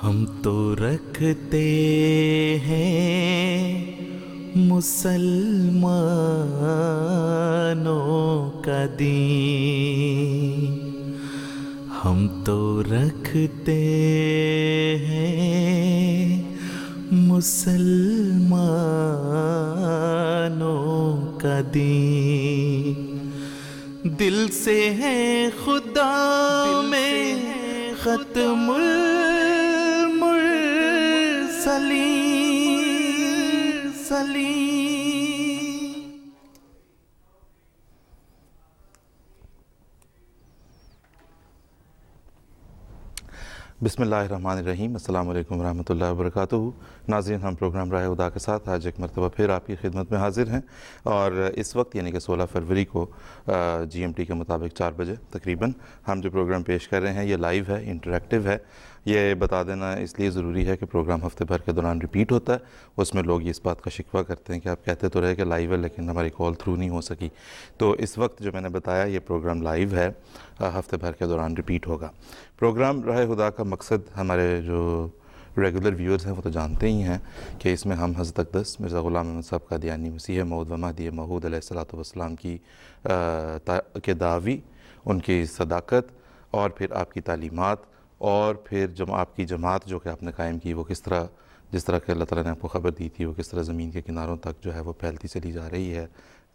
ہم تو رکھتے ہیں مسلمانوں کا دین، ہم تو رکھتے ہیں مسلمانوں کا دین، دل سے ہے خدا میں ختم المرسلین۔ بسم اللہ الرحمن الرحیم۔ السلام علیکم ورحمۃ اللہ وبرکاتہ۔ ناظرین، ہم پروگرام راہ خدا کے ساتھ آج ایک مرتبہ پھر آپ کی خدمت میں حاضر ہیں، اور اس وقت یعنی کہ 16 فروری کو GMT کے مطابق 4 بجے تقریباً ہم جو پروگرام پیش کر رہے ہیں یہ لائیو ہے، انٹریکٹیو ہے۔ یہ بتا دینا اس لیے ضروری ہے کہ پروگرام ہفتے بھر کے دوران ریپیٹ ہوتا ہے، اس میں لوگ اس بات کا شکوہ کرتے ہیں کہ آپ کہتے تو رہے کہ لائیو ہے لیکن ہماری کال تھرو نہیں ہو سکی۔ تو اس وقت جو میں نے بتایا یہ پروگرام لائیو ہے، ہفتے بھر کے دوران ریپیٹ ہوگا۔ پروگرام راہ خدا کا مقصد ہمارے جو ریگولر ویورز ہیں وہ تو جانتے ہی ہیں کہ اس میں ہم حضرت اقدس مرزا غلام احمد صاحب قادیانی مسیح موعود و مہدی موعود علیہ الصلوۃ والسلام کی کے دعوی، ان کی صداقت، اور پھر آپ کی تعلیمات، اور پھر آپ کی جماعت جو کہ آپ نے قائم کی وہ کس طرح، جس طرح کہ اللہ تعالیٰ نے آپ کو خبر دی تھی، وہ کس طرح زمین کے کناروں تک جو ہے وہ پھیلتی چلی جا رہی ہے،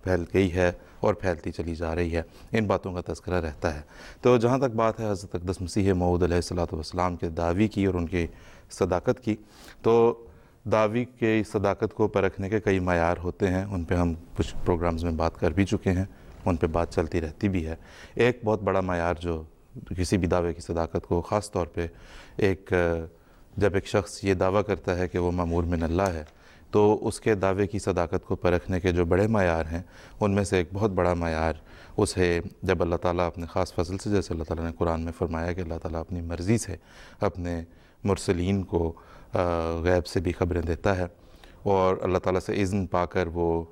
پھیل گئی ہے اور پھیلتی چلی جا رہی ہے، ان باتوں کا تذکرہ رہتا ہے۔ تو جہاں تک بات ہے حضرت اقدس مسیح موعود علیہ الصلوۃ والسلام کے دعوی کی اور ان کی صداقت کی، تو دعوی کی صداقت کو پرکھنے کے کئی معیار ہوتے ہیں، ان پہ ہم کچھ پروگرامز میں بات کر بھی چکے ہیں، ان پہ بات چلتی رہتی بھی ہے۔ ایک بہت بڑا معیار جو کسی بھی دعوے کی صداقت کو خاص طور پہ جب ایک شخص یہ دعویٰ کرتا ہے کہ وہ مامور من اللہ ہے، تو اس کے دعوے کی صداقت کو پرکھنے کے جو بڑے معیار ہیں ان میں سے ایک بہت بڑا معیار اسے جب اللہ تعالیٰ اپنے خاص فضل سے، جیسے اللہ تعالیٰ نے قرآن میں فرمایا کہ اللہ تعالیٰ اپنی مرضی سے اپنے مرسلین کو غیب سے بھی خبریں دیتا ہے، اور اللہ تعالیٰ سے اذن پا کر وہ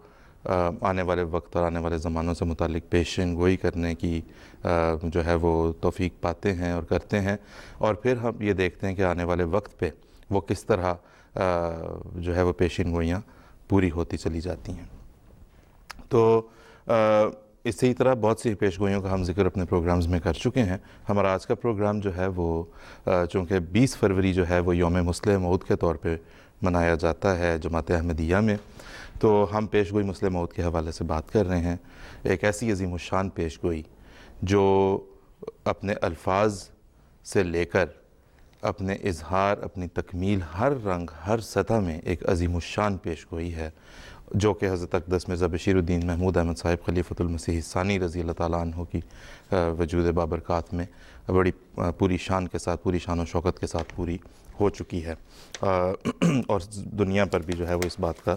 آنے والے وقت اور آنے والے زمانوں سے متعلق پیشن گوئی کرنے کی جو ہے وہ توفیق پاتے ہیں اور کرتے ہیں، اور پھر ہم یہ دیکھتے ہیں کہ آنے والے وقت پہ وہ کس طرح جو ہے وہ پیشن گوئیاں پوری ہوتی چلی جاتی ہیں۔ تو اسی طرح بہت سی پیش گوئیوں کا ہم ذکر اپنے پروگرامز میں کر چکے ہیں۔ ہمارا آج کا پروگرام جو ہے وہ چونکہ 20 فروری جو ہے وہ یوم مسلح موعود کے طور پہ منایا جاتا ہے جماعت احمدیہ میں، تو ہم پیش گوئی مسلح موعود کے حوالے سے بات کر رہے ہیں، ایک ایسی عظیم الشان پیش گوئی جو اپنے الفاظ سے لے کر اپنے اظہار، اپنی تکمیل، ہر رنگ، ہر سطح میں ایک عظیم الشان پیش گوئی ہے، جو کہ حضرت اقدس مرزا بشیر الدین محمود احمد صاحب خلیفۃ المسیح الثانی رضی اللہ تعالیٰ عنہ کی وجود بابرکات میں بڑی پوری شان کے ساتھ، پوری شان و شوکت کے ساتھ پوری ہو چکی ہے، اور دنیا پر بھی جو ہے وہ اس بات کا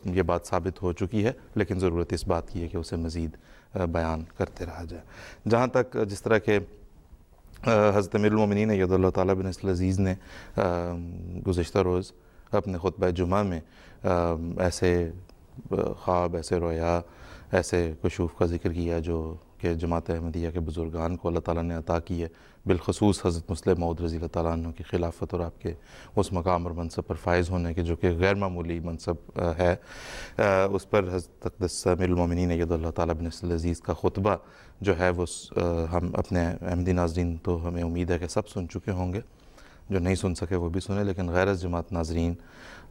یہ بات ثابت ہو چکی ہے، لیکن ضرورت اس بات کی ہے کہ اسے مزید بیان کرتے رہا جائے۔ جہاں تک جس طرح کہ حضرت امیر المومنین ایّد اللہ تعالیٰ بن نصر العزیز نے گزشتہ روز اپنے خطبہ جمعہ میں ایسے خواب، ایسے رویا، ایسے کشوف کا ذکر کیا جو کہ جماعت احمدیہ کے بزرگان کو اللہ تعالیٰ نے عطا کی ہے، بالخصوص حضرت مسلح موعود رضی اللہ تعالیٰ عنہ کی خلافت اور آپ کے اس مقام اور منصب پر فائز ہونے کے جو کہ غیر معمولی منصب ہے، اس پر حضرت اقدس امیر المومنین ایّد اللہ تعالیٰ بن نصر العزیز کا خطبہ جو ہے وہ ہم اپنے احمدی ناظرین تو ہمیں امید ہے کہ سب سن چکے ہوں گے، جو نہیں سن سکے وہ بھی سنیں، لیکن غیر از جماعت ناظرین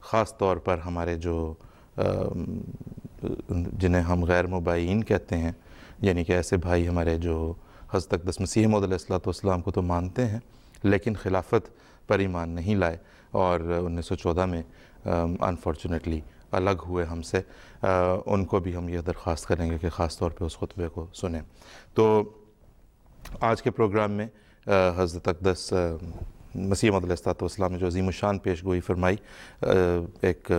خاص طور پر ہمارے جو جنہیں ہم غیر مباین کہتے ہیں، یعنی کہ ایسے بھائی ہمارے جو حضرت اقدس مسیح موعود علیہ الصلوۃ والسلام کو تو مانتے ہیں لیکن خلافت پر ایمان نہیں لائے، اور 1914 میں انفارچونیٹلی الگ ہوئے ہم سے، ان کو بھی ہم یہ درخواست کریں گے کہ خاص طور پہ اس خطبے کو سنیں۔ تو آج کے پروگرام میں حضرت اقدس مسیح موعود علیہ الصلوۃ والسلام نے جو عظیم الشان پیش گوئی فرمائی ایک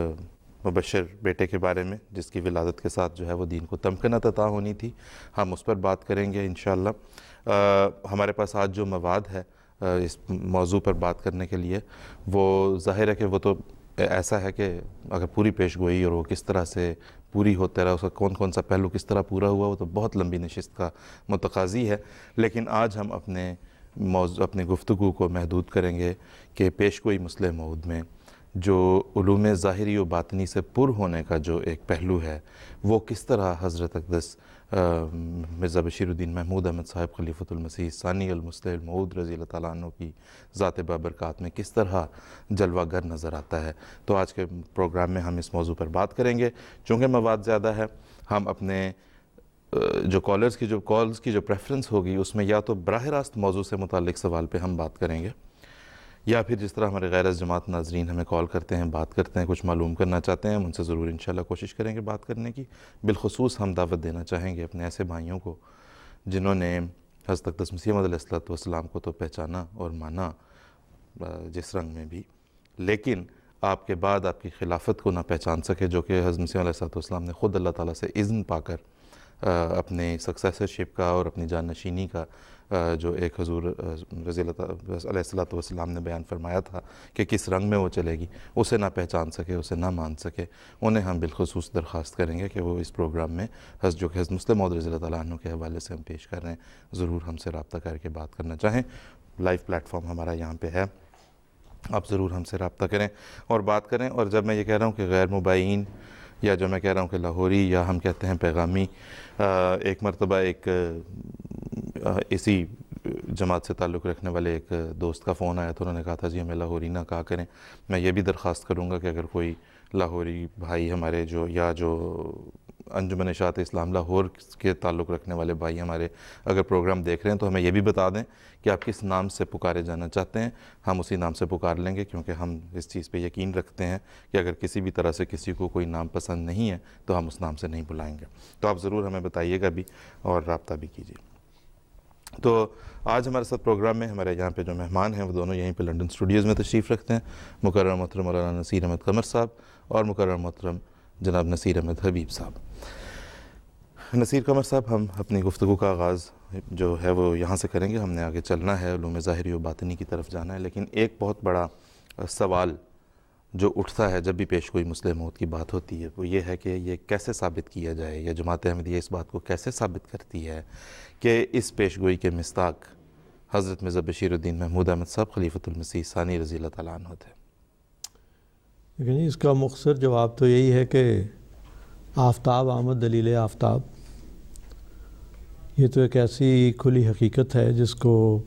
مبشر بیٹے کے بارے میں جس کی ولادت کے ساتھ جو ہے وہ دین کو تمکنت عطا ہونی تھی، ہم اس پر بات کریں گے انشاءاللہ۔ ہمارے پاس آج جو مواد ہے اس موضوع پر بات کرنے کے لیے، وہ ظاہر ہے کہ وہ تو ایسا ہے کہ اگر پوری پیش گوئی اور وہ کس طرح سے پوری ہوتے رہا، اس کا کون کون سا پہلو کس طرح پورا ہوا، وہ تو بہت لمبی نشست کا متقاضی ہے، لیکن آج ہم اپنے موضوع اپنی گفتگو کو محدود کریں گے کہ پیش گوئی مسلح موعود میں جو علوم ظاہری و باطنی سے پر ہونے کا جو ایک پہلو ہے وہ کس طرح حضرت اقدس مرزا بشیر الدین محمود احمد صاحب خلیفۃ المسیح ثانی المصلح الموعود رضی اللہ تعالیٰ عنہ کی ذات بابرکات میں کس طرح جلوہ گر نظر آتا ہے، تو آج کے پروگرام میں ہم اس موضوع پر بات کریں گے۔ چونکہ مواد زیادہ ہے، ہم اپنے جو کالرز کی جو پریفرنس ہوگی اس میں یا تو براہ راست موضوع سے متعلق سوال پہ ہم بات کریں گے، یا پھر جس طرح ہمارے غیر از جماعت ناظرین ہمیں کال کرتے ہیں، بات کرتے ہیں، کچھ معلوم کرنا چاہتے ہیں، ہم ان سے ضرور انشاءاللہ کوشش کریں گے بات کرنے کی۔ بالخصوص ہم دعوت دینا چاہیں گے اپنے ایسے بھائیوں کو جنہوں نے حضرت اقدس مسیح موعود علیہ السلام کو تو پہچانا اور مانا جس رنگ میں بھی، لیکن آپ کے بعد آپ کی خلافت کو نہ پہچان سکے، جو کہ حضرت مسیح علیہ السلام نے خود اللہ تعالیٰ سے اذن پا کر اپنے سکسیسرشپ کا اور اپنی جانشینی کا جو ایک حضور رضی اللہ علیہ السلام نے بیان فرمایا تھا کہ کس رنگ میں وہ چلے گی، اسے نہ پہچان سکے، اسے نہ مان سکے، انہیں ہم بالخصوص درخواست کریں گے کہ وہ اس پروگرام میں جو کہ حضرت مسلح موعود رضی اللہ تعالیٰ عنہ کے حوالے سے ہم پیش کر رہے ہیں، ضرور ہم سے رابطہ کر کے بات کرنا چاہیں۔ لائیو پلیٹ فارم ہمارا یہاں پہ ہے، آپ ضرور ہم سے رابطہ کریں اور بات کریں۔ اور جب میں یہ کہہ رہا ہوں کہ غیر مبائین، یا جو میں کہہ رہا ہوں کہ لاہوری، یا ہم کہتے ہیں پیغامی، ایک مرتبہ ایک اسی جماعت سے تعلق رکھنے والے ایک دوست کا فون آیا تو انہوں نے کہا تھا جی ہمیں لاہوری نہ کہا کریں۔ میں یہ بھی درخواست کروں گا کہ اگر کوئی لاہوری بھائی ہمارے جو انجمن اشاعت اسلام لاہور کے تعلق رکھنے والے بھائی ہمارے اگر پروگرام دیکھ رہے ہیں تو ہمیں یہ بھی بتا دیں کہ آپ کس نام سے پکارے جانا چاہتے ہیں، ہم اسی نام سے پکار لیں گے، کیونکہ ہم اس چیز پہ یقین رکھتے ہیں کہ اگر کسی بھی طرح سے کسی کو کوئی نام پسند نہیں ہے تو ہم اس نام سے نہیں بلائیں گے۔ تو آپ ضرور ہمیں بتائیے گا بھی اور رابطہ بھی کیجیے۔ تو آج ہمارے ساتھ پروگرام میں ہمارے یہاں پہ جو مہمان ہیں وہ دونوں یہیں پہ لنڈن اسٹوڈیوز میں تشریف رکھتے ہیں، مکرم محترم مولانا نصیر احمد قمر صاحب اور مکرم محترم جناب نصیر احمد حبیب صاحب۔ نصیر قمر صاحب، ہم اپنی گفتگو کا آغاز جو ہے وہ یہاں سے کریں گے، ہم نے آگے چلنا ہے، علوم ظاہری و باطنی کی طرف جانا ہے، لیکن ایک بہت بڑا سوال جو اٹھتا ہے جب بھی پیش گوئی مسلح موعود کی بات ہوتی ہے وہ یہ ہے کہ یہ کیسے ثابت کیا جائے، یا جماعت احمدیہ اس بات کو کیسے ثابت کرتی ہے کہ اس پیش گوئی کے مصداق حضرت مرزا بشیر الدین محمود احمد صاحب خلیفۃ المسیح ثانی رضی اللہ تعالیٰ عنہ تھے۔ لیکن اس کا مختصر جواب تو یہی ہے کہ آفتاب آمد دلیل آفتاب، یہ تو ایک ایسی کھلی حقیقت ہے جس کو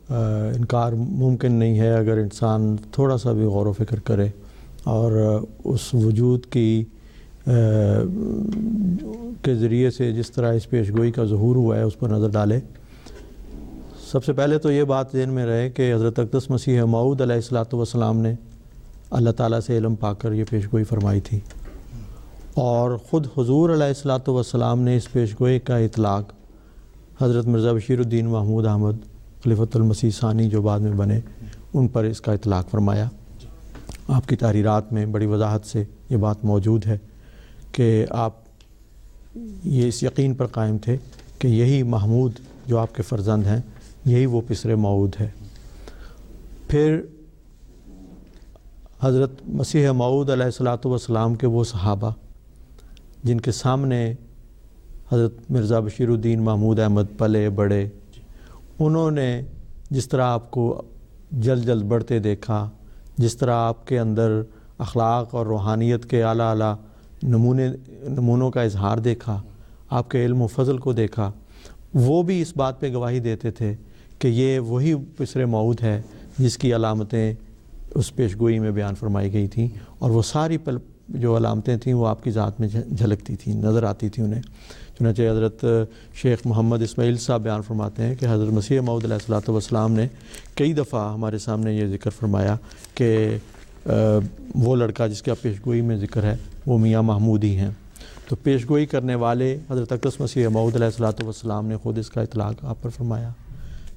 انکار ممکن نہیں ہے اگر انسان تھوڑا سا بھی غور و فکر کرے اور اس وجود کی کے ذریعے سے جس طرح اس پیش گوئی کا ظہور ہوا ہے اس پر نظر ڈالے۔ سب سے پہلے تو یہ بات ذہن میں رہے کہ حضرت اقدس مسیح موعود علیہ السلام نے اللہ تعالیٰ سے علم پا کر یہ پیش گوئی فرمائی تھی، اور خود حضور علیہ السلام نے اس پیش گوئی کا اطلاق حضرت مرزا بشیر الدین محمود احمد خلیفۃ المسیح ثانی جو بعد میں بنے ان پر اس کا اطلاق فرمایا۔ آپ کی تحریرات میں بڑی وضاحت سے یہ بات موجود ہے کہ آپ یہ اس یقین پر قائم تھے کہ یہی محمود جو آپ کے فرزند ہیں یہی وہ پسر موعود ہے۔ پھر حضرت مسیح موعود علیہ السلام کے وہ صحابہ جن کے سامنے حضرت مرزا بشیر الدین محمود احمد پلے بڑے، انہوں نے جس طرح آپ کو جلد جلد بڑھتے دیکھا، جس طرح آپ کے اندر اخلاق اور روحانیت کے اعلیٰ اعلیٰ نمونوں کا اظہار دیکھا، آپ کے علم و فضل کو دیکھا، وہ بھی اس بات پہ گواہی دیتے تھے کہ یہ وہی پسر موعود ہے جس کی علامتیں اس پیش گوئی میں بیان فرمائی گئی تھیں، اور وہ ساری جو علامتیں تھیں وہ آپ کی ذات میں جھلکتی تھیں، نظر آتی تھیں انہیں۔ چنانچہ حضرت شیخ محمد اسماعیل صاحب بیان فرماتے ہیں کہ حضرت مسیح موعود علیہ السلام نے کئی دفعہ ہمارے سامنے یہ ذکر فرمایا کہ وہ لڑکا جس کا پیش گوئی میں ذکر ہے وہ میاں محمود ہی ہیں۔ تو پیش گوئی کرنے والے حضرت اقدس مسیح موعود علیہ السلام نے خود اس کا اطلاق آپ پر فرمایا۔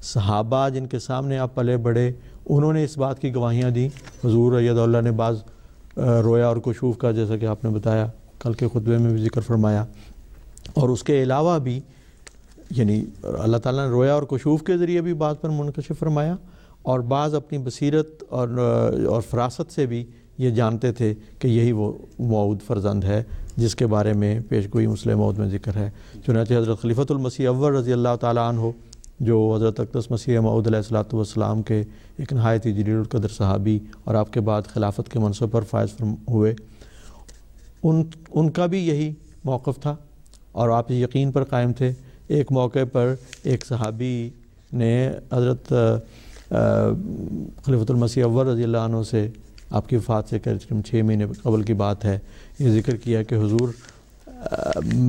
صحابہ جن کے سامنے آپ پلے بڑے انہوں نے اس بات کی گواہیاں دیں۔ حضور اید اللہ نے بعض رویا اور کشوف کا جیسا کہ آپ نے بتایا کل کے خطبے میں بھی ذکر فرمایا، اور اس کے علاوہ بھی یعنی اللہ تعالیٰ نے رویا اور کشوف کے ذریعے بھی بعض پر منکشف فرمایا، اور بعض اپنی بصیرت اور فراست سے بھی یہ جانتے تھے کہ یہی وہ موعود فرزند ہے جس کے بارے میں پیش گوئی مسلح موعود میں ذکر ہے۔ چنانچہ حضرت خلیفۃ المسیح اول رضی اللہ تعالیٰ عنہ جو حضرت اقدس مسیح موعود علیہ الصلوۃ والسلام کے ایک نہایت ہی جلیل القدر صحابی اور آپ کے بعد خلافت کے منصب پر فائز ہوئے، ان کا بھی یہی موقف تھا اور آپ یقین پر قائم تھے۔ ایک موقع پر ایک صحابی نے حضرت خلیفۃ المسیح اول رضی اللہ عنہ سے آپ کی وفات سے قریب 6 مہینے قبل کی بات ہے، یہ ذکر کیا کہ حضور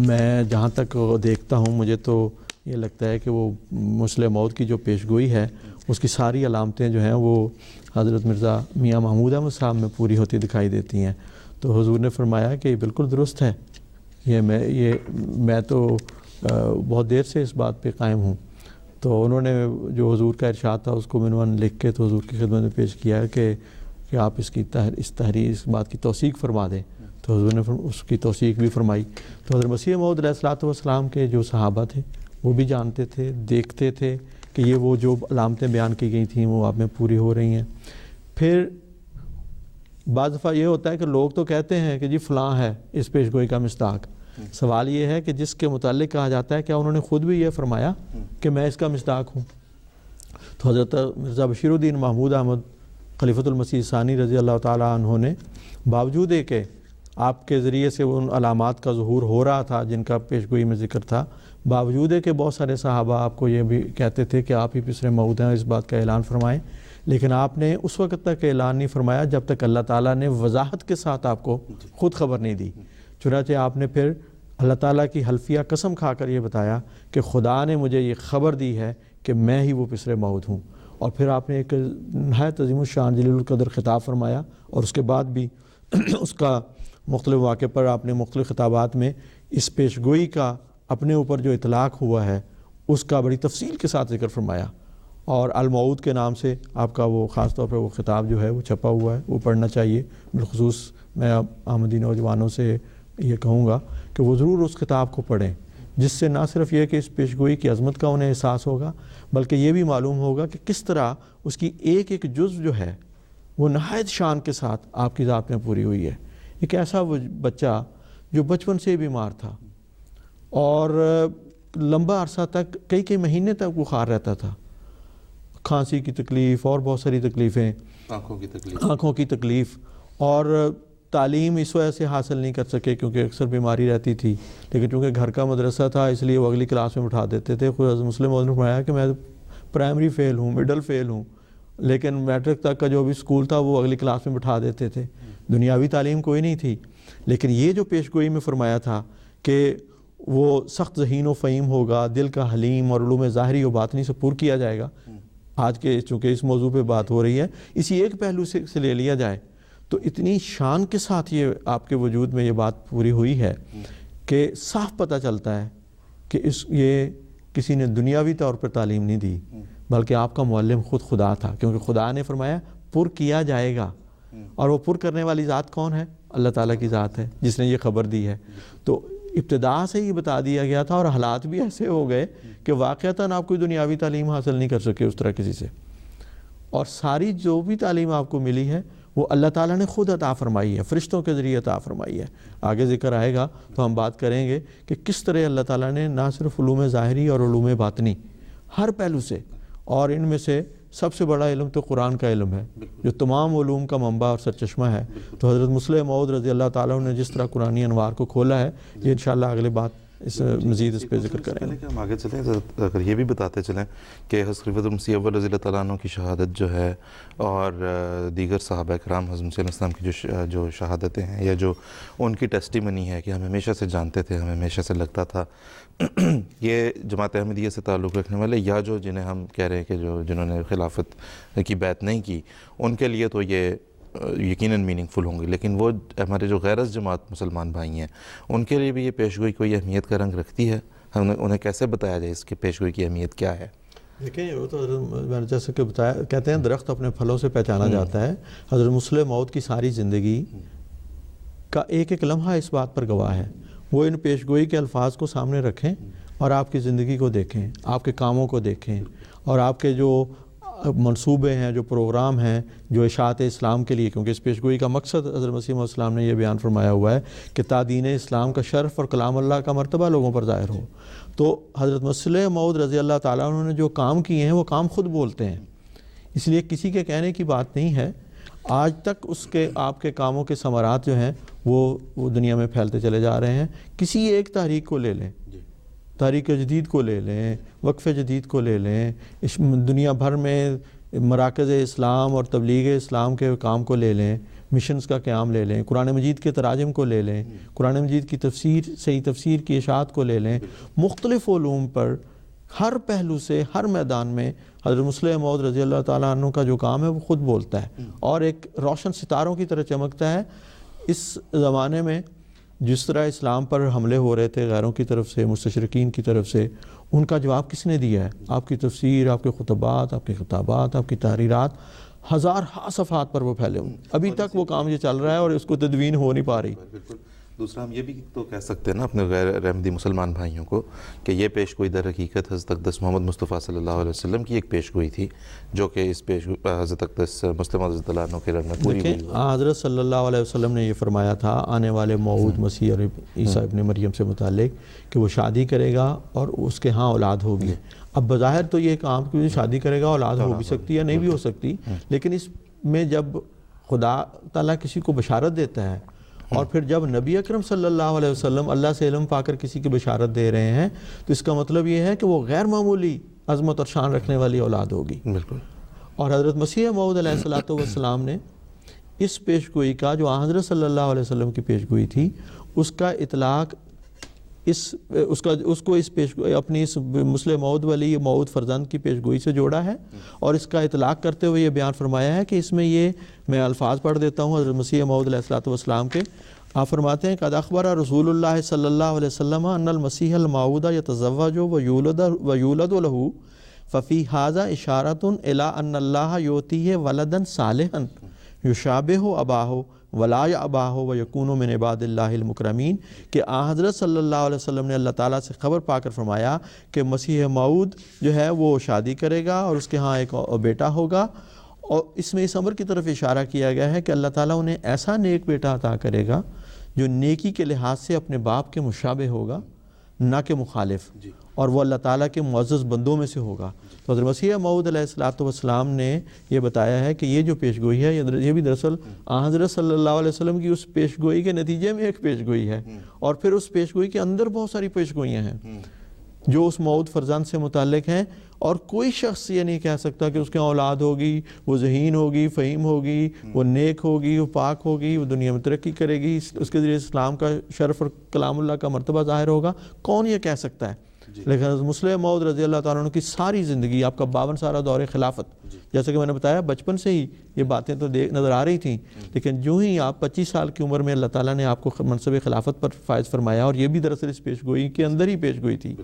میں جہاں تک دیکھتا ہوں مجھے تو یہ لگتا ہے کہ وہ مسلح موت کی جو پیش گوئی ہے اس کی ساری علامتیں جو ہیں وہ حضرت مرزا میاں محمود احمد صاحب میں پوری ہوتی دکھائی دیتی ہیں۔ تو حضور نے فرمایا کہ یہ بالکل درست ہے، میں تو بہت دیر سے اس بات پہ قائم ہوں۔ تو انہوں نے جو حضور کا ارشاد تھا اس کو عنوان لکھ کے تو حضور کی خدمت میں پیش کیا کہ آپ اس بات کی توثیق فرما دیں۔ تو حضور نے اس کی توثیق بھی فرمائی۔ تو حضرت مسیح موعود علیہ الصلوۃ والسلام کے جو صحابہ تھے وہ بھی جانتے تھے، دیکھتے تھے کہ یہ وہ جو علامتیں بیان کی گئی تھیں وہ آپ میں پوری ہو رہی ہیں۔ پھر بعض دفعہ یہ ہوتا ہے کہ لوگ تو کہتے ہیں کہ جی فلاں ہے اس پیش گوئی کا مصداق، سوال یہ ہے کہ جس کے متعلق کہا جاتا ہے کیا انہوں نے خود بھی یہ فرمایا کہ میں اس کا مصداق ہوں؟ تو حضرت مرزا بشیر الدین محمود احمد خلیفۃ المسیح ثانی رضی اللہ تعالیٰ عنہ نے باوجود کہ آپ کے ذریعے سے ان علامات کا ظہور ہو رہا تھا جن کا پیش گوئی میں ذکر تھا، باوجود کہ بہت سارے صحابہ آپ کو یہ بھی کہتے تھے کہ آپ ہی پسر موعود ہیں، اس بات کا اعلان فرمائیں، لیکن آپ نے اس وقت تک اعلان نہیں فرمایا جب تک اللہ تعالیٰ نے وضاحت کے ساتھ آپ کو خود خبر نہیں دی۔ چنانچہ آپ نے پھر اللہ تعالیٰ کی حلفیہ قسم کھا کر یہ بتایا کہ خدا نے مجھے یہ خبر دی ہے کہ میں ہی وہ پسر موعود ہوں، اور پھر آپ نے ایک نہایت عظیم الشان جلیل القدر خطاب فرمایا، اور اس کے بعد بھی اس کا مختلف واقع پر آپ نے مختلف خطابات میں اس پیش گوئی کا اپنے اوپر جو اطلاق ہوا ہے اس کا بڑی تفصیل کے ساتھ ذکر فرمایا، اور الموعود کے نام سے آپ کا وہ خاص طور پر وہ خطاب جو ہے وہ چھپا ہوا ہے، وہ پڑھنا چاہیے۔ بالخصوص میں آمدی نوجوانوں سے یہ کہوں گا کہ وہ ضرور اس خطاب کو پڑھیں، جس سے نہ صرف یہ کہ اس پیش گوئی کی عظمت کا انہیں احساس ہوگا بلکہ یہ بھی معلوم ہوگا کہ کس طرح اس کی ایک ایک جزو جو ہے وہ نہایت شان کے ساتھ آپ کی ذات میں پوری ہوئی ہے۔ ایک ایسا وہ بچہ جو بچپن سے بیمار تھا اور لمبا عرصہ تک کئی مہینے تک بخار رہتا تھا، کھانسی کی تکلیف اور بہت ساری تکلیفیں، آنکھوں کی تکلیف، اور تعلیم اس وجہ سے حاصل نہیں کر سکے کیونکہ اکثر بیماری رہتی تھی، لیکن چونکہ گھر کا مدرسہ تھا اس لیے وہ اگلی کلاس میں بٹھا دیتے تھے۔ خود حضرت مسلم موعود نے فرمایا کہ میں پرائمری فیل ہوں، مڈل فیل ہوں، لیکن میٹرک تک کا جو بھی اسکول تھا وہ اگلی کلاس میں بٹھا دیتے تھے، دنیاوی تعلیم کوئی نہیں تھی۔ لیکن یہ جو پیش گوئی میں فرمایا تھا کہ وہ سخت ذہین و فہیم ہوگا، دل کا حلیم اور علوم ظاہری و باطنی سے پر کیا جائے گا، آج کے چونکہ اس موضوع پہ بات ہو رہی ہے اسی ایک پہلو سے لے لیا جائے تو اتنی شان کے ساتھ یہ آپ کے وجود میں یہ بات پوری ہوئی ہے کہ صاف پتہ چلتا ہے کہ یہ کسی نے دنیاوی طور پر تعلیم نہیں دی بلکہ آپ کا معلم خود خدا تھا، کیونکہ خدا نے فرمایا پر کیا جائے گا، اور وہ پر کرنے والی ذات کون ہے؟ اللہ تعالیٰ کی ذات ہے جس نے یہ خبر دی ہے۔ تو ابتدا سے ہی بتا دیا گیا تھا، اور حالات بھی ایسے ہو گئے کہ واقعتاً آپ کوئی دنیاوی تعلیم حاصل نہیں کر سکے اس طرح کسی سے، اور ساری جو بھی تعلیم آپ کو ملی ہے وہ اللہ تعالیٰ نے خود عطا فرمائی ہے، فرشتوں کے ذریعے عطا فرمائی ہے۔ آگے ذکر آئے گا تو ہم بات کریں گے کہ کس طرح اللہ تعالیٰ نے نہ صرف علوم ظاہری اور علوم باطنی ہر پہلو سے، اور ان میں سے سب سے بڑا علم تو قرآن کا علم ہے جو تمام علوم کا منبع اور سرچشمہ ہے، تو حضرت مسلح موعود رضی اللہ تعالیٰ عنہ نے جس طرح قرآنی انوار کو کھولا ہے یہ انشاءاللہ اگلے بات مزید اس پہ ذکر کریں گے۔ پہلے کہ ہم آگے چلیں اگر یہ بھی بتاتے چلیں کہ حضرت خلیفۃ المسیح اول رضی اللہ تعالیٰ عنہ کی شہادت جو ہے اور دیگر صحابہ کرام حضرت مسیح علیہ السلام کی جو شہادتیں ہیں یا جو ان کی ٹیسٹیمنی ہے کہ ہم ہمیشہ سے جانتے تھے، ہمیں ہمیشہ سے لگتا تھا، یہ جماعت احمدیہ سے تعلق رکھنے والے یا جو جنہیں ہم کہہ رہے ہیں کہ جنہوں نے خلافت کی بیعت نہیں کی ان کے لیے تو یہ یقیناً میننگ فل ہوں گے، لیکن وہ ہمارے جو غیر جماعت مسلمان بھائی ہیں ان کے لیے بھی یہ پیشگوئی کوئی اہمیت کا رنگ رکھتی ہے؟ انہیں کیسے بتایا جائے اس کی پیشگوئی کی اہمیت کیا ہے؟ دیکھیں وہ تو حضرت میں نے جیسے کہ بتایا، کہتے ہیں درخت اپنے پھلوں سے پہچانا جاتا ہے۔ حضرت مسلح موعود کی ساری زندگی کا ایک ایک لمحہ اس بات پر گواہ ہے۔ وہ ان پیشگوئی کے الفاظ کو سامنے رکھیں اور آپ کی زندگی کو دیکھیں، آپ کے کاموں کو دیکھیں، اور آپ کے جو منصوبے ہیں، جو پروگرام ہیں، جو اشاعت اسلام کے لیے، کیونکہ اس پیشگوئی کا مقصد حضرت مسیح علیہ السلام نے یہ بیان فرمایا ہوا ہے کہ تا دین اسلام کا شرف اور کلام اللہ کا مرتبہ لوگوں پر ظاہر ہو. تو حضرت مسیح موعود رضی اللہ تعالیٰ عنہ نے جو کام کیے ہیں وہ کام خود بولتے ہیں، اس لیے کسی کے کہنے کی بات نہیں ہے. آج تک اس کے آپ کے کاموں کے ثمرات جو ہیں وہ دنیا میں پھیلتے چلے جا رہے ہیں. کسی ایک تحریک کو لے لیں، تحریک جدید کو لے لیں، وقف جدید کو لے لیں، اس دنیا بھر میں مراکز اسلام اور تبلیغ اسلام کے کام کو لے لیں، مشنز کا قیام لے لیں، قرآن مجید کے تراجم کو لے لیں، قرآن مجید کی تفسیر، صحیح تفسیر کی اشاعت کو لے لیں، مختلف علوم پر ہر پہلو سے ہر میدان میں حضرت مسیح موعود رضی اللہ تعالیٰ عنہ کا جو کام ہے وہ خود بولتا ہے اور ایک روشن ستاروں کی طرح چمکتا ہے. اس زمانے میں جس طرح اسلام پر حملے ہو رہے تھے غیروں کی طرف سے، مستشرقین کی طرف سے، ان کا جواب کس نے دیا ہے؟ آپ کی تفسیر، آپ کے خطبات، آپ کے خطابات، آپ کی تحریرات ہزارہ صفحات پر وہ پھیلے ہوئے. ابھی تک وہ کام یہ چل رہا ہے اور اس کو تدوین ہو نہیں پا رہی. دوسرا ہم یہ بھی تو کہہ سکتے ہیں نا اپنے غیر احمدی مسلمان بھائیوں کو کہ یہ پیشگوئی در حقیقت حضرت اقدس محمد مصطفیٰ صلی اللہ علیہ وسلم کی ایک پیشگوئی تھی، جو کہ اس حضرت اقدس مسلم رضی اللہ عنہ کے رنگ میں پوری ہوئی. حضرت صلی اللہ علیہ وسلم نے یہ فرمایا تھا آنے والے موعود مسیح اور عیسیٰ ابن مریم سے متعلق کہ وہ شادی کرے گا اور اس کے ہاں اولاد ہوگی. اب بظاہر تو یہ کام کہ شادی کرے گا اولاد ہو بھی سکتی ہے، نہیں بھی ہو سکتی، لیکن اس میں جب خدا تعالیٰ کسی کو بشارت دیتا ہے اور پھر جب نبی اکرم صلی اللہ علیہ وسلم اللہ سے علم پا کر کسی کی بشارت دے رہے ہیں تو اس کا مطلب یہ ہے کہ وہ غیر معمولی عظمت اور شان رکھنے والی اولاد ہوگی. بالکل. اور حضرت مسیح موعود علیہ الصلوۃ والسلام نے اس پیشگوئی کا جو حضرت صلی اللہ علیہ وسلم کی پیشگوئی تھی اس کا اطلاق اس کو اس پیشگوئی اپنی اس مسلم موعود والی موعود فرزند کی پیشگوئی سے جوڑا ہے اور اس کا اطلاق کرتے ہوئے یہ بیان فرمایا ہے کہ اس میں یہ میں الفاظ پڑھ دیتا ہوں حضرت مسیح موعود علیہ الصلوۃ والسلام کے. آپ فرماتے ہیں قد اخبر رسول اللہ صلی اللہ علیہ وسلم ان المسیح الموعود یتزوج ویولد له ففی ھذا اشارۃ الی ان اللہ یؤتیہ ولدا صالحا یشابہ اباہ ولا اباہ ویکون من عباد اللہ المکرمین کہ حضرت صلی اللہ علیہ وسلم نے اللہ تعالیٰ سے خبر پا کر فرمایا کہ مسیح موعود جو ہے وہ شادی کرے گا اور اس کے ہاں ایک بیٹا ہوگا. اور اس میں اس امر کی طرف اشارہ کیا گیا ہے کہ اللہ تعالیٰ انہیں ایسا نیک بیٹا عطا کرے گا جو نیکی کے لحاظ سے اپنے باپ کے مشابہ ہوگا نہ کہ مخالف، اور وہ اللہ تعالیٰ کے معزز بندوں میں سے ہوگا. تو حضرت مسیح موعود علیہ الصلوۃ والسلام نے یہ بتایا ہے کہ یہ جو پیشگوئی ہے یہ بھی دراصل حضرت صلی اللہ علیہ وسلم کی اس پیشگوئی کے نتیجے میں ایک پیشگوئی ہے، اور پھر اس پیشگوئی کے اندر بہت ساری پیشگوئیاں ہیں جو اس موعود فرزند سے متعلق ہیں. اور کوئی شخص یہ نہیں کہہ سکتا کہ اس کے اولاد ہوگی، وہ ذہین ہوگی، فہیم ہوگی، وہ نیک ہوگی، وہ پاک ہوگی، وہ دنیا میں ترقی کرے گی، اس کے ذریعے اسلام کا شرف اور کلام اللہ کا مرتبہ ظاہر ہوگا. کون یہ کہہ سکتا ہے؟ لیکن مسلم موعود رضی اللہ تعالیٰ عنہ کی ساری زندگی، آپ کا 52 سالہ دور خلافت، جیسے کہ میں نے بتایا بچپن سے ہی یہ باتیں تو نظر آ رہی تھیں، لیکن جو ہی آپ 25 سال کی عمر میں اللہ تعالیٰ نے آپ کو منصب خلافت پر فائز فرمایا، اور یہ بھی دراصل اس پیشگوئی کے اندر ہی پیشگوئی تھی.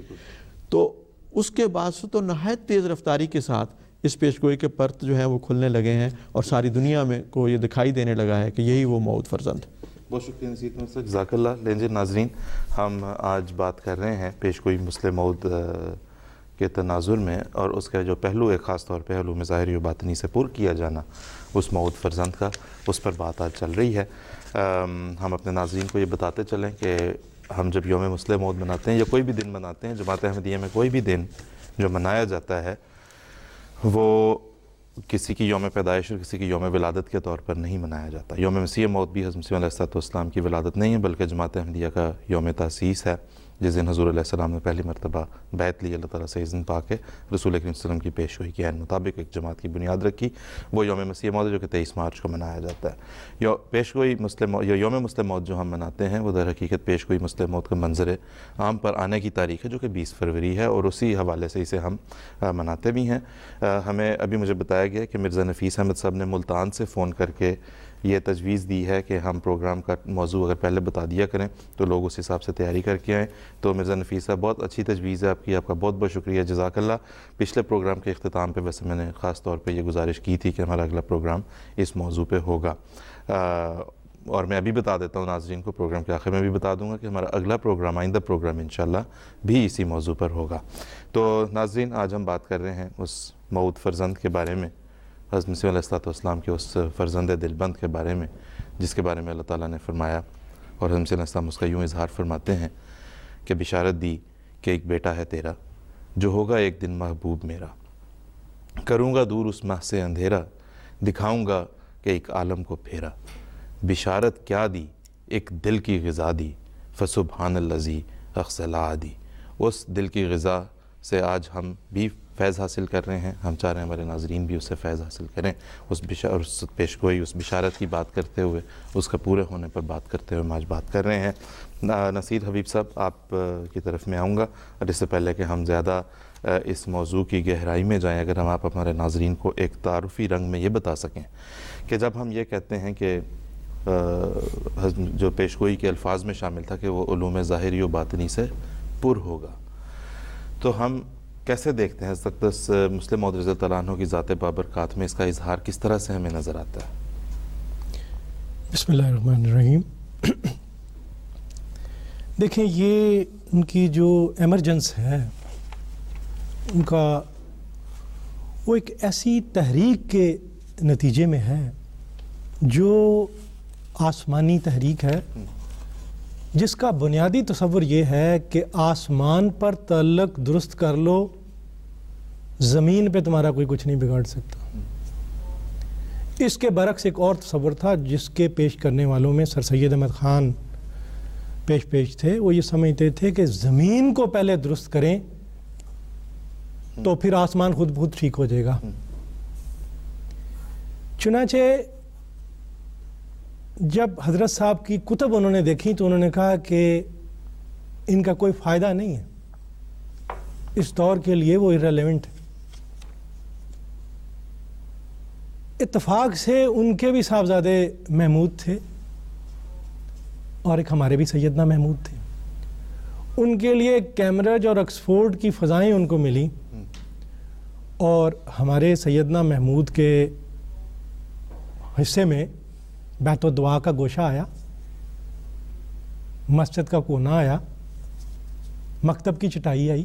تو اس کے بعد سے تو نہایت تیز رفتاری کے ساتھ اس پیشگوئی کے پرت جو ہیں وہ کھلنے لگے ہیں اور ساری دنیا میں کو یہ دکھائی دینے لگا ہے کہ یہی وہ موعود فرزند. بہت شکریہ نصیحت میں سے، جزاک اللہ. لیجیے ناظرین، ہم آج بات کر رہے ہیں پیشگوئی مسلم موعود کے تناظر میں، اور اس کا جو پہلو ہے خاص طور پہ علوم ظاہری و باطنی سے پر کیا جانا اس موعود فرزند کا، اس پر بات آج چل رہی ہے. ہم اپنے ناظرین کو یہ بتاتے چلیں کہ ہم جب یوم مسلم موعود مناتے ہیں یا کوئی بھی دن مناتے ہیں، جماعت احمدیہ میں کوئی بھی دن جو منایا جاتا ہے وہ کسی کی یوم پیدائش اور کسی کی یوم ولادت کے طور پر نہیں منایا جاتا. یوم مسیح موعود بھی حضرت مسیح علیہ السلام کی ولادت نہیں ہے، بلکہ جماعت احمدیہ کا یوم تاسیس ہے، جس دن حضور علیہ السلام نے پہلی مرتبہ بیعت لی، اللہ تعالیٰ سے اذن پا کے رسول اکرم صلی اللہ علیہ وسلم کی پیشگوئی کے عین مطابق ایک جماعت کی بنیاد رکھی. وہ یوم مسیح موعود جو کہ 23 مارچ کو منایا جاتا ہے. پیشگوئی مسلم یا یوم مسلم موعود جو ہم مناتے ہیں وہ در حقیقت پیشگوئی مسلم موعود کا منظر عام پر آنے کی تاریخ ہے، جو کہ 20 فروری ہے، اور اسی حوالے سے اسے ہم مناتے بھی ہیں. ہمیں ابھی مجھے بتایا گیا کہ مرزا نفیس احمد صاحب نے ملتان سے فون کر کے یہ تجویز دی ہے کہ ہم پروگرام کا موضوع اگر پہلے بتا دیا کریں تو لوگ اس حساب سے تیاری کر کے آئیں. تو مرزا نفیس صاحب بہت اچھی تجویز ہے آپ کی، آپ کا بہت بہت شکریہ، جزاک اللہ. پچھلے پروگرام کے اختتام پہ ویسے میں نے خاص طور پہ یہ گزارش کی تھی کہ ہمارا اگلا پروگرام اس موضوع پہ ہوگا، اور میں ابھی بتا دیتا ہوں ناظرین کو، پروگرام کے آخر میں بھی بتا دوں گا کہ ہمارا اگلا پروگرام، آئندہ پروگرام انشاءاللہ بھی اسی موضوع پر ہوگا. تو ناظرین، آج ہم بات کر رہے ہیں اس موعود فرزند کے بارے میں، حضرت مسیح علیہ السلام کے اس فرزند دلبند کے بارے میں جس کے بارے میں اللہ تعالیٰ نے فرمایا، اور حضرت مسیح علیہ السلام اس کا یوں اظہار فرماتے ہیں کہ بشارت دی کہ ایک بیٹا ہے تیرا جو ہوگا ایک دن محبوب میرا، کروں گا دور اس ماہ سے اندھیرا، دکھاؤں گا کہ ایک عالم کو پھیرا، بشارت کیا دی ایک دل کی غذا دی، فسبحان الذی اغسلا دی۔ اس دل کی غذا سے آج ہم بھی فیض حاصل کر رہے ہیں، ہم چاہ رہے ہیں ہمارے ناظرین بھی اس سے فیض حاصل کریں، اس پیشگوئی، اس بشارت کی بات کرتے ہوئے، اس کا پورے ہونے پر بات کرتے ہوئے ہم آج بات کر رہے ہیں۔ نصیر حبیب صاحب، آپ کی طرف میں آؤں گا، اور اس سے پہلے کہ ہم زیادہ اس موضوع کی گہرائی میں جائیں، اگر آپ ہمارے ناظرین کو ایک تعارفی رنگ میں یہ بتا سکیں کہ جب ہم یہ کہتے ہیں کہ جو پیشگوئی کے الفاظ میں شامل تھا کہ وہ علوم ظاہری و باطنی سے پر ہوگا، تو ہم کیسے دیکھتے ہیں حضرت اقدس مسلم موعود رضی اللہ عنہ کی ذات بابرکات میں اس کا اظہار کس طرح سے ہمیں نظر آتا ہے؟ بسم اللہ الرحمن الرحیم۔ دیکھیں، یہ ان کی جو ایمرجنس ہے، ان کا وہ ایک ایسی تحریک کے نتیجے میں ہے جو آسمانی تحریک ہے، جس کا بنیادی تصور یہ ہے کہ آسمان پر تعلق درست کر لو، زمین پہ تمہارا کوئی کچھ نہیں بگاڑ سکتا۔ اس کے برعکس ایک اور تصور تھا جس کے پیش کرنے والوں میں سر سید احمد خان پیش تھے۔ وہ یہ سمجھتے تھے کہ زمین کو پہلے درست کریں تو پھر آسمان خود بخود ٹھیک ہو جائے گا۔ چنانچہ جب حضرت صاحب کی کتب انہوں نے دیکھی تو انہوں نے کہا کہ ان کا کوئی فائدہ نہیں ہے، اس دور کے لیے وہ irrelevant ہے۔ اتفاق سے ان کے بھی صاحبزادے محمود تھے اور ایک ہمارے بھی سیدنا محمود تھے۔ ان کے لیے کیمبرج اور آکسفورڈ کی فضائیں ان کو ملیں، اور ہمارے سیدنا محمود کے حصے میں بیت الدعا کا گوشہ آیا، مسجد کا کونا آیا، مکتب کی چٹائی آئی۔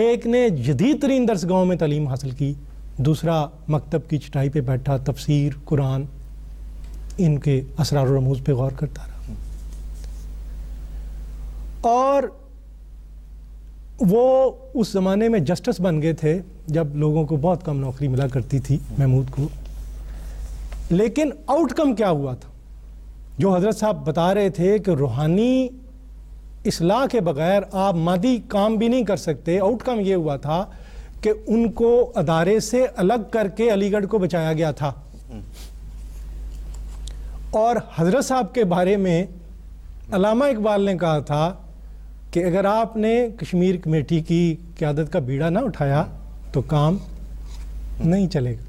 ایک نے جدید ترین درسگاہوں میں تعلیم حاصل کی، دوسرا مکتب کی چٹائی پہ بیٹھا تفسیر قرآن ان کے اسرار و رموز پہ غور کرتا رہا۔ اور وہ اس زمانے میں جسٹس بن گئے تھے جب لوگوں کو بہت کم نوکری ملا کرتی تھی محمود کو۔ لیکن آؤٹ کم کیا ہوا تھا؟ جو حضرت صاحب بتا رہے تھے کہ روحانی اصلاح کے بغیر آپ مادی کام بھی نہیں کر سکتے، آؤٹ کم یہ ہوا تھا کہ ان کو ادارے سے الگ کر کے علی گڑھ کو بچایا گیا تھا۔ اور حضرت صاحب کے بارے میں علامہ اقبال نے کہا تھا کہ اگر آپ نے کشمیر کمیٹی کی قیادت کا بیڑا نہ اٹھایا تو کام نہیں چلے گا۔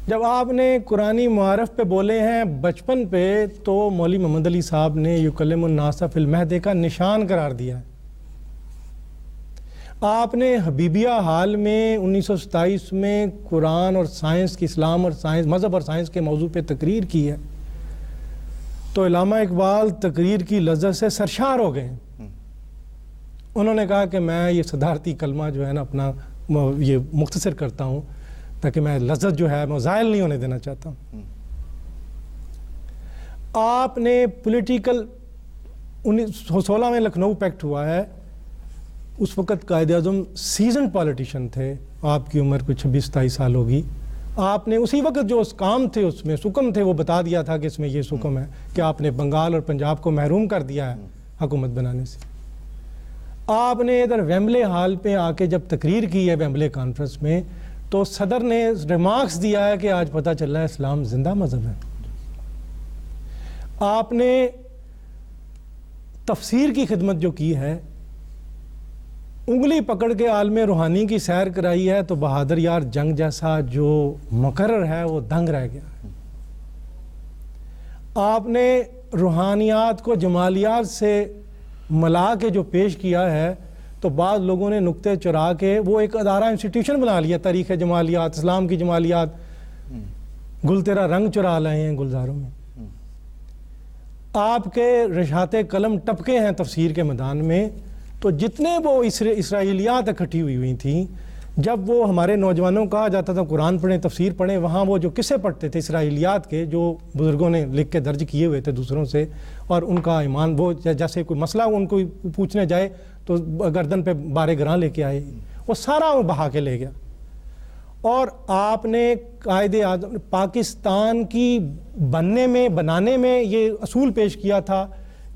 جب آپ نے قرآنی معارف پہ بولے ہیں بچپن پہ، تو مولوی محمد علی صاحب نے یکلم الناس فی المہد کا نشان قرار دیا ہے۔ آپ نے حبیبیہ حال میں 1927 میں قرآن اور سائنس کی، اسلام اور سائنس، مذہب اور سائنس کے موضوع پہ تقریر کی ہے، تو علامہ اقبال تقریر کی لذت سے سرشار ہو گئے۔ انہوں نے کہا کہ میں یہ صدارتی کلمہ جو ہے نا اپنا یہ مختصر کرتا ہوں تاکہ میں لذت جو ہے میں زائل نہیں ہونے دینا چاہتا ہوں۔ آپ نے پولیٹیکل 1916 میں لکھنؤ پیکٹ ہوا ہے، اس وقت قائد اعظم سیزن پالیٹیشین تھے، آپ کی عمر کوئی 26-27 سال ہوگی۔ آپ نے اسی وقت جو اس کام تھے، اس میں سکم تھے، وہ بتا دیا تھا کہ اس میں یہ سکم ہے کہ آپ نے بنگال اور پنجاب کو محروم کر دیا ہے حکومت بنانے سے۔ آپ نے ادھر ویمبلے ہال پہ آ کے جب تقریر کی ہے ویمبلے کانفرنس میں، تو صدر نے ریمارکس دیا ہے کہ آج پتہ چل رہا ہے اسلام زندہ مذہب ہے۔ آپ نے تفسیر کی خدمت جو کی ہے، انگلی پکڑ کے عالم روحانی کی سیر کرائی ہے، تو بہادر یار جنگ جیسا جو مقرر ہے وہ دنگ رہ گیا ہے۔ آپ نے روحانیات کو جمالیات سے ملا کے جو پیش کیا ہے، تو بعض لوگوں نے نقطے چرا کے وہ ایک ادارہ انسٹیٹیوشن بنا لیا، تاریخ جمالیات، اسلام کی جمالیات، گل تیرا رنگ چرا لائے ہیں گلزاروں میں۔ آپ کے رشحات قلم ٹپکے ہیں تفسیر کے میدان میں، تو جتنے وہ اسرائیلیات اکٹھی ہوئی تھیں، جب وہ ہمارے نوجوانوں کو کہا جاتا تھا قرآن پڑھیں تفسیر پڑھیں، وہاں وہ جو قصے پڑھتے تھے اسرائیلیات کے جو بزرگوں نے لکھ کے درج کیے ہوئے تھے دوسروں سے، اور ان کا ایمان وہ جیسے کوئی مسئلہ ان کو پوچھنے جائے تو گردن پہ بارے گراں لے کے آئے، وہ سارا وہ بہا کے لے گیا۔ اور آپ نے قائد اعظم پاکستان کی بنانے میں یہ اصول پیش کیا تھا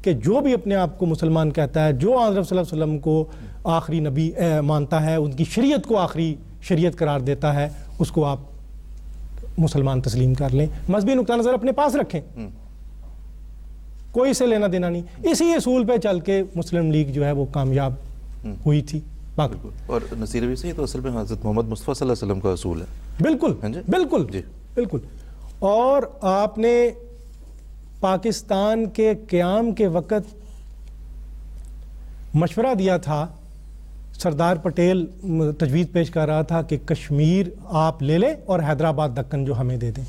کہ جو بھی اپنے آپ کو مسلمان کہتا ہے، جو حضرت صلی اللہ علیہ وسلم کو آخری نبی مانتا ہے، ان کی شریعت کو آخری شریعت قرار دیتا ہے، اس کو آپ مسلمان تسلیم کر لیں، مذہبی نقطہ نظر اپنے پاس رکھیں، کوئی سے لینا دینا نہیں۔ اسی اصول پہ چل کے مسلم لیگ جو ہے وہ کامیاب ہوئی تھی۔ اور نصیر ابھی سے یہ تو اصل میں حضرت محمد مصطفیٰ صلی اللہ علیہ وسلم کا اصول ہے۔ بالکل بالکل بالکل۔ اور آپ نے پاکستان کے قیام کے وقت مشورہ دیا تھا، سردار پٹیل تجویز پیش کر رہا تھا کہ کشمیر آپ لے لیں اور حیدرآباد دکن جو ہمیں دے دیں۔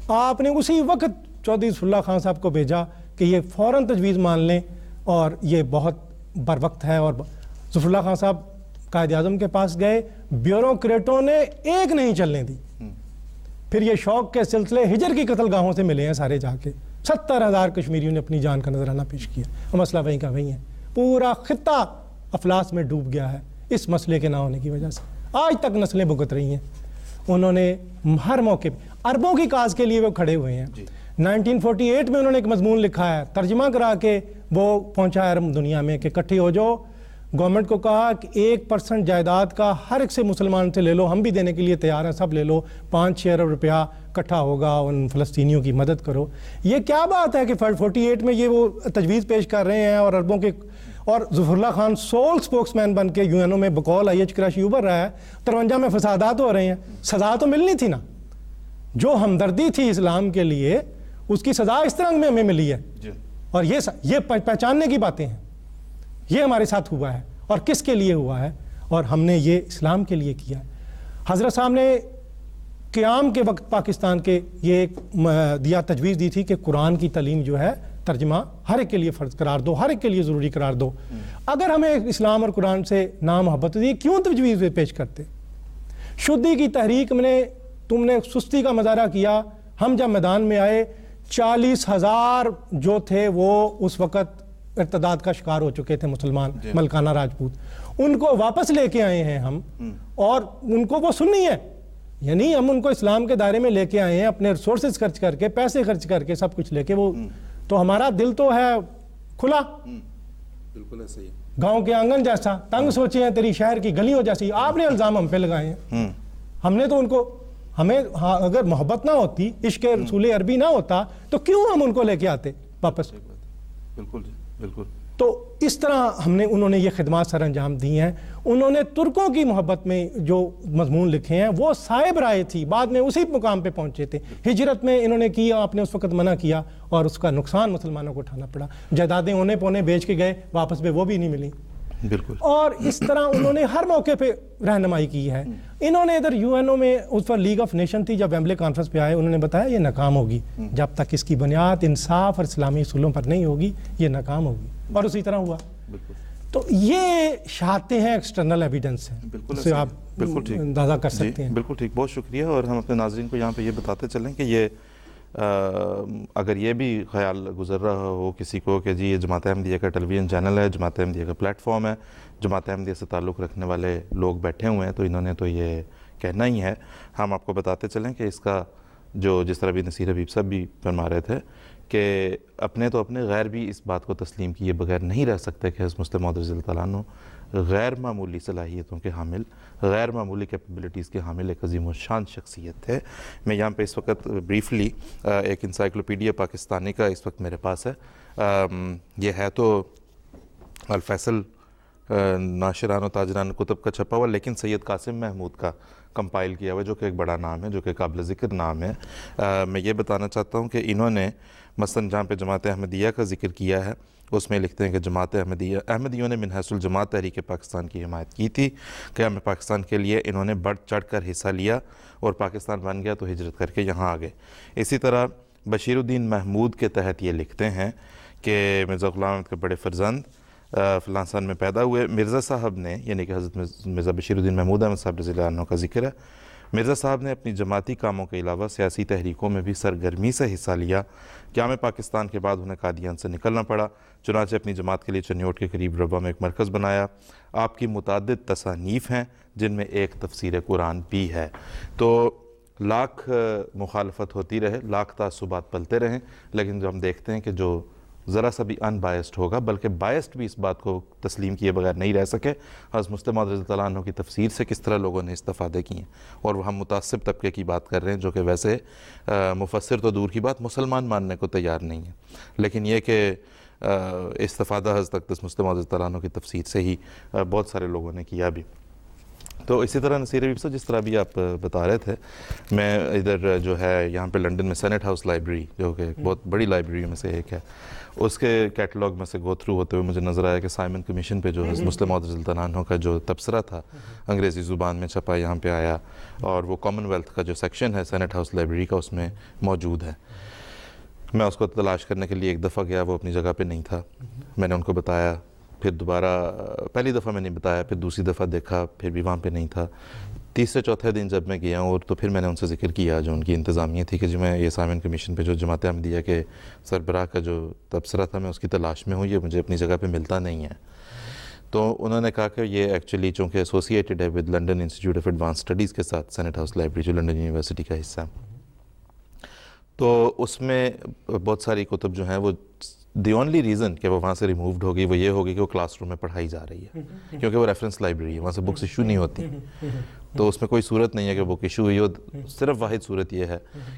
آپ نے اسی وقت چودھری ظفر اللہ خان صاحب کو بھیجا کہ یہ فوراً تجویز مان لیں اور یہ بہت بر وقت ہے، اور ظفر اللہ خان صاحب قائد اعظم کے پاس گئے، بیوروکریٹوں نے ایک نہیں چلنے دی۔ پھر یہ شوق کے سلسلے ہجر کی قتل گاہوں سے ملے ہیں سارے جا کے، 70,000 کشمیریوں نے اپنی جان کا نذرانہ پیش کیا، اور مسئلہ وہیں کا وہیں ہے۔ پورا خطہ افلاس میں ڈوب گیا ہے اس مسئلے کے نہ ہونے کی وجہ سے، آج تک نسلیں بھگت رہی ہیں۔ انہوں نے ہر موقع پہ عربوں کی کاز کے لیے وہ کھڑے ہوئے ہیں۔ 1948 میں انہوں نے ایک مضمون لکھا ہے، ترجمہ کرا کے وہ پہنچا ہے عرب دنیا میں کہ اکٹھے ہو جاؤ، گورنمنٹ کو کہا کہ 1% جائیداد کا ہر ایک سے مسلمان سے لے لو، ہم بھی دینے کے لیے تیار ہیں، سب لے لو، 5-6 ارب روپیہ اکٹھا ہوگا، ان فلسطینیوں کی مدد کرو۔ یہ کیا بات ہے کہ 48 میں یہ وہ تجویز پیش کر رہے ہیں، اور عربوں کے، اور ظفر اللہ خان سول سپوکس مین بن کے UN میں بقول IH کراچی ابھر رہا ہے، 53 میں فسادات ہو رہے ہیں۔ سزا تو ملنی تھی نا، جو ہمدردی تھی اسلام کے لیے اس کی سزا اس طرح میں ہمیں ملی ہے۔ اور یہ پہچاننے کی باتیں ہیں، یہ ہمارے ساتھ ہوا ہے اور کس کے لیے ہوا ہے، اور ہم نے یہ اسلام کے لیے کیا ہے۔ حضرت صاحب نے قیام کے وقت پاکستان کے یہ دیا تجویز دی تھی کہ قرآن کی تعلیم جو ہے ترجمہ ہر ایک کے لیے فرض قرار دو، ہر ایک کے لیے ضروری قرار دو۔ اگر ہمیں اسلام اور قرآن سے نامحبت ہوتی ہے کیوں تجویز پیش کرتے؟ شدی کی تحریک میں تم نے سستی کا مظاہرہ کیا، ہم جب میدان میں آئے 40,000 جو تھے وہ اس وقت ارتداد کا شکار ہو چکے تھے مسلمان ملکانہ راجپوت، ان کو واپس لے کے آئے ہیں ہم، اور ان کو وہ سننی ہے، یعنی ہم ان کو اسلام کے دائرے میں لے کے آئے ہیں، اپنے ریسورسز خرچ کر کے، پیسے خرچ کر کے، سب کچھ لے کے، وہ تو ہمارا دل تو ہے کھلا، بالکل ایسا ہی، گاؤں کے آنگن جیسا، تنگ سوچے ہیں تیری شہر کی گلیوں جیسی۔ آپ نے الزام ہم پہ لگائے ہیں، ہم نے تو ان کو، ہمیں اگر محبت نہ ہوتی، عشق رسول عربی نہ ہوتا تو کیوں ہم ان کو لے کے آتے واپس؟ بالکل بالکل۔ تو اس طرح انہوں نے یہ خدمات سر انجام دی ہیں۔ انہوں نے ترکوں کی محبت میں جو مضمون لکھے ہیں وہ صاحب رائے تھی، بعد میں اسی مقام پہ پہنچے تھے۔ ہجرت میں انہوں نے کیا، آپ نے اس وقت منع کیا، اور اس کا نقصان مسلمانوں کو اٹھانا پڑا، جائیدادیں اونے پونے بیچ کے گئے، واپس میں وہ بھی نہیں ملی۔ بالکل۔ اور اس طرح انہوں نے ہر موقع پہ رہنمائی کی ہے۔ انہوں نے ادھر UN میں اس پر لیگ آف نیشن تھی، جب ویمبلے کانفرنس پہ آئے، انہوں نے بتایا یہ ناکام ہوگی جب تک اس کی بنیاد انصاف اور اسلامی اصولوں پر نہیں ہوگی، یہ ناکام ہوگی، اور اسی طرح ہوا۔ تو یہ شہادتیں ہیں، ایکسٹرنل ایویڈنس ہیں، اس سے آپ اندازہ کر سکتے ہیں۔ بالکل ٹھیک، بہت شکریہ۔ اور ہم اپنے ناظرین کو یہاں پہ یہ بتاتے چلیں کہ یہ اگر یہ بھی خیال گزر رہا ہو کسی کو کہ جی یہ جماعت احمدیہ کا ٹیلی ویژن چینل ہے، جماعت احمدیہ کا پلیٹ فارم ہے، جماعت احمدیہ سے تعلق رکھنے والے لوگ بیٹھے ہوئے ہیں، تو انہوں نے تو یہ کہنا ہی ہے۔ ہم آپ کو بتاتے چلیں کہ اس کا جو جس طرح بھی نصیر حبیب صاحب بھی فرما رہے تھے کہ اپنے تو اپنے غیر بھی اس بات کو تسلیم کیے بغیر نہیں رہ سکتے کہ حضرت مسلم موعود رضی اللہ تعالیٰ عنہ غیر معمولی صلاحیتوں کے حامل، غیر معمولی کیپیبلٹیز کے حامل ایک عظیم الشان شخصیت تھے۔ میں یہاں پہ اس وقت بریفلی ایک انسائکلوپیڈیا پاکستانی کا اس وقت میرے پاس ہے، یہ ہے تو الفیصل ناشران و تاجران کتب کا چھپا ہوا، لیکن سید قاسم محمود کا کمپائل کیا ہوا، جو کہ ایک بڑا نام ہے، جو کہ قابل ذکر نام ہے۔ میں یہ بتانا چاہتا ہوں کہ انہوں نے مثلاً جہاں پہ جماعت احمدیہ کا ذکر کیا ہے اس میں لکھتے ہیں کہ جماعت احمدیوں نے من حیث الجماعت تحریک پاکستان کی حمایت کی تھی، قیام پاکستان کے لیے انہوں نے بڑھ چڑھ کر حصہ لیا، اور پاکستان بن گیا تو ہجرت کر کے یہاں آ گئے۔ اسی طرح بشیر الدین محمود کے تحت یہ لکھتے ہیں کہ مرزا غلام احمد کے بڑے فرزند فلاں سن میں پیدا ہوئے. مرزا صاحب نے یعنی کہ حضرت مرزا بشیر الدین محمود احمد صاحب رضی اللہ عنہ کا ذکر ہے. مرزا صاحب نے اپنی جماعتی کاموں کے علاوہ سیاسی تحریکوں میں بھی سرگرمی سے حصہ لیا. قیام پاکستان کے بعد انہیں قادیان سے نکلنا پڑا، چنانچہ اپنی جماعت کے لیے چنیوٹ کے قریب ربوہ میں ایک مرکز بنایا. آپ کی متعدد تصانیف ہیں جن میں ایک تفسیر قرآن بھی ہے. تو لاکھ مخالفت ہوتی رہے، لاکھ تعصبات پلتے رہیں، لیکن جو ہم دیکھتے ہیں کہ جو ذرا سا بھی ان بائسڈ ہوگا، بلکہ بائسڈ بھی اس بات کو تسلیم کیے بغیر نہیں رہ سکے. حضرت مسلم موعود رضی اللہ عنہ کی تفسیر سے کس طرح لوگوں نے استفادے کیے ہیں، اور وہ ہم متعصب طبقے کی بات کر رہے ہیں جو کہ ویسے مفسر تو دور کی بات مسلمان ماننے کو تیار نہیں ہے، لیکن یہ کہ استفادہ حضرت اقدس مسلم موعود رضی اللہ عنہ کی تفسیر سے ہی بہت سارے لوگوں نے کیا بھی. تو اسی طرح نصیر حبیب صاحب جس طرح بھی آپ بتا رہے تھے، میں ادھر جو ہے یہاں پہ لنڈن میں سینٹ ہاؤس لائبریری جو کہ بہت بڑی لائبریری میں سے ایک ہے، اس کے کیٹلاگ میں سے گو تھرو ہوتے ہوئے مجھے نظر آیا کہ سائمن کمیشن پہ جو حضرت مسلم موعود رضی اللہ عنہ کا جو تبصرہ تھا انگریزی زبان میں چھپا یہاں پہ آیا، اور وہ کامن ویلتھ کا جو سیکشن ہے سینٹ ہاؤس لائبریری کا اس میں موجود ہے. میں اس کو تلاش کرنے کے لیے ایک دفعہ گیا، وہ اپنی جگہ پہ نہیں تھا. میں نے ان کو بتایا، پھر دوبارہ پہلی دفعہ میں نے بتایا، پھر دوسری دفعہ دیکھا، پھر بھی وہاں پہ نہیں تھا. تیسرے چوتھے دن جب میں گیا اور تو پھر میں نے ان سے ذکر کیا جو ان کی انتظامیہ تھی کہ جو میں یہ سائمن کمیشن پہ جو جماعت احمدیہ کے سربراہ کا جو تبصرہ تھا میں اس کی تلاش میں ہوں، یہ مجھے اپنی جگہ پہ ملتا نہیں ہے. تو انہوں نے کہا کہ یہ ایکچولی چونکہ ایسوسیٹڈ ہے with London institute of advance studies کے ساتھ سینٹ ہاؤس لائبریری جو لنڈن یونیورسٹی کا حصہ ہے، تو اس میں بہت ساری کتب جو ہیں وہ دی اونلی ریزن کہ وہ وہاں سے ریمووڈ ہوگی وہ یہ ہوگی کہ وہ کلاس روم میں پڑھائی جا رہی ہے، کیونکہ وہ ریفرنس لائبریری ہے، وہاں سے بکس ایشو نہیں ہوتی. تو اس میں کوئی صورت نہیں ہے کہ بک ایشو ہوئی ہو، صرف واحد صورت یہ ہے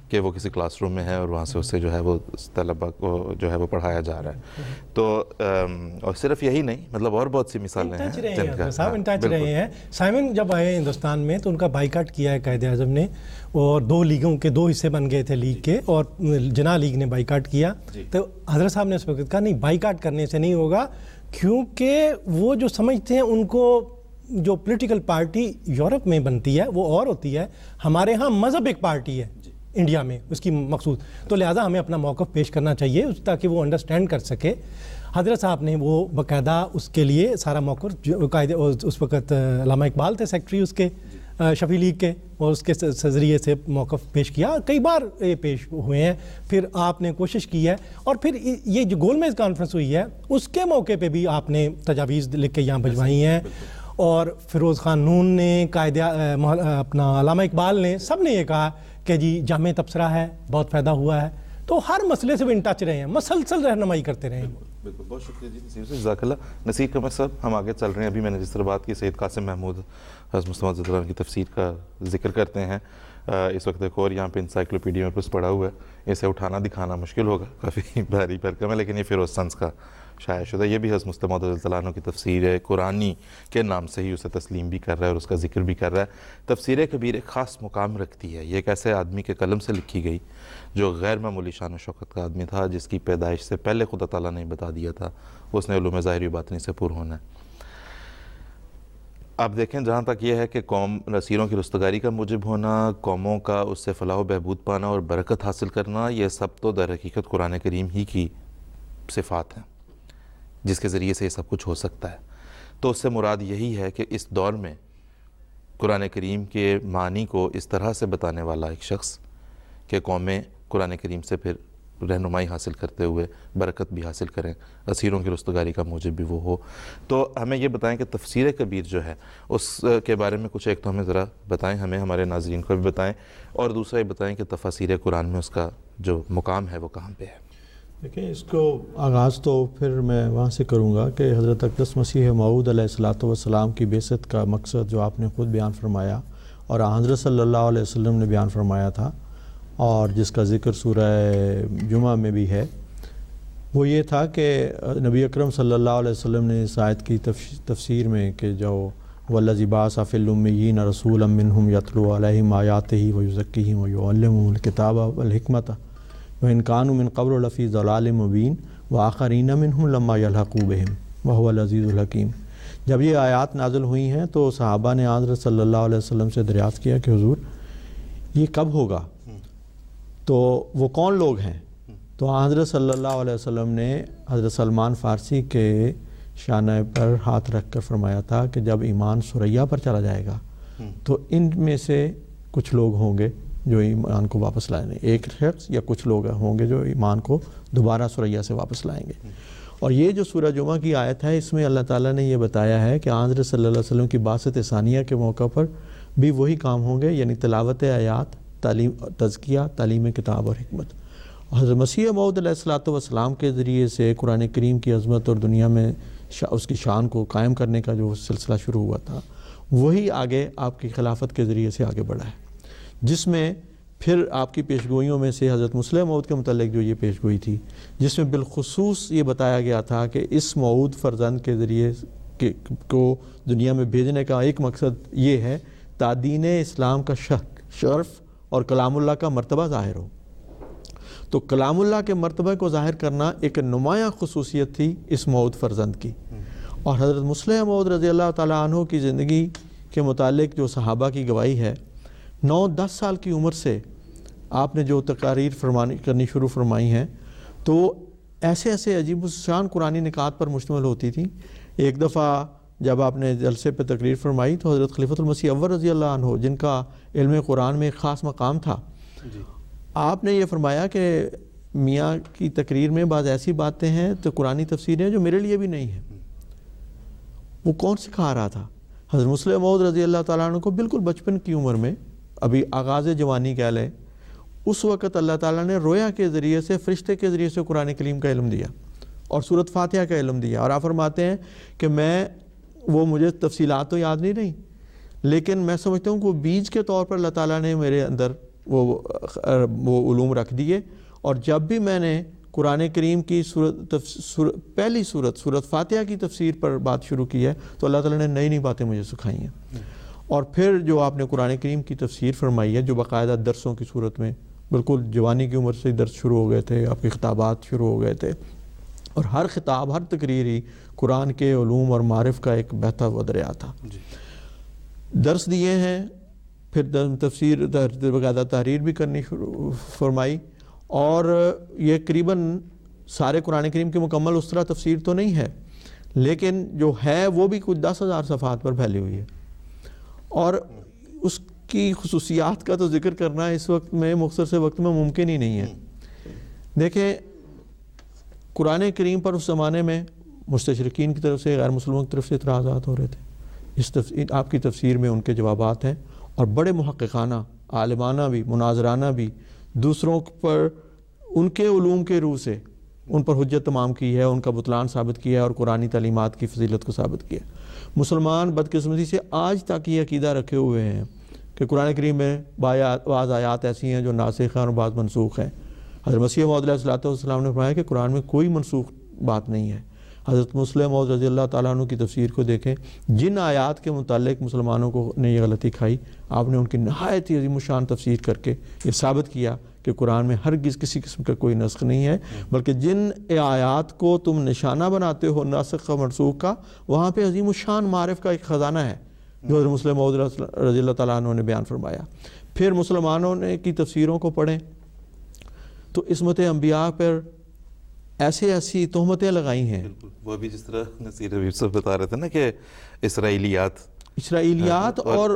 کہ وہ کسی کلاس روم میں ہے اور وہاں سے اس سے جو ہے وہ طلبہ کو جو ہے وہ پڑھایا جا رہا ہے. تو اور صرف یہی نہیں، مطلب اور بہت سی مثالیں ہیں صاحب انٹچ رہے ہیں. سائمن جب آئے ہندوستان میں تو ان کا بائیکاٹ کیا ہے قائد اعظم نے، اور 2 لیگوں کے 2 حصے بن گئے تھے لیگ کے، اور جناح لیگ نے بائیکاٹ کیا. تو حضرت صاحب نے اس وقت کہا نہیں بائیکاٹ کرنے سے نہیں ہوگا، کیونکہ وہ جو سمجھتے ہیں ان کو جو پولیٹیکل پارٹی یورپ میں بنتی ہے وہ اور ہوتی ہے، ہمارے ہاں مذہب ایک پارٹی ہے انڈیا میں اس کی مقصود، تو لہٰذا ہمیں اپنا موقف پیش کرنا چاہیے تاکہ وہ انڈرسٹینڈ کر سکے. حضرت صاحب نے وہ باقاعدہ اس کے لیے سارا موقف اس وقت علامہ اقبال تھے سیکرٹری اس کے شفیع لیگ کے، اور اس کے ذریعے سے موقف پیش کیا. کئی بار یہ پیش ہوئے ہیں، پھر آپ نے کوشش کی ہے، اور پھر یہ جو گول میز کانفرنس ہوئی ہے اس کے موقع پہ بھی آپ نے تجاویز لکھ کے یہاں بھجوائی ہیں، اور فیروز خان نون نے اپنا علامہ اقبال نے سب نے یہ کہا کہ جی جامع تبصرہ ہے، بہت فائدہ ہوا ہے. تو ہر مسئلے سے بھی ان ٹچ رہے ہیں، مسلسل رہنمائی کرتے رہے ہیں. بالکل، بہت شکریہ جی نصیر سے، جزاک اللہ. نصیر قمر صاحب ہم آگے چل رہے ہیں. ابھی میں نے جس طرح بات کی سید قاسم محمود حضرت مسلم موعود رضی اللہ عنہ کی تفسیر کا ذکر کرتے ہیں. اس وقت ایک اور یہاں پہ انسائکلوپیڈیا میں کچھ پڑا ہوا ہے، اسے اٹھانا دکھانا مشکل ہوگا، کافی بھاری بھرکم ہے، لیکن یہ فیروز سنس کا شائع شدہ، یہ بھی حضرت مسلم موعود رضی اللہ عنہ کی تفسیر قرآنی کے نام سے ہی اسے تسلیم بھی کر رہا ہے اور اس کا ذکر بھی کر رہا ہے. تفسیر کبیر ایک خاص مقام رکھتی ہے. یہ ایک ایسے آدمی کے قلم سے لکھی گئی جو غیر معمولی شان و شوکت کا آدمی تھا، جس کی پیدائش سے پہلے خدا تعالیٰ نے بتا دیا تھا اس نے علوم ظاہری و باطنی سے پر ہونا ہے. آپ دیکھیں جہاں تک یہ ہے کہ قوم نصیروں کی رستگاری کا موجب ہونا، قوموں کا اس سے فلاح و بہبود پانا اور برکت حاصل کرنا، یہ سب تو در حقیقت قرآن کریم ہی کی صفات ہیں جس کے ذریعے سے یہ سب کچھ ہو سکتا ہے. تو اس سے مراد یہی ہے کہ اس دور میں قرآن کریم کے معنی کو اس طرح سے بتانے والا ایک شخص کہ قومیں قرآن کریم سے پھر رہنمائی حاصل کرتے ہوئے برکت بھی حاصل کریں، اسیروں کی رستگاری کا موجب بھی وہ ہو. تو ہمیں یہ بتائیں کہ تفسیر کبیر جو ہے اس کے بارے میں کچھ ایک تو ہمیں ذرا بتائیں، ہمیں ہمارے ناظرین کو بھی بتائیں، اور دوسرا یہ بتائیں کہ تفاسیر قرآن میں اس کا جو مقام ہے وہ کہاں پہ ہے. دیکھیں اس کو آغاز تو پھر میں وہاں سے کروں گا کہ حضرت اقدس مسیح موعود علیہ الصلوۃ والسلام کی بعثت کا مقصد جو آپ نے خود بیان فرمایا اور حضرت صلی اللہ علیہ وسلم نے بیان فرمایا تھا، اور جس کا ذکر سورہ جمعہ میں بھی ہے، وہ یہ تھا کہ نبی اکرم صلی اللہ علیہ وسلم نے اس آیت کی تفسیر میں کہ جو والذی بعث فی الامیین رسولا منہم یتلو علیہم آیاتہ ویزکیہم ویعلمہم الکتاب والحکمۃ وإن كانوا من قبل لفی ضلال مبین وآخرین منہم لما یلحقوا بہم وہو العزیز الحکیم. جب یہ آیات نازل ہوئی ہیں تو صحابہ نے حضرت صلی اللہ علیہ وسلم سے دریافت کیا کہ حضور یہ کب ہوگا، تو وہ کون لوگ ہیں؟ تو حضرت صلی اللہ علیہ وسلم نے حضرت سلمان فارسی کے شانہ پر ہاتھ رکھ کر فرمایا تھا کہ جب ایمان ثریا پر چلا جائے گا تو ان میں سے کچھ لوگ ہوں گے جو ایمان کو واپس لائیں گے، ایک شخص یا کچھ لوگ ہوں گے جو ایمان کو دوبارہ ثریا سے واپس لائیں گے۔ اور یہ جو سورہ جمعہ کی آیت ہے، اس میں اللہ تعالیٰ نے یہ بتایا ہے کہ حضرت صلی اللہ علیہ وسلم کی بعثت ثانیہ کے موقع پر بھی وہی کام ہوں گے، یعنی تلاوت آیات، تعلیم، تزکیہ، تعلیم کتاب اور حکمت۔ حضرت مسیح موعود علیہ الصلوۃ والسلام کے ذریعے سے قرآن کریم کی عظمت اور دنیا میں اس کی شان کو قائم کرنے کا جو سلسلہ شروع ہوا تھا، وہی آگے آپ کی خلافت کے ذریعے سے آگے بڑھا ہے، جس میں پھر آپ کی پیشگوئیوں میں سے حضرت مسیح موعود کے متعلق جو یہ پیشگوئی تھی، جس میں بالخصوص یہ بتایا گیا تھا کہ اس موعود فرزند کے ذریعے کو دنیا میں بھیجنے کا ایک مقصد یہ ہے دین اسلام کا شرف اور کلام اللہ کا مرتبہ ظاہر ہو۔ تو کلام اللہ کے مرتبہ کو ظاہر کرنا ایک نمایاں خصوصیت تھی اس موعود فرزند کی۔ اور حضرت مسیح موعود رضی اللہ تعالیٰ عنہ کی زندگی کے متعلق جو صحابہ کی گواہی ہے، 9-10 سال کی عمر سے آپ نے جو تقاریر کرنی شروع فرمائی ہیں، تو ایسے ایسے عجیب الشان قرآنی نکات پر مشتمل ہوتی تھی۔ ایک دفعہ جب آپ نے جلسے پہ تقریر فرمائی تو حضرت خلیفۃ المسیح اول رضی اللہ عنہ، جن کا علم قرآن میں ایک خاص مقام تھا، آپ نے یہ فرمایا کہ میاں کی تقریر میں بعض ایسی باتیں ہیں تو قرآنی تفسیریں جو میرے لیے بھی نہیں ہیں۔ وہ کون سکھا رہا تھا؟ حضرت مسیح موعود رضی اللہ تعالیٰ عنہ کو بالکل بچپن کی عمر میں، ابھی آغاز جوانی کہہ لیں، اس وقت اللہ تعالیٰ نے رویا کے ذریعے سے، فرشتے کے ذریعے سے قرآن کریم کا علم دیا اور سورۃ فاتحہ کا علم دیا۔ اور آپ فرماتے ہیں کہ مجھے تفصیلات تو یاد نہیں رہی، لیکن میں سمجھتا ہوں کہ وہ بیج کے طور پر اللہ تعالیٰ نے میرے اندر وہ علوم رکھ دیے، اور جب بھی میں نے قرآن کریم کی پہلی سورۃ فاتحہ کی تفسیر پر بات شروع کی ہے تو اللہ تعالیٰ نے نئی نئی باتیں مجھے سکھائی ہیں۔ اور پھر جو آپ نے قرآن کریم کی تفسیر فرمائی ہے، جو باقاعدہ درسوں کی صورت میں، بالکل جوانی کی عمر سے درس شروع ہو گئے تھے، آپ کے خطابات شروع ہو گئے تھے، اور ہر خطاب، ہر تقریر ہی قرآن کے علوم اور معرف کا ایک بہتا ہوا دریا تھا۔ درس دیے ہیں، پھر تفسیر باقاعدہ تحریر بھی کرنی شروع فرمائی، اور یہ قریباً سارے قرآن کریم کی مکمل اس طرح تفسیر تو نہیں ہے، لیکن جو ہے وہ بھی کچھ 10,000 صفحات پر پھیلی ہوئی ہے۔ اور اس کی خصوصیات کا تو ذکر کرنا اس وقت میں، مختصر سے وقت میں، ممکن ہی نہیں ہے۔ دیکھیں، قرآن کریم پر اس زمانے میں مستشرقین کی طرف سے، غیر مسلموں کی طرف سے اعتراضات ہو رہے تھے۔ آپ کی تفسیر میں ان کے جوابات ہیں، اور بڑے محققانہ، عالمانہ بھی، مناظرانہ بھی، دوسروں پر ان کے علوم کے روح سے ان پر حجت تمام کی ہے، ان کا بطلان ثابت کیا ہے، اور قرآنی تعلیمات کی فضیلت کو ثابت کیا۔ مسلمان بدقسمتی سے آج تک یہ عقیدہ رکھے ہوئے ہیں کہ قرآن کریم میں بعض آیات ایسی ہیں جو ناسخ ہیں اور بعض منسوخ ہیں۔ حضرت مسیح موعود علیہ الصلوۃ والسلام نے فرمایا کہ قرآن میں کوئی منسوخ بات نہیں ہے۔ حضرت مسیح موعود رضی اللہ تعالیٰ عنہ کی تفسیر کو دیکھیں، جن آیات کے متعلق مسلمانوں کو نے یہ غلطی کھائی، آپ نے ان کی نہایت ہی عظیم الشان تفسیر کر کے یہ ثابت کیا کہ قرآن میں ہرگز کسی قسم کا کوئی نسخ نہیں ہے، بلکہ جن آیات کو تم نشانہ بناتے ہو ناسخ و منسوخ کا، وہاں پہ عظیم الشان معرف کا ایک خزانہ ہے جو حضرت مسیح موعود رضی اللہ تعالیٰ عنہ نے بیان فرمایا۔ پھر مسلمانوں نے کی تفسیروں کو پڑھیں تو عصمت انبیاء پر ایسی تہمتیں لگائی ہیں۔ وہ بھی جس طرح نصیر حبیب صاحب بتا رہے تھے نا کہ اسرائیلیات اور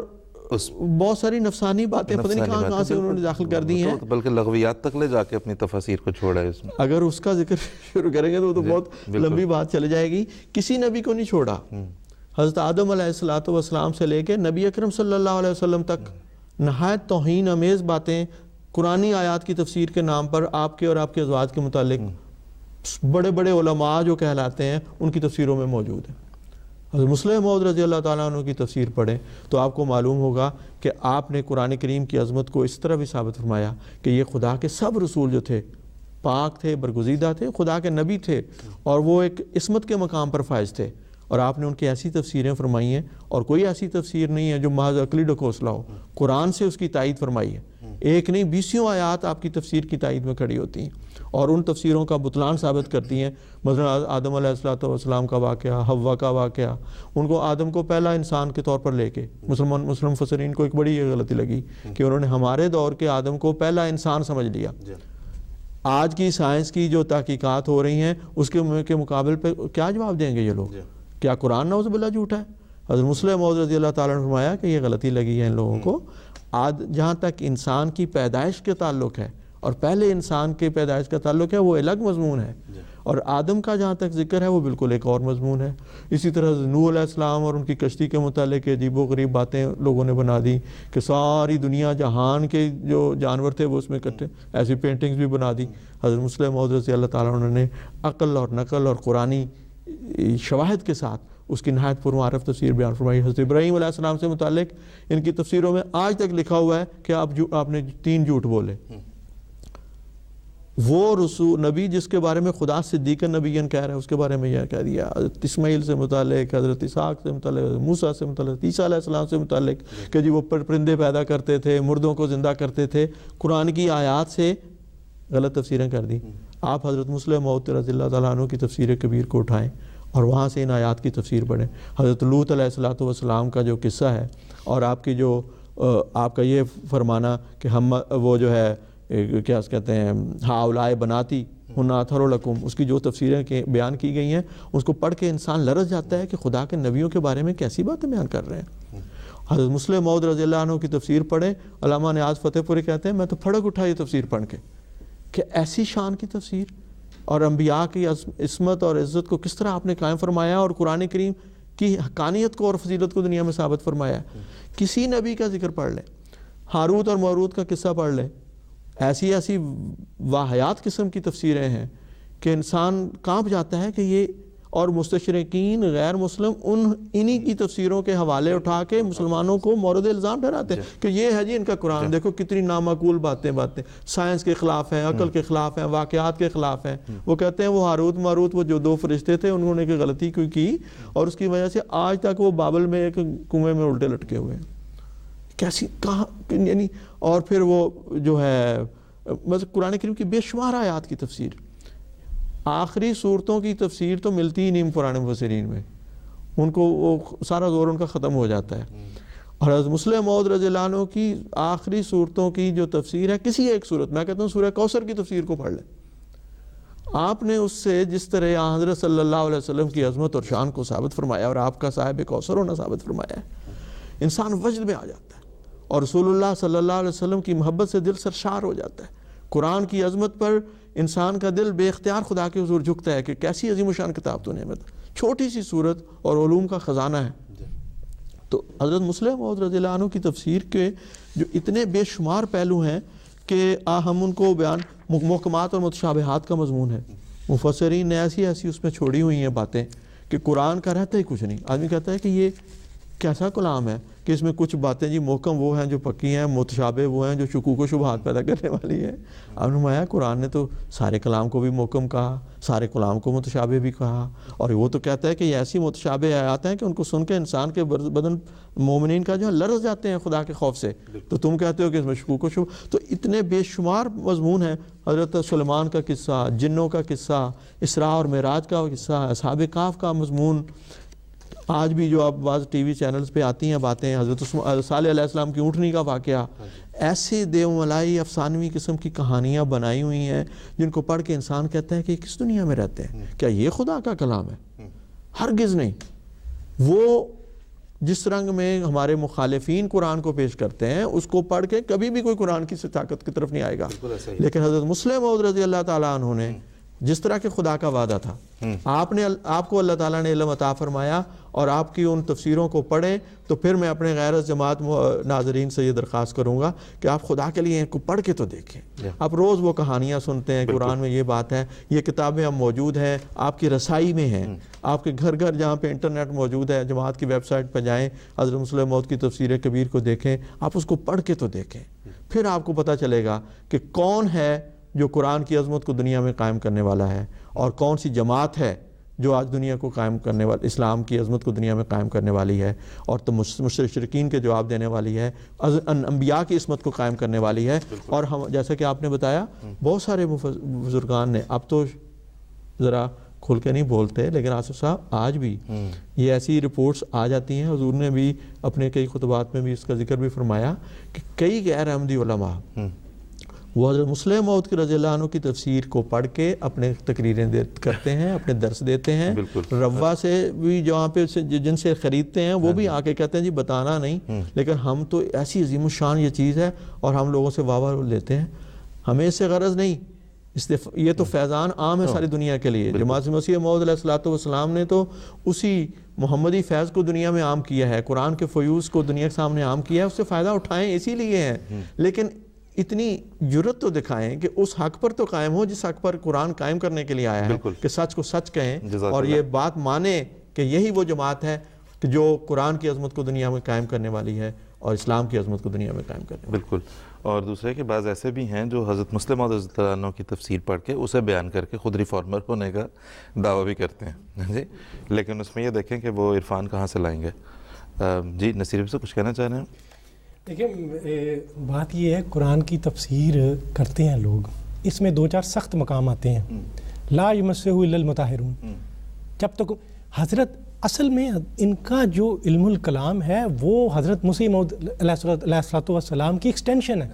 بہت ساری نفسانی باتیں پتہ نہیں کہاں سے انہوں نے داخل کر دی ہیں، بلکہ لغویات تک لے جا کے اپنی تفاسیر کو چھوڑا ہے۔ اس میں اگر اس کا ذکر شروع کریں گے تو وہ تو بہت لمبی بات چلے جائے گی۔ کسی نبی کو نہیں چھوڑا، حضرت آدم علیہ الصلوۃ والسلام سے لے کے نبی اکرم صلی اللہ علیہ وسلم تک نہایت توہین امیز باتیں قرآنی آیات کی تفسیر کے نام پر آپ کے اور آپ کے ازواج کے متعلق بڑے بڑے علماء جو کہلاتے ہیں ان کی تفسیروں میں موجود ہیں۔ حضرت مسیح موعود رضی اللہ تعالیٰ عنہ کی تفسیر پڑھیں تو آپ کو معلوم ہوگا کہ آپ نے قرآن کریم کی عظمت کو اس طرح بھی ثابت فرمایا کہ یہ خدا کے سب رسول جو تھے پاک تھے، برگزیدہ تھے، خدا کے نبی تھے، اور وہ ایک عصمت کے مقام پر فائز تھے، اور آپ نے ان کی ایسی تفسیریں فرمائی ہیں، اور کوئی ایسی تفسیر نہیں ہے جو محض عقلی ڈکوسلا ہو، قرآن سے اس کی تائید فرمائی ہے۔ ایک نہیں 20 آیات آپ کی تفسیر کی تائید میں کھڑی ہوتی ہیں اور ان تفسیروں کا بطلان ثابت کرتی ہیں۔ مثلا آدم علیہ الصلوۃ والسلام کا واقعہ، حوا کا واقعہ، ان کو آدم کو پہلا انسان کے طور پر لے کے مسلم مفسرین کو ایک بڑی یہ غلطی لگی کہ انہوں نے ہمارے دور کے آدم کو پہلا انسان سمجھ لیا، آج کی سائنس کی جو تحقیقات ہو رہی ہیں اس کے مقابل پہ کیا جواب دیں گے یہ لوگ؟ کیا قرآن نعوذ باللہ جھوٹا ہے؟ حضرت مسلم موعود رضی اللہ تعالیٰ نے فرمایا کہ یہ غلطی لگی ہے ان لوگوں کو. جہاں تک انسان کی پیدائش کے تعلق ہے اور پہلے انسان کے پیدائش کا تعلق ہے وہ الگ مضمون ہے, اور آدم کا جہاں تک ذکر ہے وہ بالکل ایک اور مضمون ہے. اسی طرح نوح علیہ السلام اور ان کی کشتی کے متعلق عجیب و غریب باتیں لوگوں نے بنا دی کہ ساری دنیا جہان کے جو جانور تھے وہ اس میں کٹے, ایسی پینٹنگز بھی بنا دی. حضرت مسلم موعود رضی اللہ تعالیٰ عنہ نے عقل اور نقل اور قرآنی شواہد کے ساتھ اس کی نہایت پرمعرف تفسیر بیان فرمائی. حضرت ابراہیم علیہ السلام سے متعلق ان کی تفسیروں میں آج تک لکھا ہوا ہے کہ آپ نے 3 جھوٹ بولے. وہ رسول نبی جس کے بارے میں خدا صدیق نبیًا کہہ رہا ہے اس کے بارے میں یہ کہہ دیا. حضرت اسماعیل سے متعلق, حضرت اسحاق سے متعلق, حضرت موسیٰ سے متعلق, عیسیٰ علیہ السلام سے متعلق کہ جی وہ پرندے پیدا کرتے تھے, مردوں کو زندہ کرتے تھے. قرآن کی آیات سے غلط تفسیریں کر دی. آپ حضرت مسلم موعود رضی اللہ تعالیٰ عنہ کی تفسیر کبیر کو اٹھائیں اور وہاں سے ان آیات کی تفسیر پڑھیں. حضرت لوط علیہ السلام کا جو قصہ ہے اور آپ کی جو آپ کا یہ فرمانا کہ ہم وہ جو ہے کیا کہتے ہیں ہاؤلائے بناتی ہنا اطہر لکم, اس کی جو تفسیریں بیان کی گئی ہیں اس کو پڑھ کے انسان لرز جاتا ہے کہ خدا کے نبیوں کے بارے میں کیسی باتیں بیان کر رہے ہیں. حضرت مسلم موعود رضی اللہ عنہ کی تفسیر پڑھیں. علامہ نیاز فتح پوری کہتے ہیں میں تو پھڑک اٹھا یہ تفسیر پڑھ کے کہ ایسی شان کی تفسیر اور انبیاء کی عصمت اور عزت کو کس طرح آپ نے قائم فرمایا اور قرآن کریم کی حقانیت کو اور فضیلت کو دنیا میں ثابت فرمایا ہے. کسی نبی کا ذکر پڑھ لیں, ہاروت اور ماروت کا قصہ پڑھ لیں, ایسی واحیات قسم کی تفسیریں ہیں کہ انسان کانپ جاتا ہے کہ یہ, اور مستشرقین غیر مسلم انہی کی تفسیروں کے حوالے اٹھا کے مسلمانوں کو مورد الزام ٹھہراتے ہیں کہ یہ ہے جی ان کا قرآن, دیکھو کتنی نامعقول باتیں سائنس کے خلاف ہیں, عقل کے خلاف ہیں, واقعات کے خلاف ہیں. وہ کہتے ہیں وہ ہاروت ماروت وہ جو 2 فرشتے تھے انہوں نے غلطی کی اور اس کی وجہ سے آج تک وہ بابل میں ایک کنویں میں الٹے لٹکے ہوئے ہیں. کیسی کہاں یعنی, اور پھر وہ جو ہے بس قرآن کریم کی بے شمار آیات کی تفسیر, آخری صورتوں کی تفسیر تو ملتی ہی نہیں قرآن مفسرین میں, ان کو وہ سارا زور ان کا ختم ہو جاتا ہے. اور حضرت مسلم موعود رضی اللہ عنہ کی آخری صورتوں کی جو تفسیر ہے کسی ایک صورت, میں کہتا ہوں سورہ کوثر کی تفسیر کو پڑھ لیں, آپ نے اس سے جس طرح حضرت صلی اللہ علیہ وسلم کی عظمت اور شان کو ثابت فرمایا اور آپ کا صاحب کوثر ہونا ثابت فرمایا ہے, انسان وجد میں آ جاتا ہے اور رسول اللہ صلی اللہ علیہ وسلم کی محبت سے دل سرشار ہو جاتا ہے. قرآن کی عظمت پر انسان کا دل بے اختیار خدا کے حضور جھکتا ہے کہ کیسی عظیم و شان کتاب تو نعمت, چھوٹی سی صورت اور علوم کا خزانہ ہے. تو حضرت مسلم موعود رضی اللہ عنہ کی تفسیر کے جو اتنے بے شمار پہلو ہیں کہ ہم ان کو بیان, محکمات اور متشابہات کا مضمون ہے. مفسرین نے ایسی اس میں چھوڑی ہوئی ہیں باتیں کہ قرآن کا رہتا ہی کچھ نہیں. آدمی کہتا ہے کہ یہ کیسا کلام ہے کہ اس میں کچھ باتیں جی محکم وہ ہیں جو پکی ہیں, متشابہ وہ ہیں جو شکوک و شبہات پیدا کرنے والی ہیں. اب نمایا قرآن نے تو سارے کلام کو بھی محکم کہا, سارے کلام کو متشابہ بھی کہا, اور وہ تو کہتا ہے کہ یہ ایسی متشابہ آیات ہیں کہ ان کو سن کے انسان کے بدن مومنین کا جو ہے لرز جاتے ہیں خدا کے خوف سے. تو تم کہتے ہو کہ اس میں شکوک و شبہ, تو اتنے بے شمار مضمون ہیں. حضرت سلیمان کا قصہ, جنوں کا قصہ, اسراء اور معراج کا قصہ, اصحاب کہف کا مضمون, آج بھی جو آپ بعض ٹی وی چینلز پہ آتی ہیں باتیں, حضرت صالح علیہ السلام کی اونٹنی کا واقعہ, ایسے دیو ملائی افسانوی قسم کی کہانیاں بنائی ہوئی ہیں جن کو پڑھ کے انسان کہتا ہے کہ کس دنیا میں رہتے ہیں, کیا یہ خدا کا کلام ہے؟ ہرگز نہیں. وہ جس رنگ میں ہمارے مخالفین قرآن کو پیش کرتے ہیں اس کو پڑھ کے کبھی بھی کوئی قرآن کی طاقت کی طرف نہیں آئے گا. لیکن حضرت مسلم موعود رضی اللہ تعالیٰ عنہ نے جس طرح کے خدا کا وعدہ تھا, آپ کو اللہ تعالیٰ نے علم عطا فرمایا اور آپ کی ان تفسیروں کو پڑھیں, تو پھر میں اپنے غیر جماعت ناظرین سے یہ درخواست کروں گا کہ آپ خدا کے لیے ان کو پڑھ کے تو دیکھیں. آپ روز وہ کہانیاں سنتے ہیں, قرآن میں یہ بات ہے, یہ کتابیں اب موجود ہیں, آپ کی رسائی میں ہیں, آپ کے گھر گھر جہاں پہ انٹرنیٹ موجود ہے, جماعت کی ویب سائٹ پہ جائیں, حضرت مسلم موعود کی تفسیر کبیر کو دیکھیں, آپ اس کو پڑھ کے تو دیکھیں, پھر آپ کو پتہ چلے گا کہ کون ہے جو قرآن کی عظمت کو دنیا میں قائم کرنے والا ہے اور کون سی جماعت ہے جو آج دنیا کو قائم کرنے والا, اسلام کی عظمت کو دنیا میں قائم کرنے والی ہے اور تو مشرکین کے جواب دینے والی ہے, انبیاء کی عصمت کو قائم کرنے والی ہے. اور ہم جیسا کہ آپ نے بتایا بہت سارے بزرگان نے, اب تو ذرا کھل کے نہیں بولتے, لیکن آصف صاحب آج بھی یہ ایسی رپورٹس آ جاتی ہیں. حضور نے بھی اپنے کئی خطبات میں بھی اس کا ذکر بھی فرمایا کہ کئی غیر احمدی علماء وہ حضرت مسلم موعود کی رضی اللہ عنہ کی تفسیر کو پڑھ کے اپنے تقریریں کرتے ہیں، اپنے درس دیتے ہیں. روا سے بھی جہاں پہ جن سے خریدتے ہیں وہ بھی آ کے کہتے ہیں جی بتانا نہیں، لیکن ہم تو ایسی عظیم الشان یہ چیز ہے اور ہم لوگوں سے واہ واہ لیتے ہیں، ہمیں اس سے غرض نہیں. یہ تو فیضان عام ہے ساری دنیا کے لیے. جماعت مسیح موعود علیہ الصلوۃ والسلام نے تو اسی محمدی فیض کو دنیا میں عام کیا ہے، قرآن کے فیوز کو دنیا کے سامنے عام کیا ہے، اس سے فائدہ اٹھائیں اسی لیے ہیں. لیکن اتنی جرت تو دکھائیں کہ اس حق پر تو قائم ہو جس حق پر قرآن قائم کرنے کے لیے آیا ہے، کہ سچ کو سچ کہیں اور یہ بات مانیں کہ یہی وہ جماعت ہے کہ جو قرآن کی عظمت کو دنیا میں قائم کرنے والی ہے اور اسلام کی عظمت کو دنیا میں قائم کرنے والی. بالکل. اور دوسرے کے بعض ایسے بھی ہیں جو حضرت مسلم موعود رضی اللہ عنہ کی تفسیر پڑھ کے اسے بیان کر کے خود ریفارمر ہونے کا دعویٰ بھی کرتے ہیں جی، لیکن اس میں یہ دیکھیں کہ وہ عرفان کہاں سے لائیں گے. جی نصیر سے کچھ کہنا چاہ رہے ہیں؟ دیکھیں بات یہ ہے، قرآن کی تفسیر کرتے ہیں لوگ، اس میں 2-4 سخت مقام آتے ہیں. لا یمسہ الا المطہرون. جب تک حضرت اصل میں ان کا جو علم الکلام ہے وہ حضرت مسیح موعود علیہ الصلوۃ والسلام کی ایکسٹینشن ہے.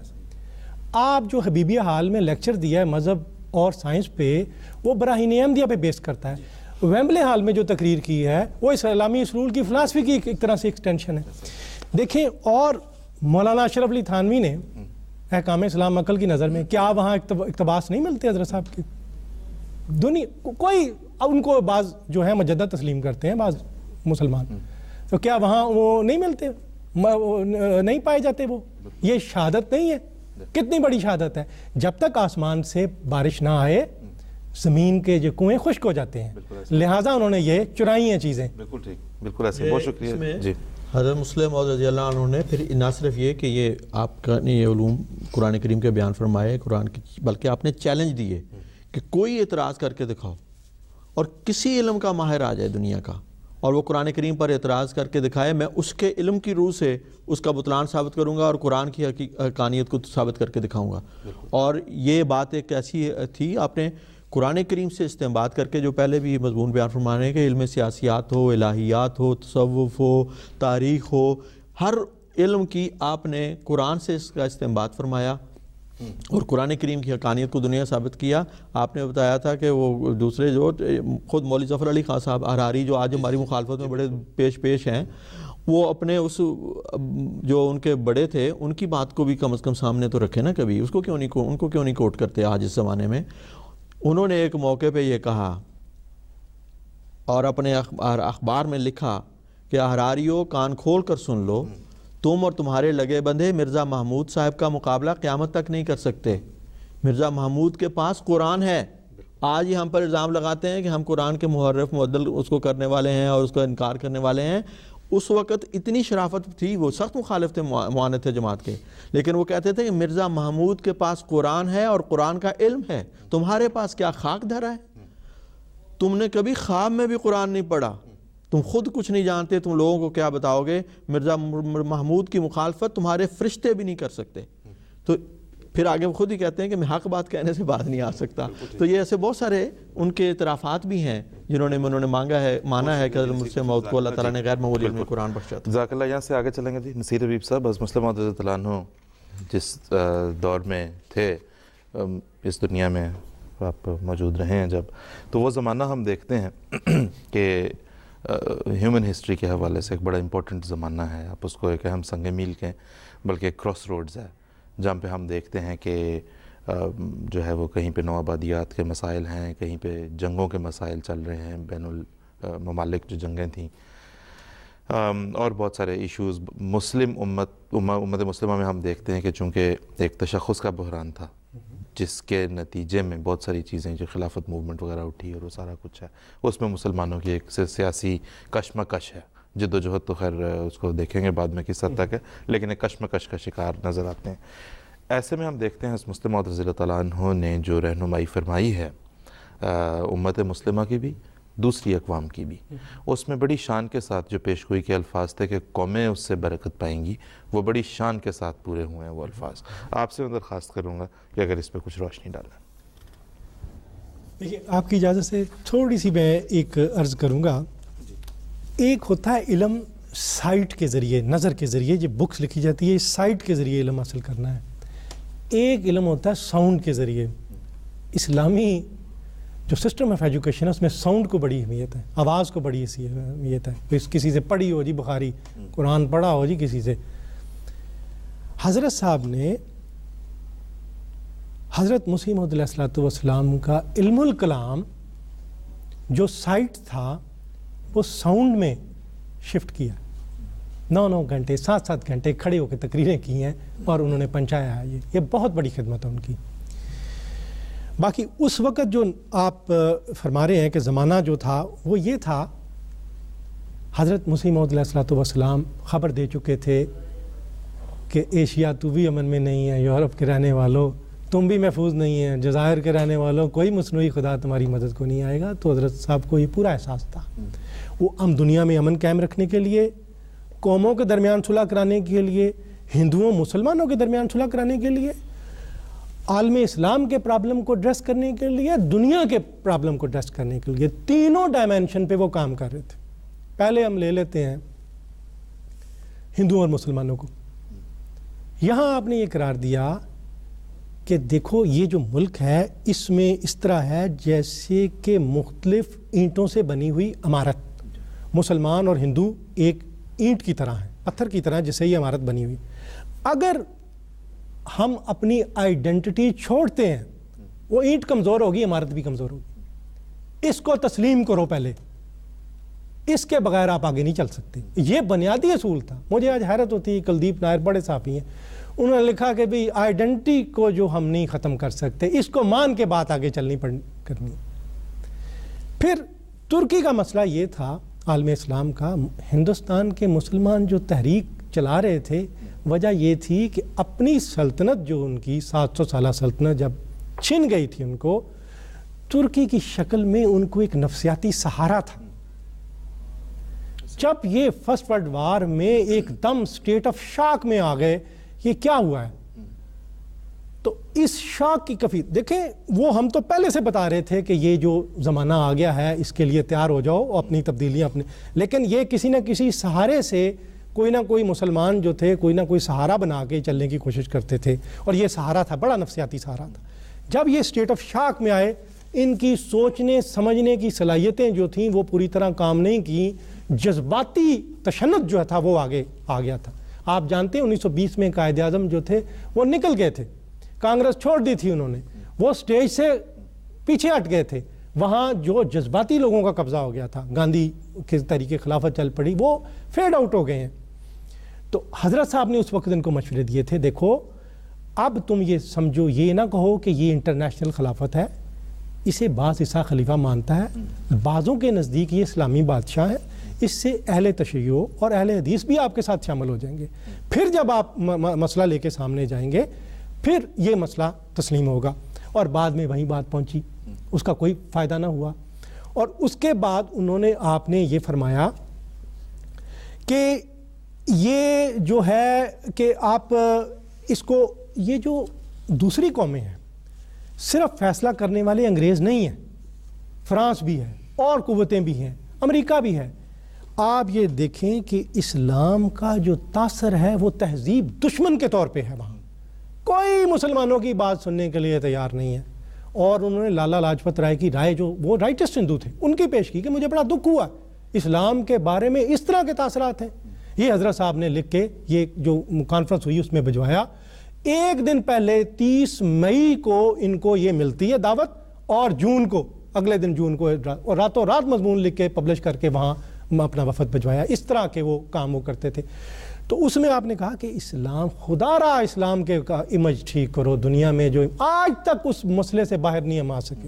آپ جو حبیبیہ حال میں لیکچر دیا ہے مذہب اور سائنس پہ، وہ براہین احمدیہ پہ بیس کرتا ہے. ویمبلے ہال میں جو تقریر کی ہے وہ اسلامی اصول کی فلاسفی کی ایک طرح سے ایکسٹینشن ہے. دیکھیں، اور مولانا اشرف علی تھانوی نے احکام اسلام عقل کی نظر میں، کیا وہاں اقتباس نہیں ملتے حضرت صاحب کے؟ دنیا کوئی ان کو بعض جو ہے مجدد تسلیم کرتے ہیں بعض مسلمان، تو کیا وہاں وہ نہیں ملتے، نہیں پائے جاتے؟ وہ یہ شہادت نہیں ہے؟ کتنی بڑی شہادت ہے. جب تک آسمان سے بارش نہ آئے زمین کے جو کنویں خشک ہو جاتے ہیں، لہٰذا انہوں نے یہ چرائی ہیں چیزیں. بالکل ٹھیک، بالکل ایسے. بہت شکریہ. جی حضرت مسلم موعود رضی اللہ عنہ نے پھر نہ صرف یہ کہ یہ آپ کا نے یہ علوم قرآن کریم کے بیان فرمائے قرآن کی، بلکہ آپ نے چیلنج دیے کہ کوئی اعتراض کر کے دکھاؤ اور کسی علم کا ماہر آ جائے دنیا کا اور وہ قرآن کریم پر اعتراض کر کے دکھائے، میں اس کے علم کی روح سے اس کا بطلان ثابت کروں گا اور قرآن کی حقانیت کو ثابت کر کے دکھاؤں گا. اور یہ بات ایک ایسی تھی، آپ نے قرآن کریم سے استنباط کر کے جو پہلے بھی مضمون بیان فرمانے کے علم سیاسیات ہو، الہیات ہو، تصوف ہو، تاریخ ہو، ہر علم کی آپ نے قرآن سے اس کا استنباط فرمایا اور قرآن کریم کی حقانیت کو دنیا ثابت کیا. آپ نے بتایا تھا کہ وہ دوسرے جو خود مولوی ظفر علی خان صاحب حراری جو آج ہماری مخالفت میں بڑے پیش ہیں، وہ اپنے اس جو ان کے بڑے تھے ان کی بات کو بھی کم از کم سامنے تو رکھے نا کبھی. اس کو کیوں نہیں، ان کو کیوں نہیں کوٹ کرتے آج اس زمانے میں؟ انہوں نے ایک موقع پہ یہ کہا اور اپنے اخبار میں لکھا کہ احراریوں کان کھول کر سن لو، تم اور تمہارے لگے بندھے مرزا محمود صاحب کا مقابلہ قیامت تک نہیں کر سکتے. مرزا محمود کے پاس قرآن ہے. آج ہی ہم پر الزام لگاتے ہیں کہ ہم قرآن کے محرف معدل اس کو کرنے والے ہیں اور اس کا انکار کرنے والے ہیں. اس وقت اتنی شرافت تھی، وہ سخت مخالف تھے، معاند تھے جماعت کے، لیکن وہ کہتے تھے کہ مرزا محمود کے پاس قرآن ہے اور قرآن کا علم ہے، تمہارے پاس کیا خاک دھرا ہے؟ تم نے کبھی خواب میں بھی قرآن نہیں پڑھا، تم خود کچھ نہیں جانتے، تم لوگوں کو کیا بتاؤ گے؟ مرزا محمود کی مخالفت تمہارے فرشتے بھی نہیں کر سکتے. تو پھر آگے وہ خود ہی کہتے ہیں کہ میں حق بات کہنے سے بات نہیں آ سکتا. تو یہ ایسے بہت سارے ان کے اعترافات بھی ہیں جنہوں نے مانا ہے کہ حضرت مسلم موعود کو اللہ تعالیٰ نے غیر معمولی علم قرآن بخشا تھا. جزاک اللہ. یہاں سے آگے چلیں گے. جی نصیر حبیب صاحب، حضرت مسلم موعود رضی اللہ عنہ جس دور میں تھے اس دنیا میں آپ موجود رہے ہیں جب، تو وہ زمانہ ہم دیکھتے ہیں کہ ہیومن ہسٹری کے حوالے سے ایک بڑا امپورٹنٹ زمانہ ہے. آپ اس کو ایک اہم سنگ میل کہیں، بلکہ ایک کراس روڈز ہے جہاں پہ ہم دیکھتے ہیں کہ جو ہے وہ کہیں پہ نوآبادیات کے مسائل ہیں، کہیں پہ جنگوں کے مسائل چل رہے ہیں، بین الممالک جو جنگیں تھیں، اور بہت سارے ایشوز. مسلم امت مسلمہ میں ہم دیکھتے ہیں کہ چونکہ ایک تشخص کا بحران تھا جس کے نتیجے میں بہت ساری چیزیں جو خلافت موومنٹ وغیرہ اٹھی اور وہ سارا کچھ ہے، اس میں مسلمانوں کی ایک سیاسی کشمکش ہے. جد و جہد تو خیر اس کو دیکھیں گے بعد میں کس حد تک ہے، لیکن ایک کشمکش کا شکار نظر آتے ہیں. ایسے میں ہم دیکھتے ہیں حضرت مسلم موعود رضی اللہ تعالیٰ عنہ نے جو رہنمائی فرمائی ہے امت مسلمہ کی بھی، دوسری اقوام کی بھی، اس میں بڑی شان کے ساتھ جو پیش گوئی کے الفاظ تھے کہ قومیں اس سے برکت پائیں گی، وہ بڑی شان کے ساتھ پورے ہوئے ہیں وہ الفاظ. آپ سے میں درخواست کروں گا کہ اگر اس پہ کچھ روشنی ڈالیں. دیکھیے، آپ کی اجازت سے تھوڑی سی میں ایک عرض کروں گا. ایک ہوتا ہے علم سائٹ کے ذریعے، نظر کے ذریعے، جو بکس لکھی جاتی ہے سائٹ کے ذریعے علم حاصل کرنا ہے. ایک علم ہوتا ہے ساؤنڈ کے ذریعے. اسلامی جو سسٹم آف ایجوکیشن ہے اس میں ساؤنڈ کو بڑی اہمیت ہے, آواز کو بڑی اہمیت ہے. کسی سے پڑھی ہو جی بخاری, قرآن پڑھا ہو جی کسی سے. حضرت صاحب نے حضرت مسیح موعود علیہ الصلوۃ والسلام کا علم الکلام جو سائٹ تھا وہ ساؤنڈ میں شفٹ کیا. 9 گھنٹے 7 گھنٹے کھڑے ہو کے تقریریں کی ہیں اور انہوں نے پہنچایا ہے. یہ بہت بڑی خدمت ہے ان کی. باقی اس وقت جو آپ فرما رہے ہیں کہ زمانہ جو تھا وہ یہ تھا, حضرت مسیح موعود علیہ الصلوۃ والسلام خبر دے چکے تھے کہ ایشیا تو بھی امن میں نہیں ہے, یورپ کے رہنے والوں تم بھی محفوظ نہیں ہیں, جزائر کے رہنے والوں کوئی مصنوعی خدا تمہاری مدد کو نہیں آئے گا. تو حضرت صاحب کو یہ پورا احساس تھا. وہ ہم دنیا میں امن قائم رکھنے کے لیے, قوموں کے درمیان صلح کرانے کے لیے, ہندوؤں مسلمانوں کے درمیان صلح کرانے کے لیے, عالم اسلام کے پرابلم کو ایڈریس کرنے کے لیے, دنیا کے پرابلم کو ایڈریس کرنے کے لیے, تینوں ڈائمینشن پہ وہ کام کر رہے تھے. پہلے ہم لے لیتے ہیں ہندوؤں اور مسلمانوں کو. یہاں آپ نے یہ قرار دیا کہ دیکھو یہ جو ملک ہے اس میں اس طرح ہے جیسے کہ مختلف اینٹوں سے بنی ہوئی عمارت. مسلمان اور ہندو ایک اینٹ کی طرح ہیں, پتھر کی طرح جسے یہ عمارت بنی ہوئی. اگر ہم اپنی آئیڈینٹی چھوڑتے ہیں وہ اینٹ کمزور ہوگی, عمارت بھی کمزور ہوگی. اس کو تسلیم کرو پہلے, اس کے بغیر آپ آگے نہیں چل سکتے. یہ بنیادی اصول تھا. مجھے آج حیرت ہوتی ہے, کلدیپ نائر بڑے صحافی ہیں, انہوں نے لکھا کہ بھئی آئیڈینٹی کو جو ہم نہیں ختم کر سکتے اس کو مان کے بات آگے چلنی کرنی. پھر ترکی کا مسئلہ یہ تھا عالم اسلام کا, ہندوستان کے مسلمان جو تحریک چلا رہے تھے وجہ یہ تھی کہ اپنی سلطنت جو ان کی 700 سالہ سلطنت جب چھن گئی تھی ان کو, ترکی کی شکل میں ان کو ایک نفسیاتی سہارا تھا. جب یہ فرسٹ ورلڈ وار میں ایک دم سٹیٹ آف شاک میں آ گئے, یہ کیا ہوا ہے, تو اس شاک کی کفی دیکھیں, وہ ہم تو پہلے سے بتا رہے تھے کہ یہ جو زمانہ آ گیا ہے اس کے لیے تیار ہو جاؤ اور اپنی تبدیلیاں اپنے, لیکن یہ کسی نہ کسی سہارے سے کوئی نہ کوئی مسلمان جو تھے کوئی نہ کوئی سہارا بنا کے چلنے کی کوشش کرتے تھے, اور یہ سہارا تھا بڑا نفسیاتی سہارا تھا. جب یہ اسٹیٹ آف شاک میں آئے, ان کی سوچنے سمجھنے کی صلاحیتیں جو تھیں وہ پوری طرح کام نہیں کی, جذباتی تشنج جو تھا وہ آگے آ گیا تھا. آپ جانتے ہیں 1920 میں قائد اعظم جو تھے وہ نکل گئے تھے, کانگریس چھوڑ دی تھی انہوں نے, وہ سٹیج سے پیچھے ہٹ گئے تھے. وہاں جو جذباتی لوگوں کا قبضہ ہو گیا تھا, گاندھی کے طریقے خلافت چل پڑی, وہ فیڈ آؤٹ ہو گئے ہیں. تو حضرت صاحب نے اس وقت ان کو مشورے دیے تھے, دیکھو اب تم یہ سمجھو, یہ نہ کہو کہ یہ انٹرنیشنل خلافت ہے, اسے بعض عیسیٰ خلیفہ مانتا ہے, بعضوں کے نزدیک یہ اسلامی بادشاہ ہے, اس سے اہل تشیع اور اہل حدیث بھی آپ کے ساتھ شامل ہو جائیں گے. پھر جب آپ مسئلہ لے کے سامنے جائیں گے پھر یہ مسئلہ تسلیم ہوگا. اور بعد میں وہی بات پہنچی, اس کا کوئی فائدہ نہ ہوا. اور اس کے بعد انہوں نے, آپ نے یہ فرمایا کہ یہ جو ہے کہ آپ اس کو, یہ جو دوسری قومیں ہیں صرف فیصلہ کرنے والے انگریز نہیں ہیں, فرانس بھی ہے اور قوتیں بھی ہیں, امریکہ بھی ہے. آپ یہ دیکھیں کہ اسلام کا جو تاثر ہے وہ تہذیب دشمن کے طور پہ ہے. وہاں کوئی مسلمانوں کی بات سننے کے لیے تیار نہیں ہے. اور انہوں نے لالا لاجپت رائے کی رائے, جو وہ رائٹسٹ ہندو تھے, ان کی پیش کی کہ مجھے بڑا دکھ ہوا اسلام کے بارے میں اس طرح کے تاثرات ہیں. یہ حضرت صاحب نے لکھ کے یہ جو کانفرنس ہوئی اس میں بھجوایا. ایک دن پہلے 30 مئی کو ان کو یہ ملتی ہے دعوت, اور جون کو, اگلے دن جون کو, اور راتوں رات مضمون لکھ کے پبلش کر کے وہاں اپنا وفد بھجوایا. اس طرح کے وہ کام وہ کرتے تھے. تو اس میں آپ نے کہا کہ اسلام, خدا را اسلام کے امیج ٹھیک کرو دنیا میں, جو آج تک اس مسئلے سے باہر نہیں ہم آ سکے.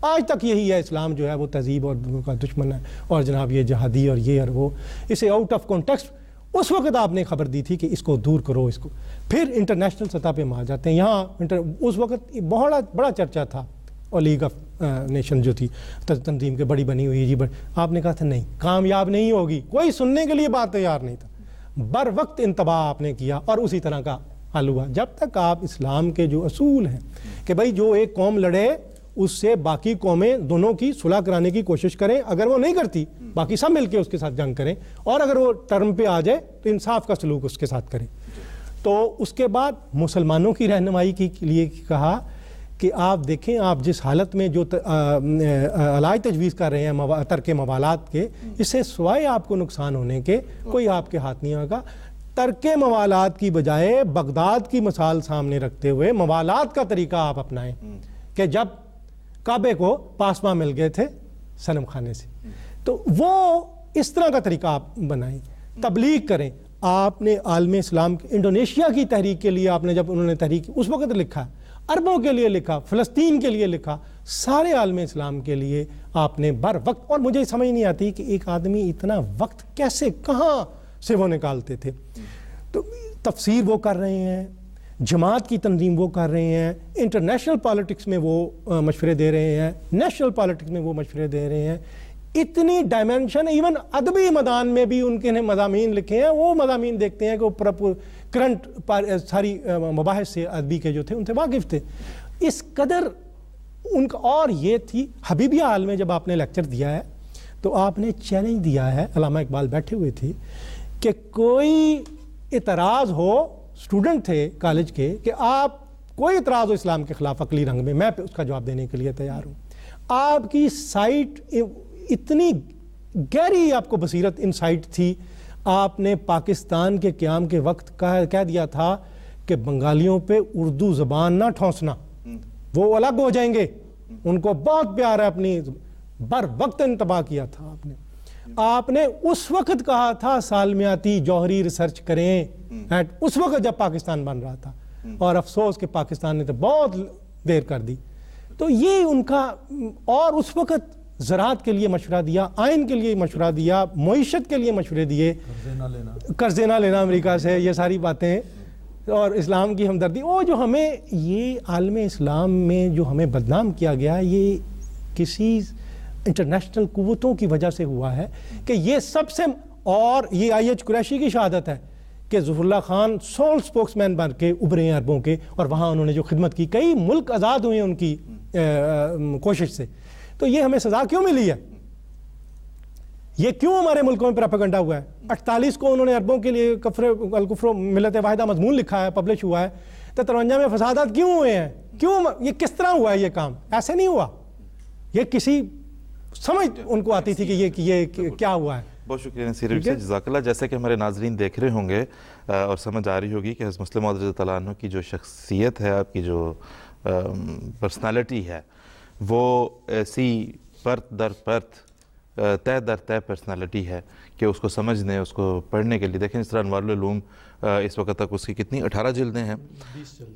آج تک یہی ہے, اسلام جو ہے وہ تہذیب اور کا دشمن ہے, اور جناب یہ جہادی اور یہ اور وہ, اسے آؤٹ آف کانٹیکسٹ اس وقت آپ نے خبر دی تھی کہ اس کو دور کرو. اس کو پھر انٹرنیشنل سطح پہ ہم آ جاتے ہیں. یہاں اس وقت بہت بڑا چرچا تھا, اور لیگ آف نیشن جو تھی تنظیم کے بڑی بنی ہوئی جی, آپ نے کہا تھا نہیں, کامیاب نہیں ہوگی, کوئی سننے کے لیے بات تیار نہیں تھا. بر وقت انتباہ آپ نے کیا اور اسی طرح کا حل ہوا. جب تک آپ اسلام کے جو اصول ہیں کہ بھائی جو ایک قوم لڑے اس سے باقی قومیں دونوں کی صلح کرانے کی کوشش کریں, اگر وہ نہیں کرتی باقی سب مل کے اس کے ساتھ جنگ کریں, اور اگر وہ ٹرم پہ آ جائے تو انصاف کا سلوک اس کے ساتھ کریں. تو اس کے بعد مسلمانوں کی رہنمائی کے لیے کہا کہ آپ دیکھیں آپ جس حالت میں جو علاج تجویز کر رہے ہیں ترک موالات کے، اس سے سوائے آپ کو نقصان ہونے کے کوئی آپ کے ہاتھ نہیں ہوگا۔ ترک موالات کی بجائے بغداد کی مثال سامنے رکھتے ہوئے موالات کا طریقہ آپ اپنائیں کہ جب کعبے کو پاسماں مل گئے تھے صنم خانے سے، تو وہ اس طرح کا طریقہ آپ بنائیں، تبلیغ کریں۔ آپ نے عالم اسلام انڈونیشیا کی تحریک کے لیے آپ نے جب انہوں نے تحریک اس وقت لکھا، عربوں کے لیے لکھا، فلسطین کے لیے لکھا، سارے عالم اسلام کے لیے آپ نے بر وقت، اور مجھے سمجھ نہیں آتی کہ ایک آدمی اتنا وقت کیسے کہاں سے وہ نکالتے تھے۔ تو تفسیر وہ کر رہے ہیں، جماعت کی تنظیم وہ کر رہے ہیں، انٹرنیشنل پالیٹکس میں وہ مشورے دے رہے ہیں، نیشنل پالیٹکس میں وہ مشورے دے رہے ہیں۔ اتنی ڈائمینشن، ایون ادبی میدان میں بھی ان کے مضامین لکھے ہیں، وہ مضامین دیکھتے ہیں کہ وہ کرنٹ ساری مباحث سے ادبی کے جو تھے ان سے واقف تھے، اس قدر ان کا۔ اور یہ تھی حبیبیہ حال میں جب آپ نے لیکچر دیا ہے تو آپ نے چیلنج دیا ہے، علامہ اقبال بیٹھے ہوئے تھے، کہ کوئی اعتراض ہو، اسٹوڈنٹ تھے کالج کے، کہ آپ کوئی اعتراض ہو اسلام کے خلاف عقلی رنگ میں اس کا جواب دینے کے لیے تیار ہوں۔ آپ کی سائٹ اتنی گہری آپ کو بصیرت انسائٹ تھی، آپ نے پاکستان کے قیام کے وقت کہہ دیا تھا کہ بنگالیوں پہ اردو زبان نہ ٹھونسنا، وہ الگ ہو جائیں گے، ان کو بہت پیار ہے اپنی، بر وقت انتباہ کیا تھا آپ نے اس وقت کہا تھا سالمیاتی جوہری ریسرچ کریں، اس وقت جب پاکستان بن رہا تھا، اور افسوس کہ پاکستان نے تو بہت دیر کر دی۔ تو یہ ان کا، اور اس وقت زراعت کے لیے مشورہ دیا، آئین کے لیے مشورہ دیا، معیشت کے لیے مشورے دیے، قرضے نہ لینا امریکہ سے، یہ ساری باتیں، اور اسلام کی ہمدردی۔ وہ جو ہمیں یہ عالم اسلام میں جو ہمیں بدنام کیا گیا، یہ کسی انٹرنیشنل قوتوں کی وجہ سے ہوا ہے کہ یہ سب سے، اور یہ آئی ایچ قریشی کی شہادت ہے کہ ظفر اللہ خان سول سپوکس مین بن کے ابھرے ہیں عربوں کے، اور وہاں انہوں نے جو خدمت کی، کئی ملک آزاد ہوئے ہیں ان کی کوشش سے۔ تو یہ ہمیں سزا کیوں ملی ہے؟ یہ کیوں ہمارے ملکوں میں پروپیگنڈا ہوا ہے؟ 48 کو انہوں نے عربوں کے لیے الکفر ملت واحدہ مضمون لکھا ہے، پبلش ہوا ہے، تو 53 میں فسادات کیوں ہوئے ہیں؟ کیوں؟ یہ کس طرح ہوا ہے یہ کام؟ ایسے نہیں ہوا، یہ کسی سمجھ ان کو آتی تھی کہ یہ کیا ہوا ہے۔ بہت شکریہ نصیر سے، جزاک اللہ۔ جیسے کہ ہمارے ناظرین دیکھ رہے ہوں گے اور سمجھ آ رہی ہوگی کہ حضرت مسلم موعود رضی اللہ عنہ کی جو شخصیت ہے، آپ کی جو پرسنالٹی ہے، وہ ایسی پرت در پرت، طے در طے پرسنالٹی ہے کہ اس کو سمجھنے، اس کو پڑھنے کے لیے، دیکھیں اس طرح انوار العلوم اس وقت تک اس کی کتنی 18 جلدیں ہیں،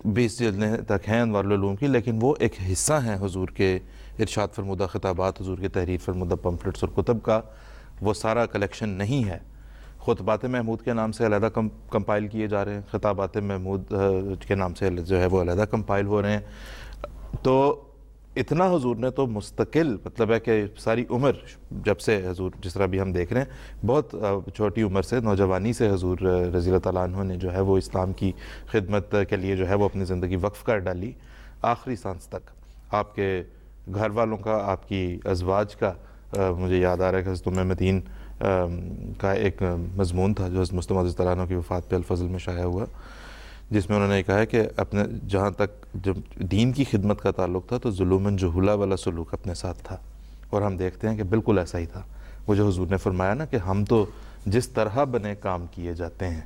20 جلدیں تک ہیں انوار العلوم کی، لیکن وہ ایک حصہ ہیں حضور کے ارشاد فرمودہ خطابات، حضور کے تحریر فرمودہ پمفلٹس اور کتب کا، وہ سارا کلیکشن نہیں ہے۔ خطبات محمود کے نام سے علیحدہ کمپائل کیے جا رہے ہیں، خطابات محمود کے نام سے جو ہے وہ علیحدہ کمپائل ہو رہے ہیں۔ تو اتنا حضور نے تو مستقل، مطلب ہے کہ ساری عمر، جب سے حضور جس طرح بھی ہم دیکھ رہے ہیں، بہت چھوٹی عمر سے، نوجوانی سے حضور رضی اللہ تعالیٰ عنہ نے جو ہے وہ اسلام کی خدمت کے لیے جو ہے وہ اپنی زندگی وقف کر ڈالی، آخری سانس تک۔ آپ کے گھر والوں کا، آپ کی ازواج کا، مجھے یاد آ رہا ہے کہ حضرت ام متین کا ایک مضمون تھا جو حضرت مسلم موعود رضی اللہ عنہ کی وفات پہ الفضل میں شائع ہوا، جس میں انہوں نے کہا ہے کہ اپنے جہاں تک جب دین کی خدمت کا تعلق تھا تو ظلم جہولہ والا سلوک اپنے ساتھ تھا، اور ہم دیکھتے ہیں کہ بالکل ایسا ہی تھا۔ وہ جو حضور نے فرمایا نا کہ ہم تو جس طرح بنے کام کیے جاتے ہیں،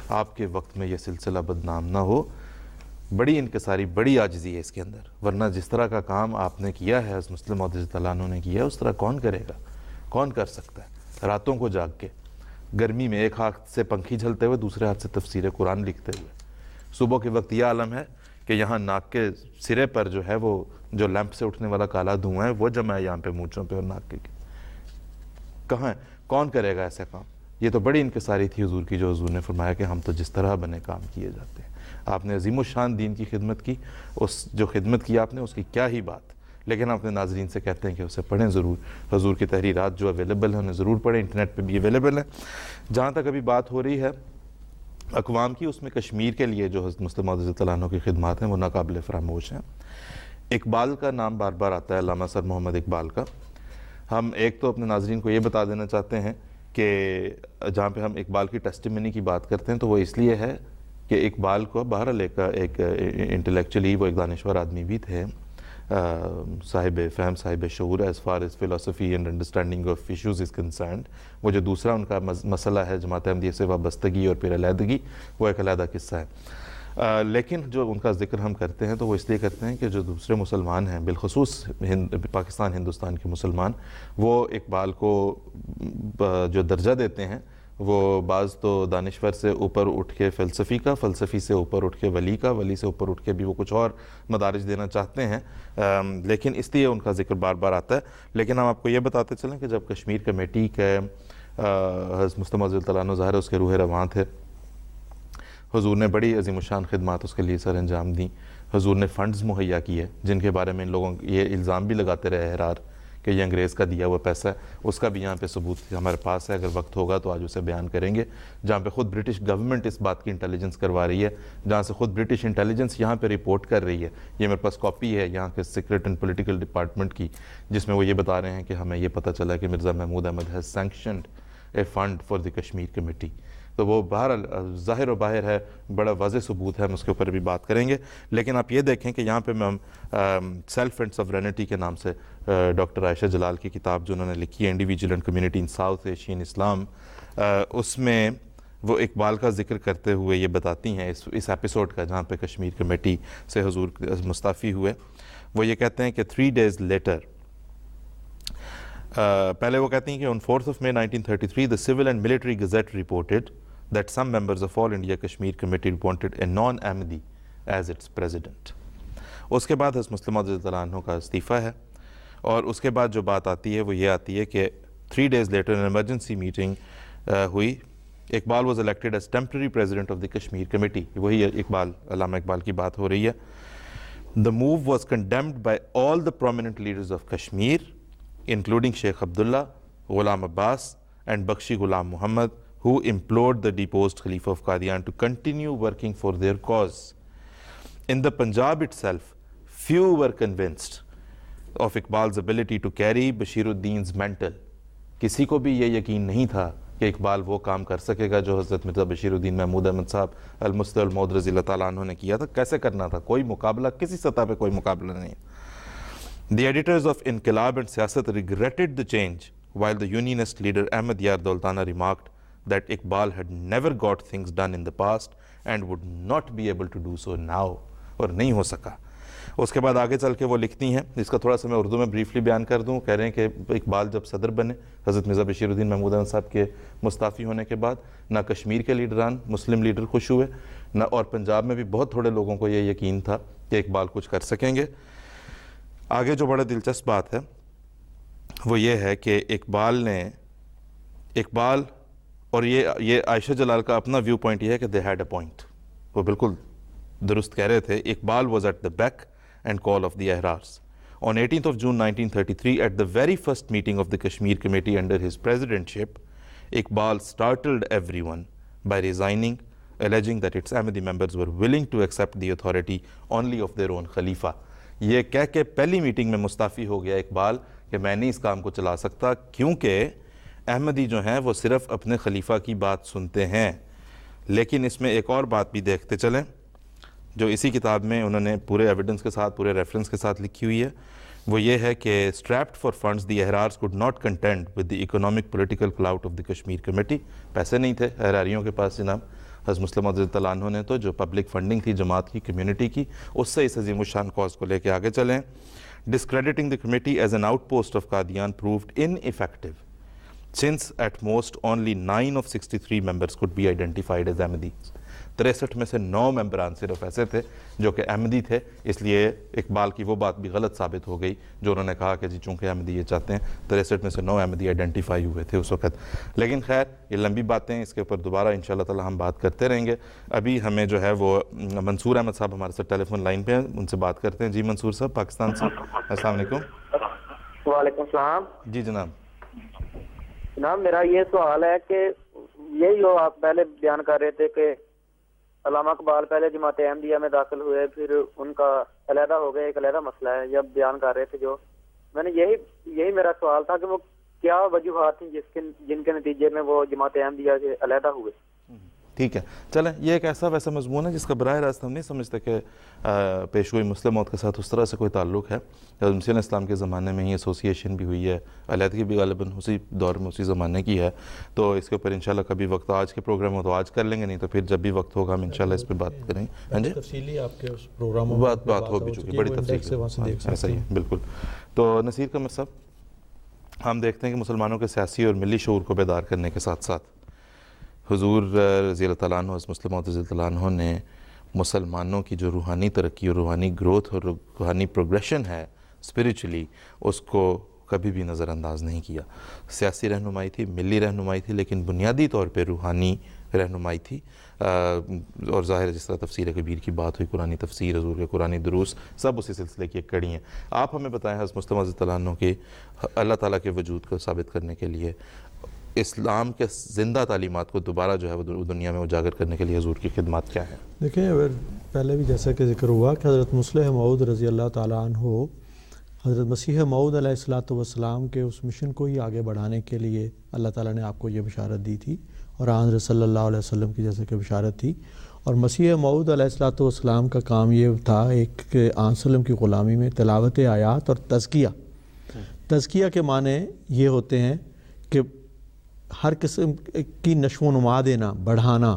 آپ کے وقت میں یہ سلسلہ بدنام نہ ہو، بڑی انکساری، بڑی عاجزی ہے اس کے اندر، ورنہ جس طرح کا کام آپ نے کیا ہے، حضرت مسلم موعود رضی اللہ عنہ نے کیا ہے، اس طرح کون کرے گا؟ کون کر سکتا ہے؟ راتوں کو جاگ کے، گرمی میں ایک ہاتھ سے پنکھی جھلتے ہوئے، دوسرے ہاتھ سے تفسیر قرآن لکھتے ہوئے، صبح کے وقت یہ عالم ہے کہ یہاں ناک کے سرے پر جو ہے وہ جو لیمپ سے اٹھنے والا کالا دھواں ہے وہ جمع ہے یہاں پہ مونچھوں پہ اور ناک کے، کہاں ہے؟ کون کرے گا ایسا کام؟ یہ تو بڑی انکساری تھی حضور کی، جو حضور نے فرمایا کہ ہم تو جس طرح بنے کام کیے جاتے ہیں۔ آپ نے عظیم الشان دین کی خدمت کی، اس جو خدمت کی آپ نے اس کی کیا ہی بات، لیکن آپ اپنے ناظرین سے کہتے ہیں کہ اسے پڑھیں ضرور، حضور کی تحریرات جو اویلیبل ہیں انہیں ضرور پڑھیں، انٹرنیٹ پہ بھی اویلیبل ہیں۔ جہاں تک ابھی بات ہو رہی ہے اقوام کی، اس میں کشمیر کے لیے جو حضرت مسلم موعود رضی اللہ عنہ کی خدمات ہیں وہ ناقابل فراموش ہیں۔ اقبال کا نام بار بار آتا ہے، علامہ سر محمد اقبال کا۔ ہم ایک تو اپنے ناظرین کو یہ بتا دینا چاہتے ہیں کہ جہاں پہ ہم اقبال کی ٹیسٹیمنی کی بات کرتے ہیں تو وہ اس لیے ہے کہ اقبال کو بہرحال ایک انٹلیکچولی وہ ایک دانشور آدمی بھی تھے، صاحب فہم، صاحب شعور as far as philosophy and understanding of issues is concerned. وہ جو دوسرا ان کا مسئلہ ہے جماعت احمدیہ سے وابستگی اور پھر علیحدگی، وہ ایک علیحدہ قصہ ہے. لیکن جو ان کا ذکر ہم کرتے ہیں تو وہ اس لیے کرتے ہیں کہ جو دوسرے مسلمان ہیں، بالخصوص پاکستان ہندوستان کے مسلمان، وہ اقبال کو جو درجہ دیتے ہیں وہ بعض تو دانشور سے اوپر اٹھ کے فلسفی کا، فلسفی سے اوپر اٹھ کے ولی کا، ولی سے اوپر اٹھ کے بھی وہ کچھ اور مدارج دینا چاہتے ہیں، لیکن اس لیے ان کا ذکر بار بار آتا ہے. لیکن ہم آپ کو یہ بتاتے چلیں کہ جب کشمیر کمیٹی کے حضرت مصطفیٰ رضی اللہ عنہ ظاہر اس کے روح رواں تھے، حضور نے بڑی عظیم الشان خدمات اس کے لیے سر انجام دیں. حضور نے فنڈز مہیا کیے جن کے بارے میں ان لوگوں یہ الزام بھی لگاتے رہے احرار کہ یہ انگریز کا دیا ہوا پیسہ ہے. اس کا بھی یہاں پہ ثبوت ہمارے پاس ہے، اگر وقت ہوگا تو آج اسے بیان کریں گے، جہاں پہ خود برٹش گورنمنٹ اس بات کی انٹیلیجنس کروا رہی ہے، جہاں سے خود برٹش انٹیلیجنس یہاں پہ رپورٹ کر رہی ہے. یہ میرے پاس کاپی ہے یہاں کے سیکرٹ اینڈ پولیٹیکل ڈپارٹمنٹ کی، جس میں وہ یہ بتا رہے ہیں کہ ہمیں یہ پتہ چلا کہ Mirza Mahmood Ahmad has sanctioned a fund for the Kashmir committee. تو وہ بہرحال ظاہر و باہر ہے، بڑا واضح ثبوت ہے، ہم اس کے اوپر بھی بات کریں گے. لیکن آپ یہ دیکھیں کہ یہاں پہ ہم سیلف اینڈ سورینٹی کے نام سے ڈاکٹر عائشہ جلال کی کتاب جو انہوں نے لکھی ہے، individual and community in South Asian Islam, اس میں وہ اقبال کا ذکر کرتے ہوئے یہ بتاتی ہیں اس ایپیسوڈ کا جہاں پہ کشمیر کمیٹی سے حضور مستعفی ہوئے. وہ یہ کہتے ہیں کہ 3 days later، پہلے وہ کہتی ہیں کہ on 4th of May 1933 the Civil and Military Gazette reported that some members of All India Kashmir Committee wanted a non-Ahmadi as its president. اس کے بعد حضرت مسلمہ رضی اللہ عنہ کا استعفیٰ ہے، اور اس کے بعد جو بات آتی ہے وہ یہ آتی ہے کہ 3 days later an emergency meeting ہوئی. Iqbal was elected as temporary president of the Kashmir Committee. وہی اقبال، علامہ اقبال کی بات ہو رہی ہے. The move was condemned by all the prominent leaders of Kashmir, including Sheikh Abdullah, Ghulam Abbas and Bakhshi Ghulam Muhammad, who implored the deposed Khalifa of Qadian to continue working for their cause. In the Punjab itself, few were convinced of Iqbal's ability to carry Bashiruddin's mantle. کسی کو بھی یہ یقین نہیں تھا کہ اقبال وہ کام کر سکے گا جو حضرت مرزا بشیر الدین محمود احمد صاحب المستر المعود رضی اللہ تعالیٰ عنہ نے کیا تھا. کیسے کرنا تھا؟ کوئی مقابلہ، کسی سطح پہ کوئی مقابلہ نہیں. The editors of Inqilab and Siyasat regretted the change, while the unionist leader Ahmad Yar Dawlatana remarked that Iqbal had never got things done in the past and would not be able to do so now. اور نہیں ہو سکا. اس کے بعد آگے چل کے وہ لکھتی ہیں، اس کا تھوڑا سا میں اردو میں بریفلی بیان کر دوں. کہہ رہے ہیں کہ اقبال جب صدر بنے حضرت مرزا بشیر الدین محمود احمد صاحب کے مستعفی ہونے کے بعد، نہ کشمیر کے لیڈران مسلم لیڈر خوش ہوئے، نہ اور پنجاب میں بھی بہت تھوڑے لوگوں کو یہ یقین تھا کہ اقبال کچھ کر سکیں گے. آگے جو بڑا دلچسپ بات ہے وہ یہ ہے کہ اقبال اور یہ عائشہ جلال کا اپنا ویو پوائنٹ یہ ہے کہ دے ہیڈ اے پوائنٹ. وہ بالکل درست کہہ رہے تھے. Iqbal was at the beck and call of the Ahrars. On 18th of June 1933, at the very first meeting of the Kashmir Committee under his presidentship, Iqbal startled everyone by resigning, alleging that its Ahmadi members were willing to accept the authority only of their own Khalifa. یہ کہہ کے پہلی meeting میں مستعفی ہو گیا اقبال کہ میں نہیں اس کام کو چلا سکتا، کیونکہ احمدی جو ہیں وہ صرف اپنے خلیفہ کی بات سنتے ہیں. لیکن اس میں ایک اور بات بھی دیکھتے چلیں جو اسی کتاب میں انہوں نے پورے ایویڈنس کے ساتھ، پورے ریفرنس کے ساتھ لکھی ہوئی ہے. وہ یہ ہے کہ strapped for funds the احرارس could not contend with the economic political clout of the Kashmir Committee. پیسے نہیں تھے احراریوں کے پاس جناب. حضرت مسلم رضی اللہ عنہ نے تو جو پبلک فنڈنگ تھی جماعت کی، کمیونٹی کی، اس سے اس عظیم الشان کاز کو لے کے آگے چلیں. Discrediting the committee as an outpost of Qadian proved ineffective, since at most only 9 of 63 members could be identified as Ahmadis. 63 میں سے 9 ممبران صرف ایسے تھے جو کہ احمدی تھے. اس لیے اقبال کی وہ بات بھی غلط ثابت ہو گئی جو انہوں نے کہا کہ جی چونکہ احمدی یہ چاہتے ہیں. 63 میں سے 9 احمدی آئیڈینٹیفائی ہوئے تھے اس وقت. لیکن خیر یہ لمبی باتیں، اس کے اوپر دوبارہ انشاءاللہ تعالی ہم بات کرتے رہیں گے. ابھی ہمیں جو ہے وہ منصور احمد صاحب ہمارے ساتھ ٹیلی فون لائن پہ ہیں، ان سے بات کرتے ہیں. جی منصور صاحب پاکستان سے، السلام علیکم. وعلیکم السلام. جی جناب. جناب میرا یہ سوال ہے کہ یہی جو آپ پہلے بیان کر رہے تھے کہ علامہ اقبال پہلے جماعت احمدیہ میں داخل ہوئے، پھر ان کا علیحدہ ہو گئے، ایک علیحدہ مسئلہ ہے، جب بیان کر رہے تھے جو میں نے یہی میرا سوال تھا کہ وہ کیا وجوہات تھیں جن کے نتیجے میں وہ جماعت احمدیہ سے علیحدہ ہوئے. ٹھیک ہے. چلیں یہ ایک ایسا ویسا مضمون ہے جس کا براہ راست ہم نہیں سمجھتے کہ پیشگوئی مسلم موت کے ساتھ اس طرح سے کوئی تعلق ہے. حضرت مسیح علیہ السلام کے زمانے میں ہی ایسوسیشن بھی ہوئی ہے, علیحدگی بھی غالباً اسی دور میں اسی زمانے کی ہے. تو اس کے اوپر انشاءاللہ کبھی وقت, آج کے پروگرام ہو تو آج کر لیں گے, نہیں تو پھر جب بھی وقت ہوگا ہم انشاءاللہ اس پہ بات کریں گے. ہاں جی تفصیلی آپ کے اس پروگراموں میں بات ہو بھی چکی, بڑی تفصیل ایسا ہی ہے بالکل. تو نصیر قمر صاحب, ہم دیکھتے ہیں کہ مسلمانوں کے سیاسی اور ملی شعور کو بیدار کرنے کے ساتھ ساتھ حضور رضی اللہ تعالیٰ عنہ, مسلم موعود رضی اللہ تعالیٰ عنہ نے مسلمانوں کی جو روحانی ترقی اور روحانی گروتھ اور روحانی پروگریشن ہے اسپریچولی, اس کو کبھی بھی نظر انداز نہیں کیا. سیاسی رہنمائی تھی, ملی رہنمائی تھی, لیکن بنیادی طور پہ روحانی رہنمائی تھی. اور ظاہر ہے جس طرح تفسیر کبیر کی بات ہوئی, قرآنی تفسیر, حضور کے قرآنی دروس, سب اسی سلسلے کی ایک کڑی ہیں. آپ ہمیں بتائیں حضرت مسلم موعود رضی اللہ عنہ کے اللہ تعالیٰ کے وجود کو ثابت کرنے کے لیے, اسلام کے زندہ تعلیمات کو دوبارہ جو ہے وہ دنیا میں اجاگر کرنے کے لیے حضور کی خدمات کیا ہیں؟ دیکھیں, پہلے بھی جیسا کہ ذکر ہوا کہ حضرت مسلم موعود رضی اللہ تعالیٰ عنہ حضرت مسیح موعود علیہ الصلوۃ والسلام کے اس مشن کو ہی آگے بڑھانے کے لیے اللہ تعالیٰ نے آپ کو یہ بشارت دی تھی, اور حضرت صلی اللہ علیہ وسلم کی جیسے کہ بشارت تھی. اور مسیح موعود علیہ الصلوۃ والسلام کا کام یہ تھا ایک کہ آن وسلم کی غلامی میں تلاوت آیات اور تزکیہ. تزکیہ کے معنی یہ ہوتے ہیں کہ ہر قسم کی نشو و نما دینا, بڑھانا,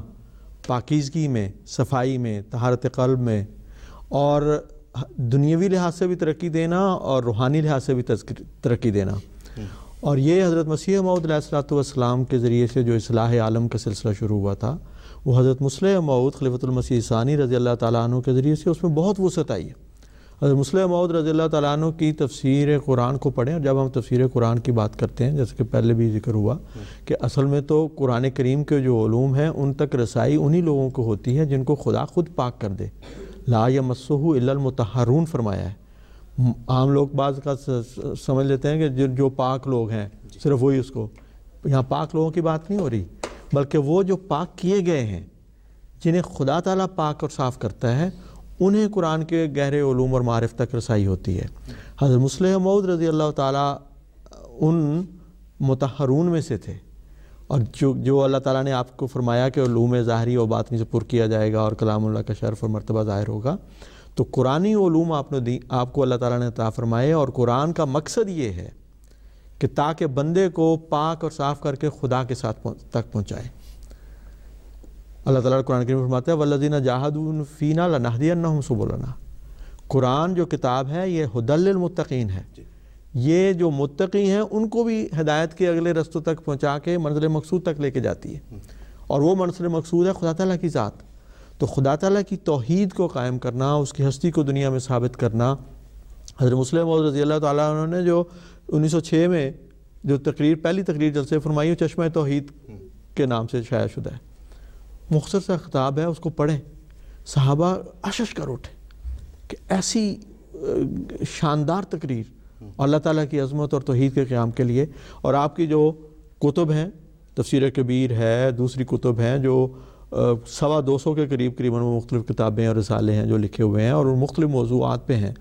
پاکیزگی میں, صفائی میں, طہارت قلب میں, اور دنیاوی لحاظ سے بھی ترقی دینا اور روحانی لحاظ سے بھی ترقی دینا. اور یہ حضرت مسیح موعود علیہ الصلوۃ والسلام کے ذریعے سے جو اصلاح عالم کا سلسلہ شروع ہوا تھا, وہ حضرت مسلم موعود خلیفۃ المسیح ثانی رضی اللہ تعالیٰ عنہ کے ذریعے سے اس میں بہت وسعت آئی ہے. حضرت مسلم موعود رضی اللہ تعالیٰ عنہ کی تفسیر قرآن کو پڑھیں, اور جب ہم تفسیر قرآن کی بات کرتے ہیں, جیسے کہ پہلے بھی ذکر ہوا کہ اصل میں تو قرآن کریم کے جو علوم ہیں ان تک رسائی انہی لوگوں کو ہوتی ہے جن کو خدا خود پاک کر دے. لا یمسہ الا المطہرون فرمایا ہے. عام لوگ بعض کا سمجھ لیتے ہیں کہ جو پاک لوگ ہیں صرف وہی اس کو, یہاں پاک لوگوں کی بات نہیں ہو رہی, بلکہ وہ جو پاک کیے گئے ہیں, جنہیں خدا تعالیٰ پاک اور صاف کرتا ہے, انہیں قرآن کے گہرے علوم اور معارف تک رسائی ہوتی ہے. حضرت مسلم موعود رضی اللہ تعالیٰ ان مطہرون میں سے تھے, اور جو اللہ تعالیٰ نے آپ کو فرمایا کہ علوم ظاہری و باطنی سے پر کیا جائے گا اور کلام اللہ کا شرف اور مرتبہ ظاہر ہوگا. تو قرآنی علوم آپ کو اللہ تعالیٰ نے عطا فرمائے, اور قرآن کا مقصد یہ ہے کہ تاکہ بندے کو پاک اور صاف کر کے خدا کے ساتھ تک پہنچائے. اللہ تعالیٰ قرآن کریم میں فرماتا ہے والذین جاہدوا فینا لنہدینہم سبلنا. قرآن جو کتاب ہے یہ ھدی للمتقین ہے. یہ جو متقی ہیں ان کو بھی ہدایت کے اگلے رستوں تک پہنچا کے منزل مقصود تک لے کے جاتی ہے, اور وہ منزل مقصود ہے خدا تعالیٰ کی ذات. تو خدا تعالیٰ کی توحید کو قائم کرنا, اس کی ہستی کو دنیا میں ثابت کرنا. حضرت مسلم موعود رضی اللہ تعالیٰ عنہ نے جو 1906 میں جو پہلی تقریر جلسے فرمائی, وہ چشمہ توحید کے نام سے شائع شدہ ہے. مختصر سا خطاب ہے, اس کو پڑھیں. صحابہ اشش کر اٹھے کہ ایسی شاندار تقریر اللہ تعالیٰ کی عظمت اور توحید کے قیام کے لیے. اور آپ کی جو کتب ہیں, تفسیر کبیر ہے, دوسری کتب ہیں جو 250 کے قریب مختلف کتابیں اور رسالے ہیں جو لکھے ہوئے ہیں, اور مختلف موضوعات پہ ہیں.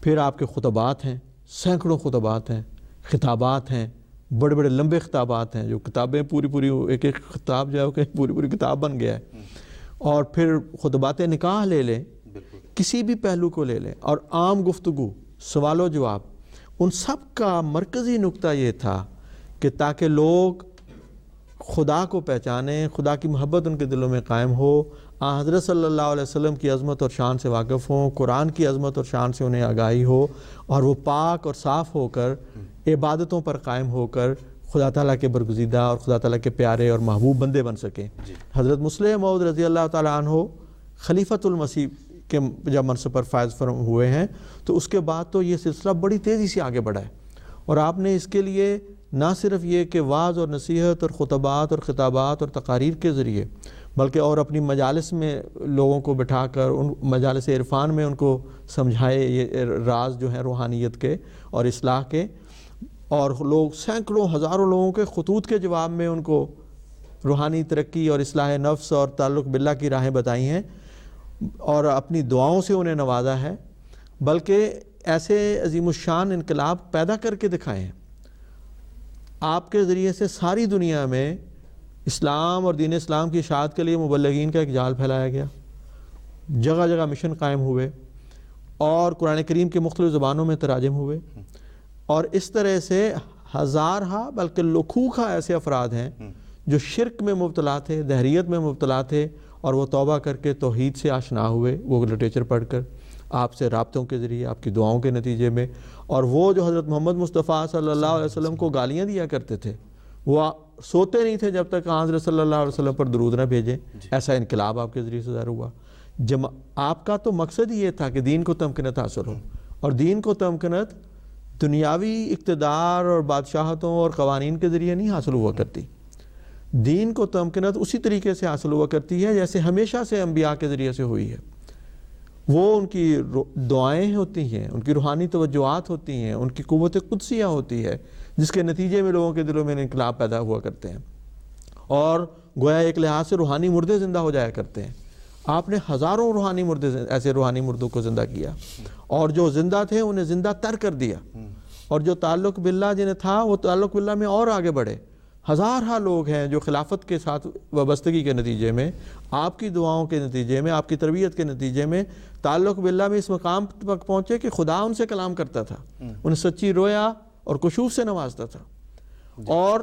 پھر آپ کے خطبات ہیں, سینکڑوں خطبات ہیں, خطابات ہیں, بڑے بڑے لمبے خطابات ہیں, جو کتابیں پوری ایک خطاب جو ہے کہ پوری کتاب بن گیا ہے. اور پھر خطبات نکاح لے لیں, کسی بھی پہلو کو لے لیں, اور عام گفتگو, سوال و جواب, ان سب کا مرکزی نقطہ یہ تھا کہ تاکہ لوگ خدا کو پہچانیں, خدا کی محبت ان کے دلوں میں قائم ہو, حضرت صلی اللہ علیہ وسلم کی عظمت اور شان سے واقف ہوں, قرآن کی عظمت اور شان سے انہیں آگاہی ہو, اور وہ پاک اور صاف ہو کر عبادتوں پر قائم ہو کر خدا تعالیٰ کے برگزیدہ اور خدا تعالیٰ کے پیارے اور محبوب بندے بن سکیں. حضرت مسلم موعود رضی اللہ تعالیٰ عنہ خلیفۃ المسیح کے جب منصب پر فائز فرم ہوئے ہیں, تو اس کے بعد تو یہ سلسلہ بڑی تیزی سے آگے بڑھا ہے. اور آپ نے اس کے لیے نہ صرف یہ کہ وعظ اور نصیحت اور خطبات اور خطابات اور تقاریر کے ذریعے, بلکہ اور اپنی مجالس میں لوگوں کو بٹھا کر ان مجالس عرفان میں ان کو سمجھائے یہ راز جو ہیں روحانیت کے اور اصلاح کے, اور لوگ سینکڑوں ہزاروں لوگوں کے خطوط کے جواب میں ان کو روحانی ترقی اور اصلاح نفس اور تعلق باللہ کی راہیں بتائی ہیں, اور اپنی دعاؤں سے انہیں نوازا ہے, بلکہ ایسے عظیم الشان انقلاب پیدا کر کے دکھائے ہیں. آپ کے ذریعے سے ساری دنیا میں اسلام اور دین اسلام کی اشاعت کے لیے مبلغین کا ایک جال پھیلایا گیا، جگہ جگہ مشن قائم ہوئے، اور قرآن کریم کے مختلف زبانوں میں تراجم ہوئے، اور اس طرح سے ہزارہا بلکہ لکھوکھا ایسے افراد ہیں جو شرک میں مبتلا تھے، دہریت میں مبتلا تھے، اور وہ توبہ کر کے توحید سے آشنا ہوئے، وہ لٹریچر پڑھ کر، آپ سے رابطوں کے ذریعے، آپ کی دعاؤں کے نتیجے میں۔ اور وہ جو حضرت محمد مصطفیٰ صلی اللہ علیہ وسلم کو گالیاں دیا کرتے تھے، وہ سوتے نہیں تھے جب تک حضرت صلی اللہ علیہ وسلم پر درود نہ بھیجیں۔ ایسا انقلاب آپ کے ذریعے سے ظاہر ہوا۔ آپ کا تو مقصد یہ تھا کہ دین کو تمکنت حاصل ہو، اور دین کو تمکنت دنیاوی اقتدار اور بادشاہتوں اور قوانین کے ذریعے نہیں حاصل ہوا کرتی۔ دین کو تمکنت اسی طریقے سے حاصل ہوا کرتی ہے جیسے ہمیشہ سے انبیاء کے ذریعے سے ہوئی ہے۔ وہ ان کی دعائیں ہوتی ہیں، ان کی روحانی توجہات ہوتی ہیں، ان کی قوت قدسیہ ہوتی ہے، جس کے نتیجے میں لوگوں کے دلوں میں انقلاب پیدا ہوا کرتے ہیں، اور گویا ایک لحاظ سے روحانی مردے زندہ ہو جایا کرتے ہیں۔ آپ نے ہزاروں روحانی مردے، ایسے روحانی مردوں کو زندہ کیا، اور جو زندہ تھے انہیں زندہ تر کر دیا، اور جو تعلق باللہ جنہیں تھا وہ تعلق باللہ میں اور آگے بڑھے۔ ہزارہ لوگ ہیں جو خلافت کے ساتھ وابستگی کے نتیجے میں، آپ کی دعاؤں کے نتیجے میں، آپ کی تربیت کے نتیجے میں تعلق باللہ میں اس مقام تک پہنچے کہ خدا ان سے کلام کرتا تھا، انہیں سچی رویا اور کشوف سے نوازتا تھا۔ اور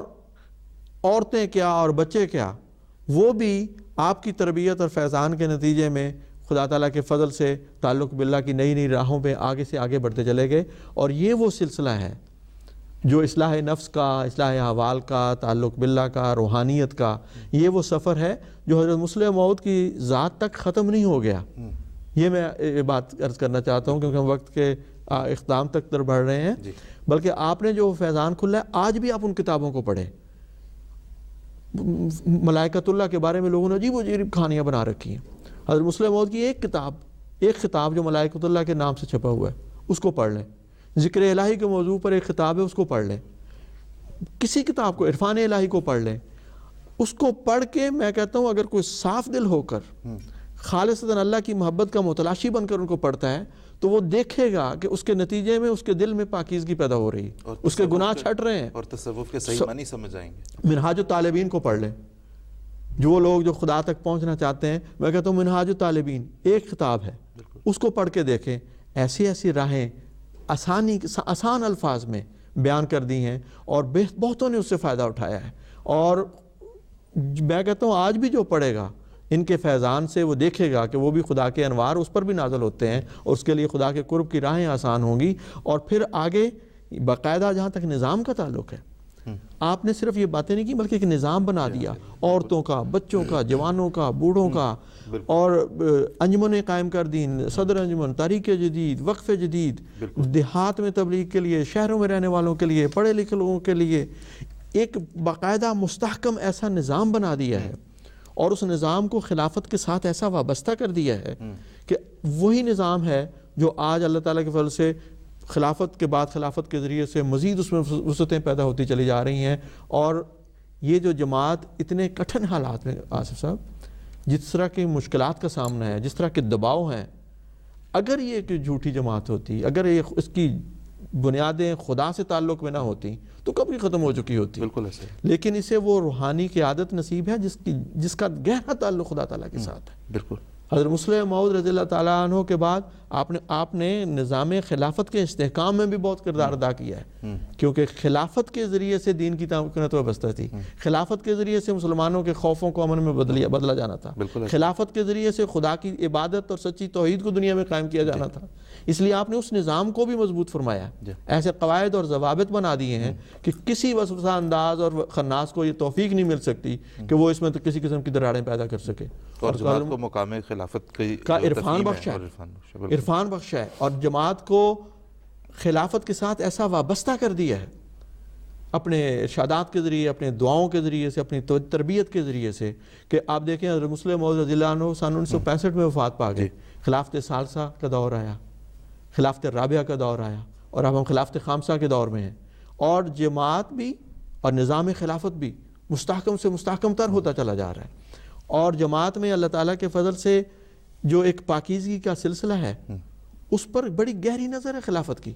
عورتیں کیا اور بچے کیا، وہ بھی آپ کی تربیت اور فیضان کے نتیجے میں خدا تعالیٰ کے فضل سے تعلق باللہ کی نئی نئی راہوں پہ آگے سے آگے بڑھتے چلے گئے۔ اور یہ وہ سلسلہ ہے جو اصلاح نفس کا، اصلاح احوال کا، تعلق باللہ کا، روحانیت کا، یہ وہ سفر ہے جو حضرت مسلم موعود کی ذات تک ختم نہیں ہو گیا۔ یہ میں یہ بات عرض کرنا چاہتا ہوں کیونکہ ہم وقت کے اختتام تک تر بڑھ رہے ہیں، بلکہ آپ نے جو فیضان کھلا ہے آج بھی آپ ان کتابوں کو پڑھیں۔ ملائکۃ اللہ کے بارے میں لوگوں نے عجیب و غریب کہانیاں بنا رکھی ہیں۔ حضرت مسلم موعود کی ایک خطاب جو ملائکۃ اللہ کے نام سے چھپا ہوا ہے اس کو پڑھ لیں۔ ذکر الہی کے موضوع پر ایک خطاب ہے، اس کو پڑھ لیں۔ کسی کتاب کو، عرفان الہی کو پڑھ لیں۔ اس کو پڑھ کے میں کہتا ہوں اگر کوئی صاف دل ہو کر خالصتاً اللہ کی محبت کا متلاشی بن کر ان کو پڑھتا ہے تو وہ دیکھے گا کہ اس کے نتیجے میں اس کے دل میں پاکیزگی پیدا ہو رہی ہے، اس کے گناہ چھٹ رہے ہیں، اور تصوف کے صحیح معنی سمجھ آئیں گے۔ منہاج الطالبین کو پڑھ لیں۔ جو لوگ جو خدا تک پہنچنا چاہتے ہیں، میں کہتا ہوں منہاج الطالبین ایک خطاب ہے، اس کو پڑھ کے دیکھیں۔ ایسی ایسی راہیں آسان الفاظ میں بیان کر دی ہیں، اور بہتوں نے اس سے فائدہ اٹھایا ہے۔ اور میں کہتا ہوں آج بھی جو پڑھے گا ان کے فیضان سے، وہ دیکھے گا کہ وہ بھی خدا کے انوار اس پر بھی نازل ہوتے ہیں، اور اس کے لیے خدا کے قرب کی راہیں آسان ہوں گی۔ اور پھر آگے باقاعدہ جہاں تک نظام کا تعلق ہے، آپ نے صرف یہ باتیں نہیں کی بلکہ ایک نظام بنا دیا، عورتوں کا، بچوں کا، جوانوں کا، بوڑھوں کا، اور انجمنیں قائم کر دیں، صدر انجمن، تحریک جدید، وقف جدید، دیہات میں تبلیغ کے لیے، شہروں میں رہنے والوں کے لیے، پڑھے لکھے لوگوں کے لیے ایک باقاعدہ مستحکم ایسا نظام بنا دیا ہے، اور اس نظام کو خلافت کے ساتھ ایسا وابستہ کر دیا ہے کہ وہی نظام ہے جو آج اللہ تعالیٰ کے فضل سے خلافت کے بعد خلافت کے ذریعے سے مزید اس میں وسعتیں پیدا ہوتی چلی جا رہی ہیں۔ اور یہ جو جماعت اتنے کٹھن حالات میں، آصف صاحب، جس طرح کی مشکلات کا سامنا ہے، جس طرح کے دباؤ ہیں، اگر یہ ایک جھوٹی جماعت ہوتی، اگر یہ اس کی بنیادیں خدا سے تعلق میں نہ ہوتی تو کب کی ختم ہو چکی ہوتی۔ بالکل ایسے، لیکن اسے وہ روحانی قیادت نصیب ہے جس کا گہرا تعلق خدا تعالیٰ کے ساتھ ہے۔ بالکل۔ حضرت مسلم موعود رضی اللہ تعالیٰ عنہ کے بعد آپ نے نظام خلافت کے استحکام میں بھی بہت کردار ادا کیا ہے، کیونکہ خلافت کے ذریعے سے دین کی تمکنت وابستہ تھی، خلافت کے ذریعے سے مسلمانوں کے خوفوں کو امن میں بدلا جانا تھا، خلافت کے ذریعے سے خدا کی عبادت اور سچی توحید کو دنیا میں قائم کیا جانا تھا۔ اس لیے آپ نے اس نظام کو بھی مضبوط فرمایا، ایسے قواعد اور ضوابط بنا دیے ہیں کہ کسی وسوسہ انداز اور خناس کو یہ توفیق نہیں مل سکتی کہ وہ اس میں کسی قسم کی دراڑیں پیدا کر سکے۔ اور جماعت کو مقام خلافت کا عرفان بخشا ہے، عرفان بخشا ہے، اور جماعت کو خلافت کے ساتھ ایسا وابستہ کر دیا ہے اپنے ارشادات کے ذریعے، اپنے دعاؤں کے ذریعے سے، اپنی تربیت کے ذریعے سے، کہ آپ دیکھیں حضرت مسلم موعود رضی اللہ عنہ سن 1965 میں وفات پا گئے، خلافت ثالثہ کا دور آیا، خلافت رابعہ کا دور آیا، اور اب ہم خلافت خامسہ کے دور میں ہیں، اور جماعت بھی اور نظام خلافت بھی مستحکم سے مستحکم تر ہوتا چلا جا رہا ہے۔ اور جماعت میں اللہ تعالیٰ کے فضل سے جو ایک پاکیزگی کا سلسلہ ہے اس پر بڑی گہری نظر ہے خلافت کی۔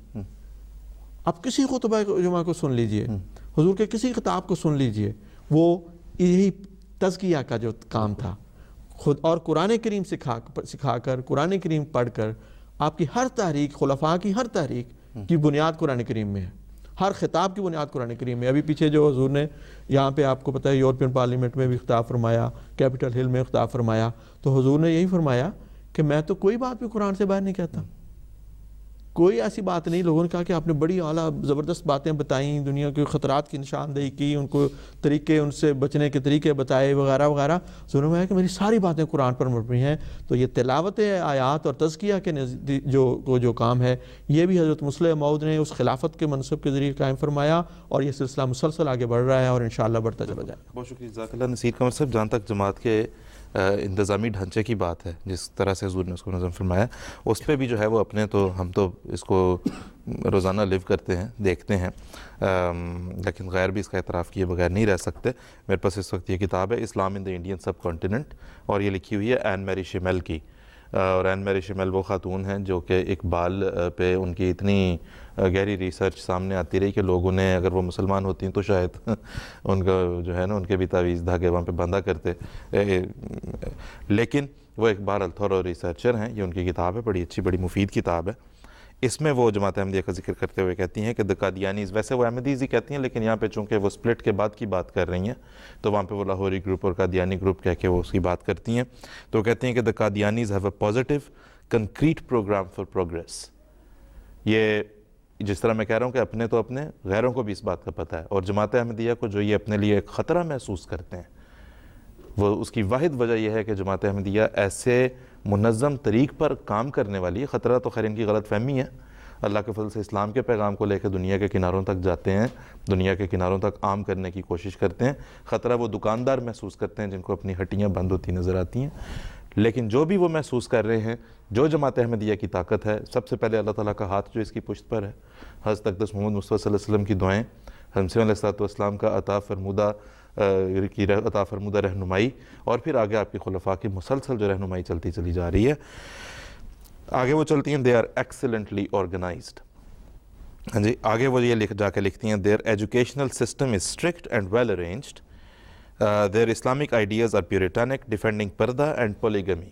آپ کسی خطبہ جمعہ کو سن لیجئے، حضور کے کسی خطاب کو سن لیجئے، وہ یہی تزکیہ کا جو کام تھا خود، اور قرآن کریم سکھا کر، قرآن کریم پڑھ کر آپ کی ہر تحریک، خلفاء کی ہر تحریک کی بنیاد قرآن کریم میں ہے، ہر خطاب کی بنیاد قرآن کریم میں۔ ابھی پیچھے جو حضور نے یہاں پہ آپ کو پتہ ہے یورپین پارلیمنٹ میں بھی خطاب فرمایا، کیپٹل ہل میں خطاب فرمایا، تو حضور نے یہی فرمایا کہ میں تو کوئی بات بھی قرآن سے باہر نہیں کہتا، کوئی ایسی بات نہیں۔ لوگوں نے کہا کہ آپ نے بڑی اعلیٰ زبردست باتیں بتائیں، دنیا کے خطرات کی نشاندہی کی، ان کو طریقے، ان سے بچنے کے طریقے بتائے وغیرہ وغیرہ۔ ضرور میں ہے کہ میری ساری باتیں قرآن پر مبنی ہیں۔ تو یہ تلاوت آیات اور تزکیہ کے جو کام ہے، یہ بھی حضرت مسلم موعود نے اس خلافت کے منصب کے ذریعے قائم فرمایا، اور یہ سلسلہ مسلسل آگے بڑھ رہا ہے اور انشاءاللہ بڑھتا چلا جائے گا۔ بہت شکریہ، جزاک اللہ نصیر قمر صاحب۔ جہاں تک جماعت کے انتظامی ڈھانچے کی بات ہے، جس طرح سے حضور نے اس کو نظم فرمایا، اس پہ بھی جو ہے وہ اپنے تو ہم تو اس کو روزانہ لیو کرتے ہیں، دیکھتے ہیں، لیکن غیر بھی اس کا اعتراف کیے بغیر نہیں رہ سکتے۔ میرے پاس اس وقت یہ کتاب ہے اسلام ان دا انڈین سب کانٹیننٹ، اور یہ لکھی ہوئی ہے این میری شیمل کی، اور این میری شیمل وہ خاتون ہیں جو کہ اقبال پہ ان کی اتنی گہری ریسرچ سامنے آتی رہی کہ لوگوں نے، اگر وہ مسلمان ہوتی ہیں تو شاید ان کا جو ہے نا ان کے بھی تعویذ دھاگے وہاں پہ باندھا کرتے، لیکن وہ ایک بہرحال تھورو ریسرچر ہیں۔ یہ ان کی کتاب ہے، بڑی اچھی، بڑی مفید کتاب ہے۔ اس میں وہ جماعت احمدیہ کا ذکر کرتے ہوئے کہتی ہیں کہ دا قادیانیز، ویسے وہ احمدیز ہی کہتی ہیں لیکن یہاں پہ چونکہ وہ سپلٹ کے بعد کی بات کر رہی ہیں تو وہاں پہ وہ لاہوری گروپ اور قادیانی گروپ کہہ کے وہ اس کی بات کرتی ہیں، تو وہ کہتی ہیں کہ the Qadianis have a positive concrete programme for progress. یہ جس طرح میں کہہ رہا ہوں کہ اپنے تو اپنے، غیروں کو بھی اس بات کا پتہ ہے، اور جماعت احمدیہ کو جو یہ اپنے لیے ایک خطرہ محسوس کرتے ہیں، وہ اس کی واحد وجہ یہ ہے کہ جماعت احمدیہ ایسے منظم طریق پر کام کرنے والی ہے۔ خطرہ تو خیر ان کی غلط فہمی ہے، اللہ کے فضل سے اسلام کے پیغام کو لے کے دنیا کے کناروں تک جاتے ہیں، دنیا کے کناروں تک عام کرنے کی کوشش کرتے ہیں۔ خطرہ وہ دکاندار محسوس کرتے ہیں جن کو اپنی ہٹیاں بند ہوتی نظر آتی ہیں، لیکن جو بھی وہ محسوس کر رہے ہیں، جو جماعت احمدیہ کی طاقت ہے، سب سے پہلے اللہ تعالیٰ کا ہاتھ جو اس کی پشت پر ہے، حضرت اقدس محمد مصطفیٰ صلی اللہ علیہ وسلم کی دعائیں، حضرت علیہ السلام کا عطا فرمودہ رہنمائی، اور پھر آگے آپ کی خلفاء کی مسلسل جو رہنمائی چلتی چلی جا رہی ہے۔ آگے وہ چلتی ہیں دے آر ایکسیلنٹلی آرگنائزڈ، ہاں جی، آگے وہ یہ جا کے لکھتی ہیں their educational system is strict and well arranged, their Islamic ideas are puritanic defending purdah and polygamy.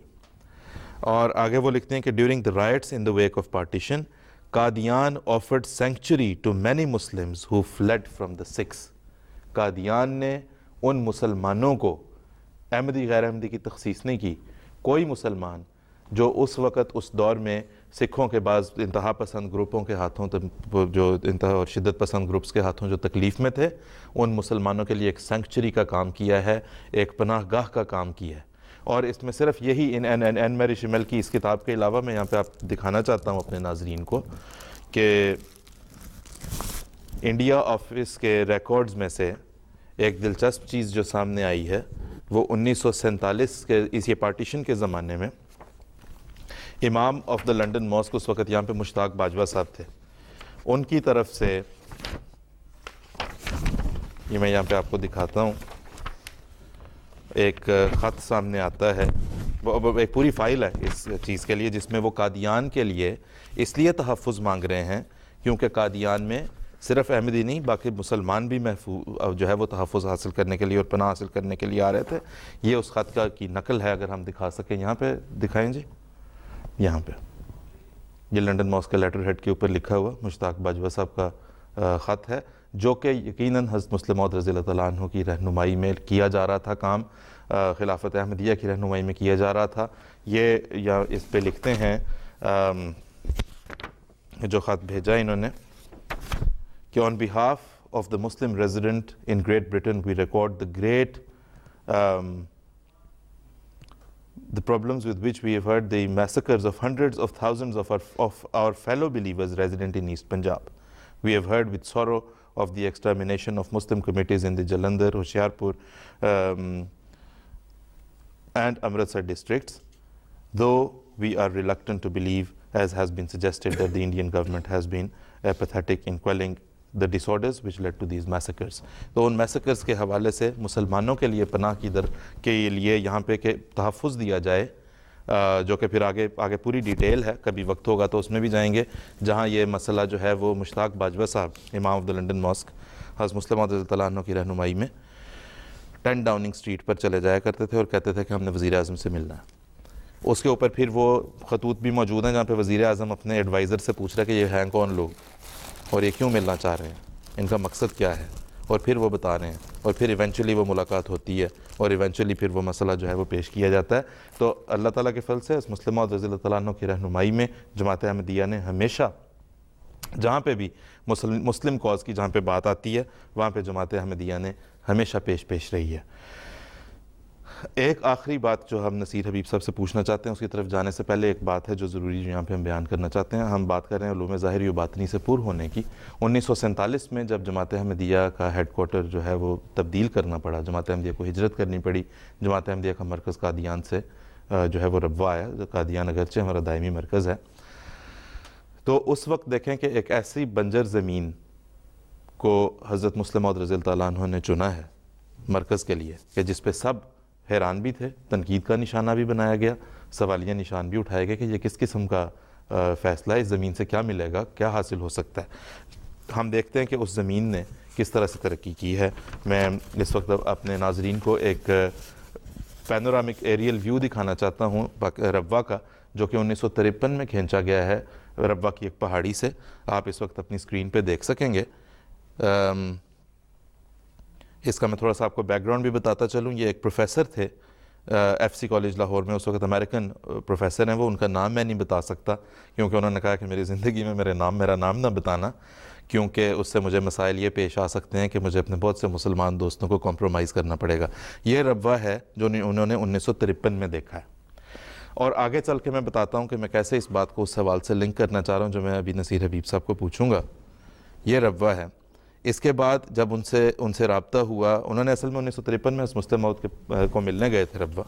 اور آگے وہ لکھتے ہیں کہ during the riots in the wake of partition Qadian afforded sanctuary to many Muslims who fled from the Sikhs. Qadian نے ان مسلمانوں کو، احمدی غیر احمدی کی تخصیص نہیں کی، کوئی مسلمان جو اس وقت اس دور میں سکھوں کے بعض انتہا پسند گروپوں کے ہاتھوں، جو انتہا اور شدت پسند گروپس کے ہاتھوں جو تکلیف میں تھے، ان مسلمانوں کے لیے ایک سینکچری کا کام کیا ہے، ایک پناہ گاہ کا کام کیا ہے۔ اور اس میں صرف یہی این میری شیمل کی اس کتاب کے علاوہ میں یہاں پہ آپ دکھانا چاہتا ہوں اپنے ناظرین کو کہ انڈیا آفس کے ریکارڈز میں سے ایک دلچسپ چیز جو سامنے آئی ہے، وہ 1947 کے اسی پارٹیشن کے زمانے میں امام آف دا لنڈن ماسک، اس وقت یہاں پہ مشتاق باجوہ صاحب تھے، ان کی طرف سے، یہ میں یہاں پہ آپ کو دکھاتا ہوں، ایک خط سامنے آتا ہے، ایک پوری فائل ہے اس چیز کے لیے، جس میں وہ قادیان کے لیے اس لیے تحفظ مانگ رہے ہیں کیونکہ قادیان میں صرف احمدی نہیں باقی مسلمان بھی محفوظ جو ہے وہ تحفظ حاصل کرنے کے لیے اور پناہ حاصل کرنے کے لیے آ رہے تھے۔ یہ اس خط کی نقل ہے، اگر ہم دکھا سکیں، یہاں پہ دکھائیں جی، یہاں پہ یہ لنڈن ماسک کے لیٹر ہیڈ کے اوپر لکھا ہوا مشتاق باجوہ صاحب کا خط ہے، جو کہ یقیناً حضرت مسلم موعود رضی اللہ تعالیٰ عنہ کی رہنمائی میں کیا جا رہا تھا کام، خلافت احمدیہ کی رہنمائی میں کیا جا رہا تھا۔ یہ یا اس پہ لکھتے ہیں جو خط بھیجا انہوں نے کہ on behalf of the Muslim resident in Great Britain we record the problems with which we have heard the massacres of hundreds of thousands of our fellow believers resident in East Punjab. We have heard with sorrow of the extermination of Muslim communities in the Jalandhar, Hoshiarpur and Amritsar districts, though we are reluctant to believe, as has been suggested, that the Indian government has been apathetic in quelling the disorders which led to these massacres. تو ان میسکرز کے حوالے سے مسلمانوں کے لیے پناہ کی کے لیے یہاں پہ کہ تحفظ دیا جائے، جو کہ پھر آگے پوری ڈیٹیل ہے، کبھی وقت ہوگا تو اس میں بھی جائیں گے، جہاں یہ مسئلہ جو ہے وہ مشتاق باجوہ صاحب امام آف دا لنڈن ماسک حضرت مسلم موعود رضی اللہ تعالیٰ عنہ کی رہنمائی میں 10 ڈاؤننگ اسٹریٹ پر چلے جایا کرتے تھے اور کہتے تھے کہ ہم نے وزیر اعظم سے ملنا ہے. اس کے اوپر پھر وہ خطوط بھی موجود ہیں جہاں پہ وزیر اعظم اپنے ایڈوائزر سے پوچھ رہا ہے کہ یہ ہیں کون لوگ اور یہ کیوں ملنا چاہ رہے ہیں, ان کا مقصد کیا ہے, اور پھر وہ بتا رہے ہیں, اور پھر ایونچولی وہ ملاقات ہوتی ہے اور ایونچولی پھر وہ مسئلہ جو ہے وہ پیش کیا جاتا ہے. تو اللہ تعالیٰ کے فضل سے اس مسلم موعود رضی اللہ تعالیٰ عنہ کی رہنمائی میں جماعت احمدیہ نے ہمیشہ جہاں پہ بھی مسلم کاز کی جہاں پہ بات آتی ہے وہاں پہ جماعت احمدیہ نے ہمیشہ پیش رہی ہے. ایک آخری بات جو ہم نصیر حبیب صاحب سے پوچھنا چاہتے ہیں, اس کی طرف جانے سے پہلے ایک بات ہے جو ضروری یہاں پہ ہم بیان کرنا چاہتے ہیں. ہم بات کر رہے ہیں علوم ظاہری و باطنی سے پر ہونے کی. 1947 میں جب جماعت احمدیہ کا ہیڈ کوارٹر جو ہے وہ تبدیل کرنا پڑا, جماعت احمدیہ کو ہجرت کرنی پڑی, جماعت احمدیہ کا مرکز قادیان سے جو ہے وہ ربوہ آیا. قادیان اگرچہ ہمارا دائمی مرکز ہے. تو اس وقت دیکھیں کہ ایک ایسی بنجر زمین کو حضرت مسلم موعود رضی اللہ تعالیٰ عنہ نے چنا ہے مرکز کے لیے کہ جس پہ سب حیران بھی تھے, تنقید کا نشانہ بھی بنایا گیا, سوالیہ نشان بھی اٹھائے گئے کہ یہ کس قسم کا فیصلہ ہے, اس زمین سے کیا ملے گا, کیا حاصل ہو سکتا ہے. ہم دیکھتے ہیں کہ اس زمین نے کس طرح سے ترقی کی ہے. میں اس وقت اپنے ناظرین کو ایک پینورامک ایریل ویو دکھانا چاہتا ہوں ربوہ کا, جو کہ 1953 میں کھینچا گیا ہے ربوہ کی ایک پہاڑی سے. آپ اس وقت اپنی اسکرین پہ دیکھ سکیں گے. اس کا میں تھوڑا سا آپ کو بیک گراؤنڈ بھی بتاتا چلوں. یہ ایک پروفیسر تھے ایف سی کالج لاہور میں, اس وقت امریکن پروفیسر ہیں وہ. ان کا نام میں نہیں بتا سکتا کیونکہ انہوں نے کہا کہ میری زندگی میں میرا نام نہ بتانا, کیونکہ اس سے مجھے مسائل یہ پیش آ سکتے ہیں کہ مجھے اپنے بہت سے مسلمان دوستوں کو کمپرومائز کرنا پڑے گا. یہ ربوہ ہے جو انہوں نے 1953 میں دیکھا ہے. اور آگے چل کے میں بتاتا ہوں کہ میں کیسے اس بات کو اس سوال سے لنک کرنا چاہ رہا ہوں جو میں ابھی نصیر حبیب صاحب کو پوچھوں گا. یہ ربوہ ہے. اس کے بعد جب ان سے رابطہ ہوا, انہوں نے اصل میں 1953 میں حضرت مسلم موعود کو ملنے گئے تھے ربوہ.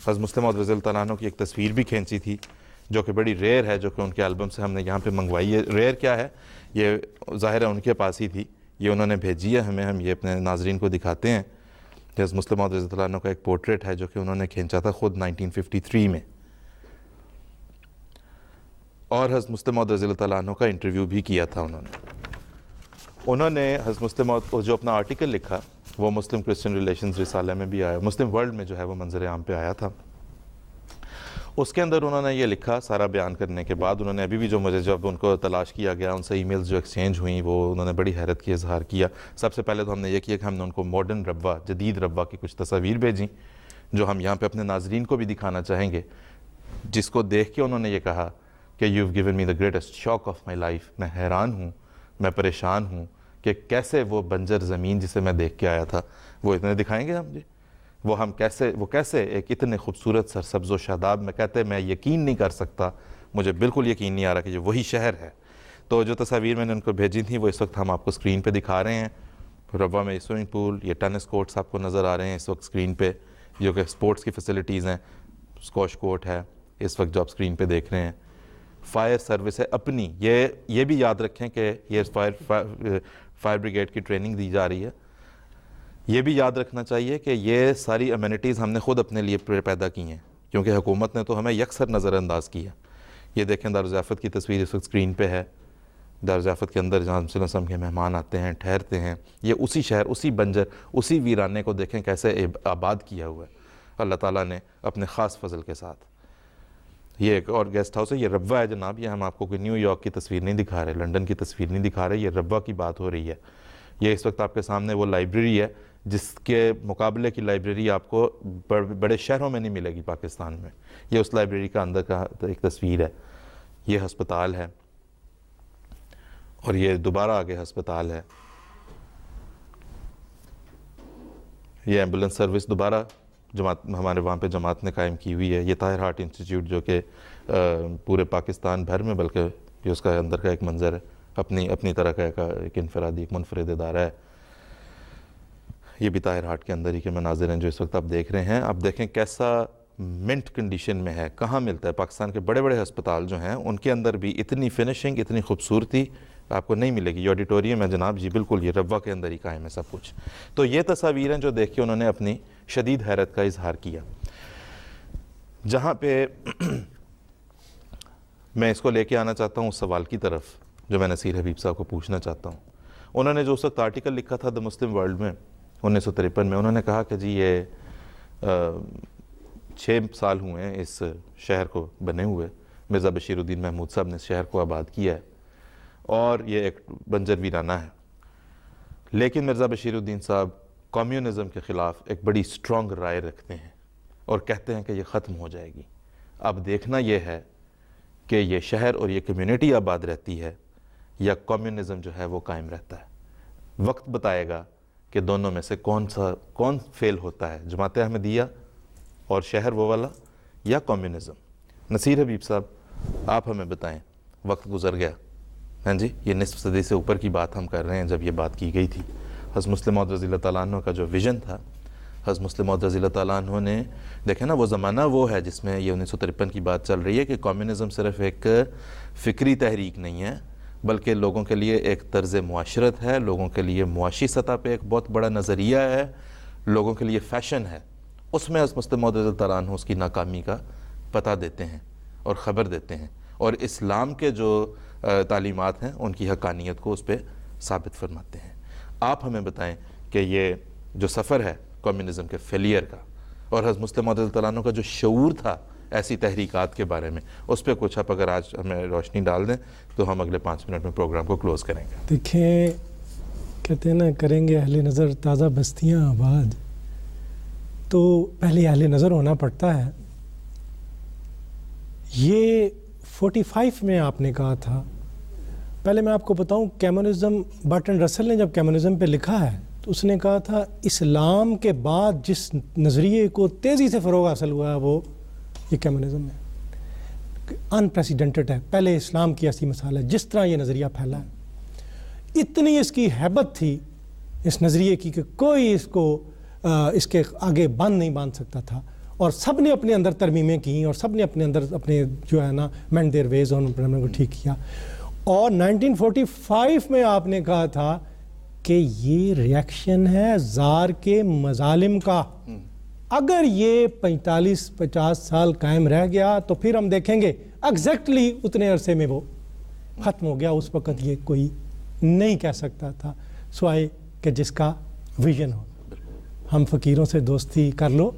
حضرت مسلم موعود رضی اللہ تعالیٰ عنہ کی ایک تصویر بھی کھینچی تھی جو کہ بڑی ریئر ہے, جو کہ ان کے البم سے ہم نے یہاں پہ منگوائی ہے. ریئر کیا ہے, یہ ظاہر ہے ان کے پاس ہی تھی, یہ انہوں نے بھیجی ہے ہمیں, ہم یہ اپنے ناظرین کو دکھاتے ہیں. حضرت مسلم موعود رضی اللہ عنہ کا ایک پورٹریٹ ہے جو کہ انہوں نے کھینچا تھا خود 1953 میں. اور حضرت مسلم موعود رضی اللہ تعالیٰ عنہ کا انٹرویو بھی کیا تھا انہوں نے حضرت مسلم موعود جو اپنا آرٹیکل لکھا وہ مسلم کرسچن ریلیشنز رسالہ میں بھی آیا, مسلم ورلڈ میں جو ہے وہ منظر عام پہ آیا تھا. اس کے اندر انہوں نے یہ لکھا سارا بیان کرنے کے بعد. انہوں نے ابھی بھی جو مجھے جب ان کو تلاش کیا گیا ان سے ای میلز جو ایکسچینج ہوئیں وہ انہوں نے بڑی حیرت کی اظہار کیا. سب سے پہلے تو ہم نے یہ کیا کہ ہم نے ان کو ماڈرن ربوہ, جدید ربوہ کی کچھ تصاویر بھیجیں جو ہم یہاں پہ اپنے ناظرین کو بھی دکھانا چاہیں گے, جس کو دیکھ کے انہوں نے یہ کہا کہ you have given me the greatest shock of my life. میں حیران ہوں, میں پریشان ہوں کہ کیسے وہ بنجر زمین جسے میں دیکھ کے آیا تھا وہ اتنے دکھائیں گے ہم جی, وہ کیسے ایک اتنے خوبصورت سرسبز و شاداب, میں کہتے میں یقین نہیں کر سکتا, مجھے بالکل یقین نہیں آ رہا کہ یہ وہی شہر ہے. تو جو تصاویر میں نے ان کو بھیجی تھیں وہ اس وقت ہم آپ کو اسکرین پہ دکھا رہے ہیں. ربوہ میں سوئمنگ پول, یہ ٹینس کورٹس آپ کو نظر آ رہے ہیں اس وقت اسکرین پہ, جو کہ اسپورٹس کی فیسلٹیز ہیں. اسکواش کورٹ ہے اس وقت جو آپ اسکرین پہ دیکھ رہے ہیں. فائر سروس ہے اپنی, یہ بھی یاد رکھیں کہ یہ فائر بریگیڈ کی ٹریننگ دی جا رہی ہے. یہ بھی یاد رکھنا چاہیے کہ یہ ساری امینٹیز ہم نے خود اپنے لیے پیدا کی ہیں کیونکہ حکومت نے تو ہمیں یکسر نظر انداز کیا. یہ دیکھیں دارالضیافت کی تصویر اس وقت اسکرین پہ ہے. دارالضیافت کے اندر جہاں صلی اللہ علیہ وسلم کے مہمان آتے ہیں, ٹھہرتے ہیں. یہ اسی شہر, اسی بنجر, اسی ویرانے کو دیکھیں کیسے آباد کیا ہوا ہے اللہ تعالیٰ نے اپنے خاص فضل کے ساتھ. یہ ایک اور گیسٹ ہاؤس ہے. یہ ربوہ ہے جناب. یہ ہم آپ کو کوئی نیو یارک کی تصویر نہیں دکھا رہے, لنڈن کی تصویر نہیں دکھا رہے, یہ ربوہ کی بات ہو رہی ہے. یہ اس وقت آپ کے سامنے وہ لائبریری ہے جس کے مقابلے کی لائبریری آپ کو بڑے شہروں میں نہیں ملے گی پاکستان میں. یہ اس لائبریری کا اندر کا ایک تصویر ہے. یہ ہسپتال ہے اور یہ دوبارہ آگے ہسپتال ہے. یہ ایمبولنس سروس دوبارہ جماعت ہمارے وہاں پہ جماعت نے قائم کی ہوئی ہے. یہ طاہر ہارٹ انسٹیٹیوٹ جو کہ پورے پاکستان بھر میں بلکہ یہ اس کا اندر کا ایک منظر ہے, اپنی طرح کا ایک انفرادی, ایک منفرد ادارہ ہے. یہ بھی طاہر ہارٹ کے اندر ہی کے مناظر ہیں جو اس وقت آپ دیکھ رہے ہیں. آپ دیکھیں کیسا منٹ کنڈیشن میں ہے. کہاں ملتا ہے پاکستان کے بڑے بڑے ہسپتال جو ہیں ان کے اندر بھی اتنی فنشنگ, اتنی خوبصورتی آپ کو نہیں ملے گی. یہ آڈیٹوریم ہے جناب جی, بالکل یہ ربوہ کے اندر ہی قائم ہے سب کچھ. تو یہ تصاویر ہیں جو دیکھ کے انہوں نے اپنی شدید حیرت کا اظہار کیا. جہاں پہ میں اس کو لے کے آنا چاہتا ہوں اس سوال کی طرف جو میں نصیر حبیب صاحب کو پوچھنا چاہتا ہوں. انہوں نے جو اس وقت آرٹیکل لکھا تھا دا مسلم ورلڈ میں, 1953 میں. انہوں نے کہا کہ جی یہ 6 سال ہوئے ہیں اس شہر کو بنے ہوئے, مرزا بشیر الدین محمود صاحب نے اس شہر کو آباد کیا ہے اور یہ ایک بنجر ویرانہ ہے. لیکن مرزا بشیر الدین صاحب کمیونزم کے خلاف ایک بڑی سٹرونگ رائے رکھتے ہیں اور کہتے ہیں کہ یہ ختم ہو جائے گی. اب دیکھنا یہ ہے کہ یہ شہر اور یہ کمیونٹی آباد رہتی ہے یا کمیونزم جو ہے وہ قائم رہتا ہے. وقت بتائے گا کہ دونوں میں سے کون فیل ہوتا ہے, جماعت احمدیہ اور شہر وہ والا یا کمیونزم. نصیر حبیب صاحب آپ ہمیں بتائیں, وقت گزر گیا, ہاں جی, یہ نصف صدی سے اوپر کی بات ہم کر رہے ہیں جب یہ بات کی گئی تھی. حضرت مسلم موعود رضی اللہ تعالیٰ عنہ کا جو ویژن تھا, حضرت مسلم موعود رضی اللہ تعالیٰ عنہ نے دیکھیں نا, وہ زمانہ وہ ہے جس میں یہ 1953 کی بات چل رہی ہے کہ کمیونزم صرف ایک فکری تحریک نہیں ہے بلکہ لوگوں کے لیے ایک طرز معاشرت ہے, لوگوں کے لیے معاشی سطح پہ ایک بہت بڑا نظریہ ہے, لوگوں کے لیے فیشن ہے. اس میں حضرت مسلم موعود رضی اللہ تعالیٰ عنہ اس کی ناکامی کا پتہ دیتے ہیں اور خبر دیتے ہیں اور اسلام کے جو تعلیمات ہیں ان کی حقانیت کو اس پہ ثابت فرماتے ہیں. آپ ہمیں بتائیں کہ یہ جو سفر ہے کمیونزم کے فیلئر کا اور حضرت مسلم موعود رضی اللہ تعالیٰ عنہ کا جو شعور تھا ایسی تحریکات کے بارے میں, اس پہ کچھ آپ اگر آج ہمیں روشنی ڈال دیں تو ہم اگلے 5 منٹ میں پروگرام کو کلوز کریں گے. دیکھیں, کہتے ہیں نا کریں گے اہل نظر تازہ بستیاں آباد, تو پہلے اہل نظر ہونا پڑتا ہے. یہ 45 میں آپ نے کہا تھا. پہلے میں آپ کو بتاؤں, کمیونزم, برٹن رسل نے جب کمیونزم پہ لکھا ہے تو اس نے کہا تھا اسلام کے بعد جس نظریے کو تیزی سے فروغ حاصل ہوا ہے وہ یہ کمیونزم ہے. انپریسیڈنٹڈ ہے, پہلے اسلام کی ایسی مثال ہے جس طرح یہ نظریہ پھیلا ہے. اتنی اس کی ہیبت تھی اس نظریے کی کہ کوئی اس کو اس کے آگے بند نہیں باندھ سکتا تھا, اور سب نے اپنے اندر ترمیمیں کی اور سب نے اپنے اندر اپنے جو ہے نا مینڈ دیئر ویز اور ان کو ٹھیک کیا. اور 1945 میں آپ نے کہا تھا کہ یہ ریاکشن ہے زار کے مظالم کا, اگر یہ 45-50 سال قائم رہ گیا تو پھر ہم دیکھیں گے ایگزیکٹلی اتنے عرصے میں وہ ختم ہو گیا. اس وقت یہ کوئی نہیں کہہ سکتا تھا سوائے کہ جس کا ویژن ہو. ہم فقیروں سے دوستی کر لو,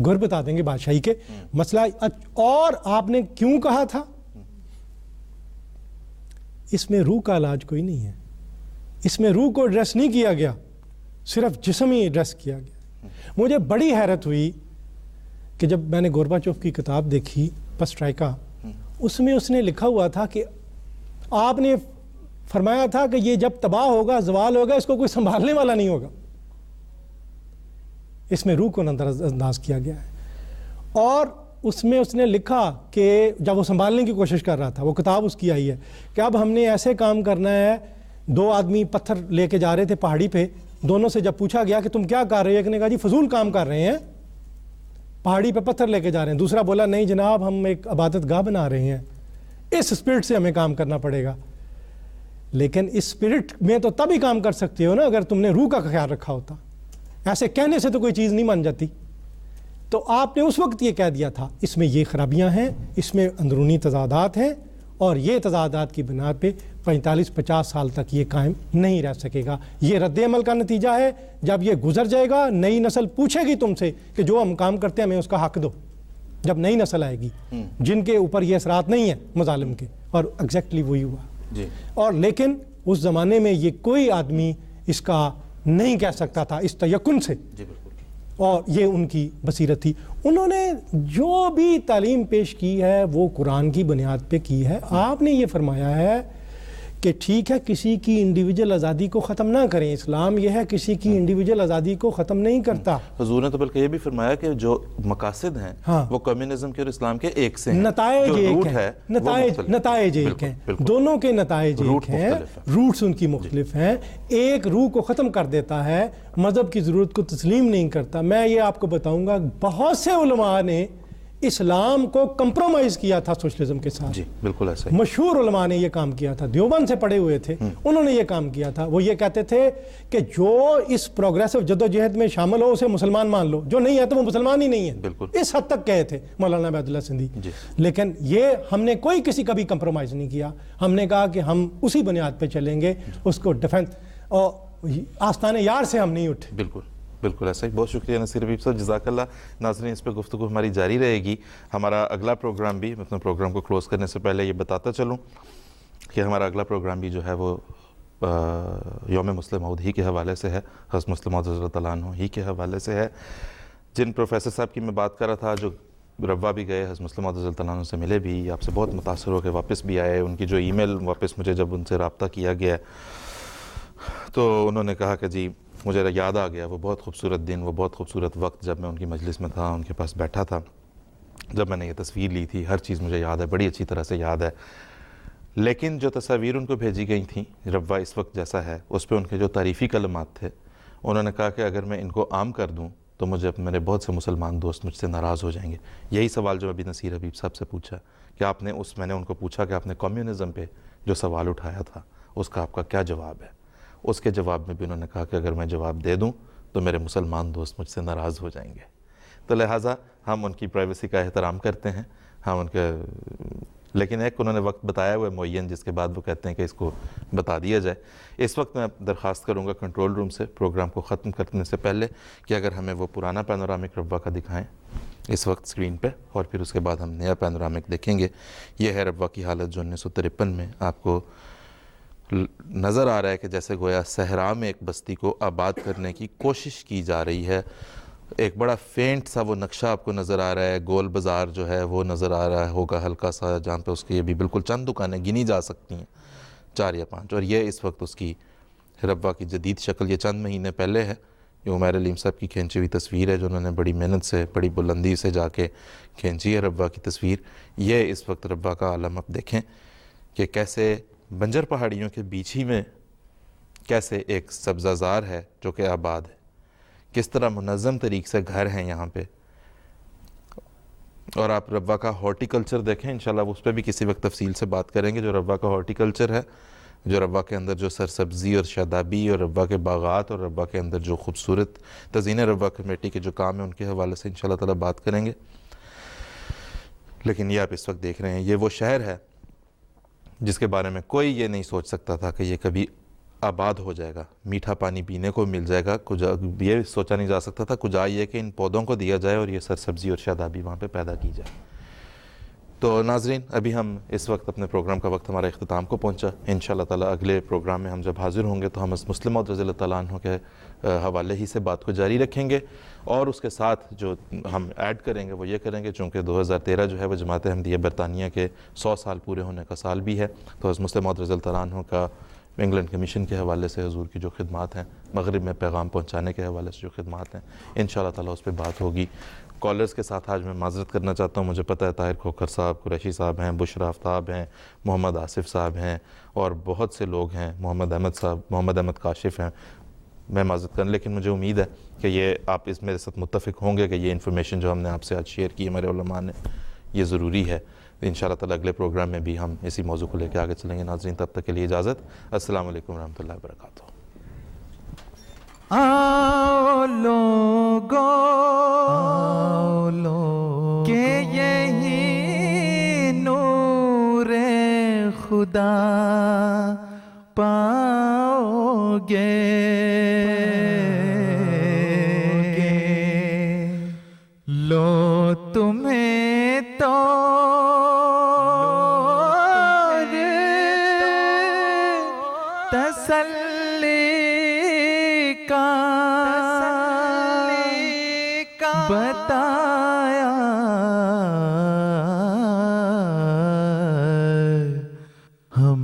گر بتا دیں گے بادشاہی کے مسئلہ. اور آپ نے کیوں کہا تھا؟ اس میں روح کا علاج کوئی نہیں ہے, اس میں روح کو ایڈریس نہیں کیا گیا, صرف جسم ہی ایڈریس کیا گیا. مجھے بڑی حیرت ہوئی کہ جب میں نے گورباچوف کی کتاب دیکھی پسٹرائکا, اس میں اس نے لکھا ہوا تھا کہ آپ نے فرمایا تھا کہ یہ جب تباہ ہوگا, زوال ہوگا, اس کو کوئی سنبھالنے والا نہیں ہوگا. اس میں روح کو نظر انداز کیا گیا ہے. اور اس میں اس نے لکھا کہ جب وہ سنبھالنے کی کوشش کر رہا تھا, وہ کتاب اس کی آئی ہے کہ اب ہم نے ایسے کام کرنا ہے. 2 آدمی پتھر لے کے جا رہے تھے پہاڑی پہ, دونوں سے جب پوچھا گیا کہ تم کیا کر رہے ہو, ایک نے کہا جی فضول کام کر رہے ہیں, پہاڑی پہ پتھر لے کے جا رہے ہیں. دوسرا بولا نہیں جناب ہم ایک عبادت گاہ بنا رہے ہیں, اس اسپرٹ سے ہمیں کام کرنا پڑے گا. لیکن اس اسپرٹ میں تو تب ہی کام کر سکتے ہو نا اگر تم نے روح کا خیال رکھا ہوتا. ایسے کہنے سے تو کوئی چیز نہیں مان جاتی. تو آپ نے اس وقت یہ کہہ دیا تھا اس میں یہ خرابیاں ہیں, اس میں اندرونی تضادات ہیں, اور یہ تضادات کی بنا پہ 45-50 سال تک یہ قائم نہیں رہ سکے گا. یہ رد عمل کا نتیجہ ہے. جب یہ گزر جائے گا نئی نسل پوچھے گی تم سے کہ جو ہم کام کرتے ہیں ہمیں اس کا حق دو. جب نئی نسل آئے گی جن کے اوپر یہ اثرات نہیں ہیں مظالم کے, اور ایگزیکٹلی وہی ہوا. اور لیکن اس زمانے میں یہ کوئی آدمی اس کا نہیں کہہ سکتا تھا اس تیقن سے, اور یہ ان کی بصیرت تھی. انہوں نے جو بھی تعلیم پیش کی ہے وہ قرآن کی بنیاد پہ کی ہے. آپ نے یہ فرمایا ہے کہ ٹھیک ہے کسی کی انڈیویجول آزادی کو ختم نہ کریں, اسلام یہ ہے کسی کی انڈیویجول آزادی کو ختم نہیں کرتا. حضور نے تو بلکہ یہ بھی فرمایا کہ جو مقاصد ہیں وہ کمیونزم کے اور اسلام کے ایک سے ہیں, نتائج ایک ہیں, نتائج ایک ہیں, دونوں کے نتائج ایک ہیں, روٹس ان کی مختلف ہیں. ایک روح کو ختم کر دیتا ہے, مذہب کی ضرورت کو تسلیم نہیں کرتا. میں یہ آپ کو بتاؤں گا بہت سے علماء نے اسلام کو کمپرومائز کیا تھا سوشلزم کے ساتھ. جی بالکل ایسا ہی. مشہور علماء نے یہ کام کیا تھا, دیوبند سے پڑھے ہوئے تھے, انہوں نے یہ کام کیا تھا. وہ یہ کہتے تھے کہ جو اس پروگریسو جدوجہد میں شامل ہو اسے مسلمان مان لو, جو نہیں ہے تو وہ مسلمان ہی نہیں ہے. بالکل اس حد تک کہے تھے مولانا عبید اللہ سندھی. لیکن یہ ہم نے کوئی کسی کا بھی کمپرومائز نہیں کیا. ہم نے کہا کہ ہم اسی بنیاد پہ چلیں گے, اس کو ڈیفینس, اور آستانے یار سے ہم نہیں اٹھے. بالکل بالکل ایسا ہی. بہت شکریہ نصیر حبیب صاحب, جزاک اللہ. ناظرین, اس پہ گفتگو ہماری جاری رہے گی. ہمارا اگلا پروگرام بھی, مطلب پروگرام کو کلوز کرنے سے پہلے یہ بتاتا چلوں کہ ہمارا اگلا پروگرام بھی جو ہے وہ یوم مسلم عود ہی کے حوالے سے ہے, حضرت مسلم عود رضی اللہ تعالیٰ عنہ ہی کے حوالے سے ہے. جن پروفیسر صاحب کی میں بات کر رہا تھا, جو روا بھی گئے, حضرت مسلم عود رضی اللہ تعالیٰ عنہ سے ملے بھی, آپ سے بہت متاثر ہو کے واپس بھی آئے. ان کی جو ای میل واپس مجھے جب ان سے رابطہ کیا گیا تو انہوں نے کہا کہ جی مجھے یاد آ گیا وہ بہت خوبصورت دن, وہ بہت خوبصورت وقت جب میں ان کی مجلس میں تھا, ان کے پاس بیٹھا تھا, جب میں نے یہ تصویر لی تھی. ہر چیز مجھے یاد ہے, بڑی اچھی طرح سے یاد ہے. لیکن جو تصاویر ان کو بھیجی گئی تھیں, روا اس وقت جیسا ہے, اس پہ ان کے جو تعریفی کلمات تھے, انہوں نے کہا کہ اگر میں ان کو عام کر دوں تو مجھے میرے بہت سے مسلمان دوست مجھ سے ناراض ہو جائیں گے. یہی سوال جو ابھی نصیر حبیب صاحب سے پوچھا کہ آپ نے میں نے ان کو پوچھا کہ آپ نے کمیونزم پہ جو سوال اٹھایا تھا اس کا آپ کا کیا جواب ہے. اس کے جواب میں بھی انہوں نے کہا کہ اگر میں جواب دے دوں تو میرے مسلمان دوست مجھ سے ناراض ہو جائیں گے. تو لہٰذا ہم ان کی پرائیویسی کا احترام کرتے ہیں, ہم ان کے, لیکن ایک انہوں نے وقت بتایا ہوا ہے معین جس کے بعد وہ کہتے ہیں کہ اس کو بتا دیا جائے. اس وقت میں درخواست کروں گا کنٹرول روم سے پروگرام کو ختم کرنے سے پہلے کہ اگر ہمیں وہ پرانا پینورامک روا کا دکھائیں اس وقت اسکرین پہ, اور پھر اس کے بعد ہم نیا پینورامک دیکھیں گے. یہ ہے روا کی حالت جو 1953 میں آپ کو نظر آ رہا ہے کہ جیسے گویا صحرا میں ایک بستی کو آباد کرنے کی کوشش کی جا رہی ہے. ایک بڑا فینٹ سا وہ نقشہ آپ کو نظر آ رہا ہے, گول بازار جو ہے وہ نظر آ رہا ہوگا ہلکا سا, جہاں پہ اس کی بھی بالکل چند دکانیں گنی جا سکتی ہیں, 4 یا 5. اور یہ اس وقت اس کی روا کی جدید شکل, یہ چند مہینے پہلے ہے. یہ عمیر علیم صاحب کی کھینچی ہوئی تصویر ہے جو انہوں نے بڑی محنت سے, بڑی بلندی سے جا کے کھینچی ہے روا کی تصویر. یہ اس وقت روا کا عالم آپ دیکھیں کہ کیسے بنجر پہاڑیوں کے بیچ ہی میں کیسے ایک سبزہ زار ہے جو کہ آباد ہے, کس طرح منظم طریقے سے گھر ہیں یہاں پہ. اور آپ روا کا ہارٹی کلچر دیکھیں, انشاءاللہ اس پہ بھی کسی وقت تفصیل سے بات کریں گے. جو روا کا ہارٹی کلچر ہے, جو روا کے اندر جو سرسبزی اور شادابی اور روا کے باغات اور روا کے اندر جو خوبصورت تزئین روا کمیٹی کے جو کام ہیں ان کے حوالے سے انشاءاللہ تعالی بات کریں گے. لیکن یہ آپ اس وقت دیکھ رہے ہیں, یہ وہ شہر ہے جس کے بارے میں کوئی یہ نہیں سوچ سکتا تھا کہ یہ کبھی آباد ہو جائے گا, میٹھا پانی پینے کو مل جائے گا. یہ سوچا نہیں جا سکتا تھا کجا یہ کہ ان پودوں کو دیا جائے اور یہ سرسبزی اور شادابی وہاں پہ پیدا کی جائے. تو ناظرین, ابھی ہم اس وقت اپنے پروگرام کا وقت ہمارے اختتام کو پہنچا. انشاءاللہ تعالی اگلے پروگرام میں ہم جب حاضر ہوں گے تو ہم مسلم عود رضی اللہ تعالیٰ عنہ کے حوالے ہی سے بات کو جاری رکھیں گے, اور اس کے ساتھ جو ہم ایڈ کریں گے وہ یہ کریں گے چونکہ 2013 جو ہے وہ جماعت احمدیہ برطانیہ کے 100 سال پورے ہونے کا سال بھی ہے. تو حضرت مسلم عود رضی اللہ تعالیٰ عنہ کا انگلینڈ کمیشن کے حوالے سے حضور کی جو خدمات ہیں, مغرب میں پیغام پہنچانے کے حوالے سے جو خدمات ہیں, انشاءاللہ تعالی اس پہ بات ہوگی. کالرز کے ساتھ آج میں معذرت کرنا چاہتا ہوں, مجھے پتہ ہے طاہر کھوکھر صاحب, قریشی صاحب ہیں, بشرا آفتاب ہیں, محمد آصف صاحب ہیں, اور بہت سے لوگ ہیں, محمد احمد صاحب, محمد احمد کاشف ہیں. میں معذرت کروں, لیکن مجھے امید ہے کہ یہ آپ اس میرے ساتھ متفق ہوں گے کہ یہ انفارمیشن جو ہم نے آپ سے آج شیئر کی ہمارے علماء نے, یہ ضروری ہے. انشاءاللہ تعالی اگلے پروگرام میں بھی ہم اسی موضوع کو لے کے آگے چلیں گے. ناظرین, تب تک کے لیے اجازت. السلام علیکم ورحمۃ اللہ وبرکاتہ. آؤ لوگو کہ یہی نور خدا پاؤ گے, لو تمہیں تو تسلی کا بتایا, ہم